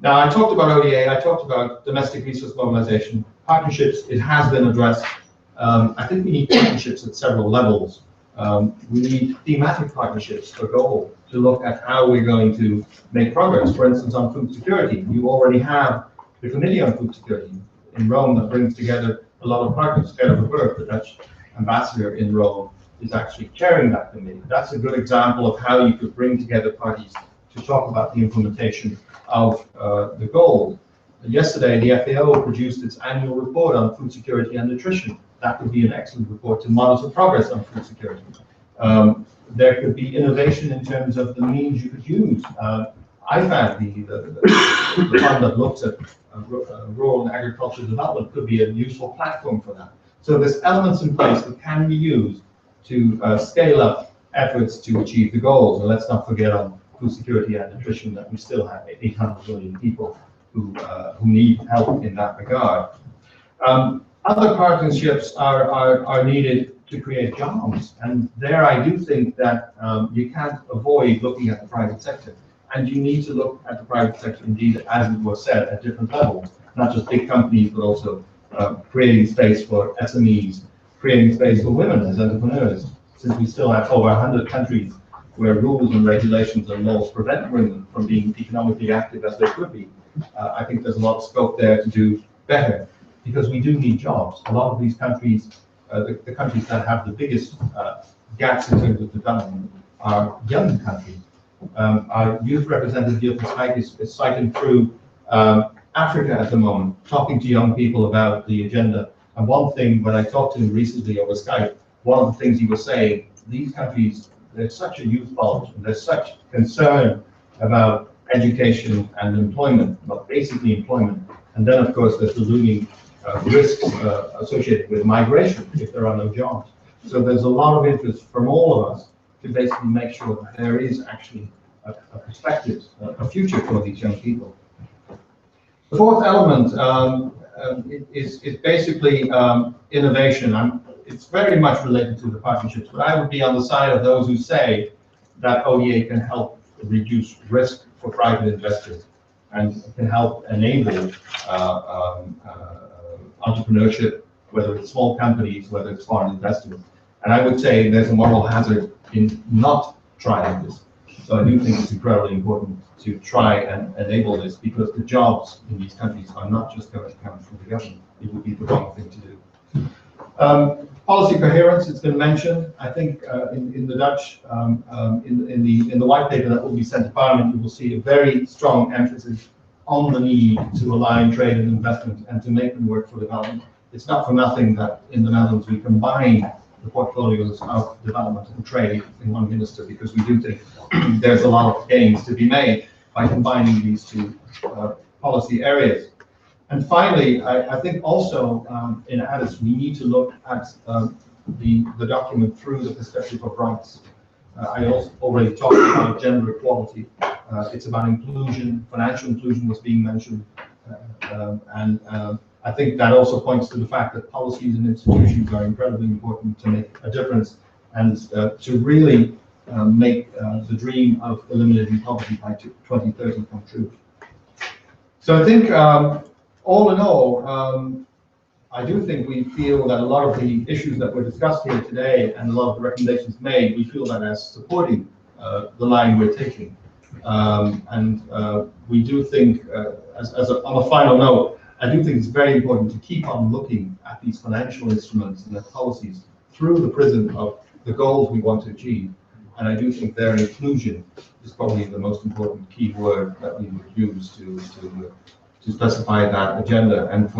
Now, I talked about ODA, I talked about domestic resource mobilization, partnerships. It has been addressed. I think we need partnerships at several levels. We need thematic partnerships for goal to look at how we're going to make progress. For instance, on food security, you already have the Committee on Food Security in Rome that brings together a lot of partners. Gerrit de Burg, the Dutch ambassador in Rome, is actually chairing that committee. That's a good example of how you could bring together parties to talk about the implementation of the goals. Yesterday, the FAO produced its annual report on food security and nutrition. That would be an excellent report to monitor progress on food security. There could be innovation in terms of the means you could use. I found the fund that looks at rural and agricultural development could be a useful platform for that. So there's elements in place that can be used to scale up efforts to achieve the goals. And let's not forget on food security and nutrition that we still have 800 million people who need help in that regard. Other partnerships are needed to create jobs. And there I do think that you can't avoid looking at the private sector. And you need to look at the private sector, indeed, as it was said, at different levels, not just big companies, but also creating space for SMEs, creating space for women as entrepreneurs, since we still have over 100 countries where rules and regulations and laws prevent women from being economically active as they could be. I think there's a lot of scope there to do better, because we do need jobs. A lot of these countries, the countries that have the biggest gaps in terms of development are young countries. Our youth representative here from SPIKE is cycling through Africa at the moment, talking to young people about the agenda. And one thing, when I talked to him recently over Skype, one of the things he was saying, these countries, there's such a youth bulge, and there's such concern about education and employment, but basically employment. And then, of course, there's the looming risks associated with migration if there are no jobs. So there's a lot of interest from all of us to basically make sure that there is actually a perspective, a future for these young people. The fourth element is basically innovation. It's very much related to the partnerships, but I would be on the side of those who say that ODA can help reduce risk for private investors and can help enable entrepreneurship, whether it's small companies, whether it's foreign investors. And I would say there's a moral hazard in not trying this. So I do think it's incredibly important to try and enable this, because the jobs in these countries are not just going to come from the government. It would be the wrong thing to do. Policy coherence, it's been mentioned. I think in the Dutch, in the white paper that will be sent to Parliament, you will see a very strong emphasis on the need to align trade and investment and to make them work for development. It's not for nothing that in the Netherlands we combine the portfolios of development and trade in one minister, because we do think there's a lot of gains to be made by combining these two policy areas. And finally, I think also in Addis, we need to look at the document through the perspective of rights. I also already talked about gender equality. It's about inclusion, financial inclusion was being mentioned. And I think that also points to the fact that policies and institutions are incredibly important to make a difference and to really make the dream of eliminating poverty by 2030 come true. So I think all in all, I do think we feel that a lot of the issues that were discussed here today and a lot of the recommendations made, we feel that as supporting the line we're taking. We do think, on a final note, I do think it's very important to keep on looking at these financial instruments and their policies through the prism of the goals we want to achieve. And I do think their inclusion is probably the most important key word that we would use to specify that agenda. And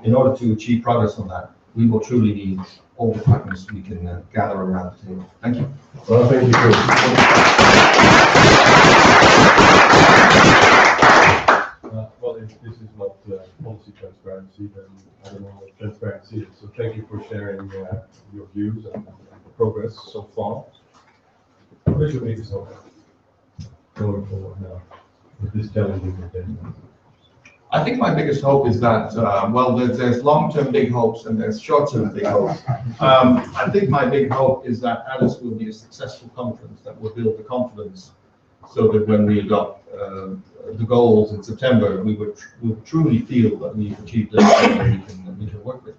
in order to achieve progress on that, we will truly need all the partners we can gather around the table. Thank you. Well, thank you, Chris. Well, if this is not policy transparency, then I don't know what transparency is. So thank you for sharing your views and progress so far. What is your biggest hope going forward now with this challenging containment? I think my biggest hope is that, well, there's long-term big hopes and there's short-term big hopes. I think my big hope is that Addis will be a successful conference that will build the confidence so that when we adopt the goals in September, we would truly feel that we've achieved this and we can work with.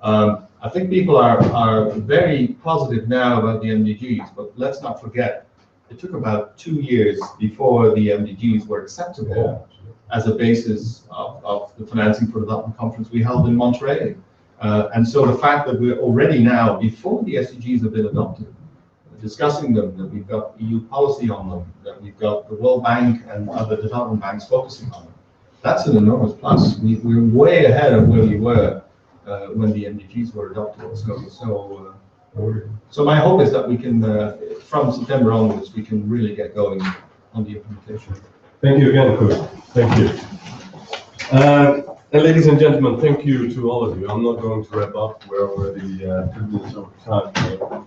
I think people are very positive now about the MDGs, but let's not forget, it took about 2 years before the MDGs were acceptable as a basis of the Financing for Development conference we held in Monterey. And so the fact that we're already now, before the SDGs have been adopted, discussing them, that we've got EU policy on them, that we've got the World Bank and other development banks focusing on them. That's an enormous plus. We're way ahead of where we were when the MDGs were adopted. So my hope is that we can, from September onwards, we can really get going on the implementation. Thank you again, Kurt. Thank you. And ladies and gentlemen, thank you to all of you. I'm not going to wrap up. We're already 2 minutes over time.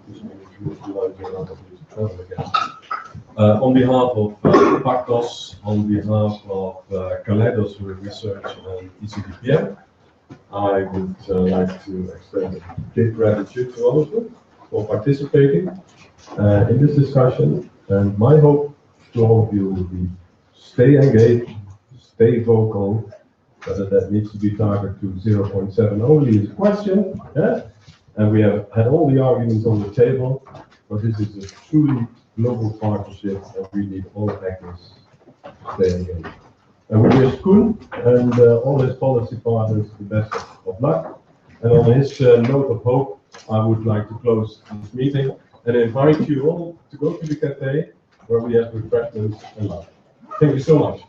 Which means we realize we're not going to travel again. On behalf of Partos, on behalf of Kaleidos Research and ECDPM, I would like to extend a big gratitude to all of you for participating in this discussion. And my hope to all of you will be stay engaged, stay vocal. Whether that needs to be targeted to 0.7 only is a question. Yeah? And we have had all the arguments on the table, but this is a truly global partnership and we need all actors to stay engaged. And we wish Koen and all his policy partners the best of luck. And on his note of hope, I would like to close this meeting and invite you all to go to the cafe where we have refreshments and lunch. Thank you so much.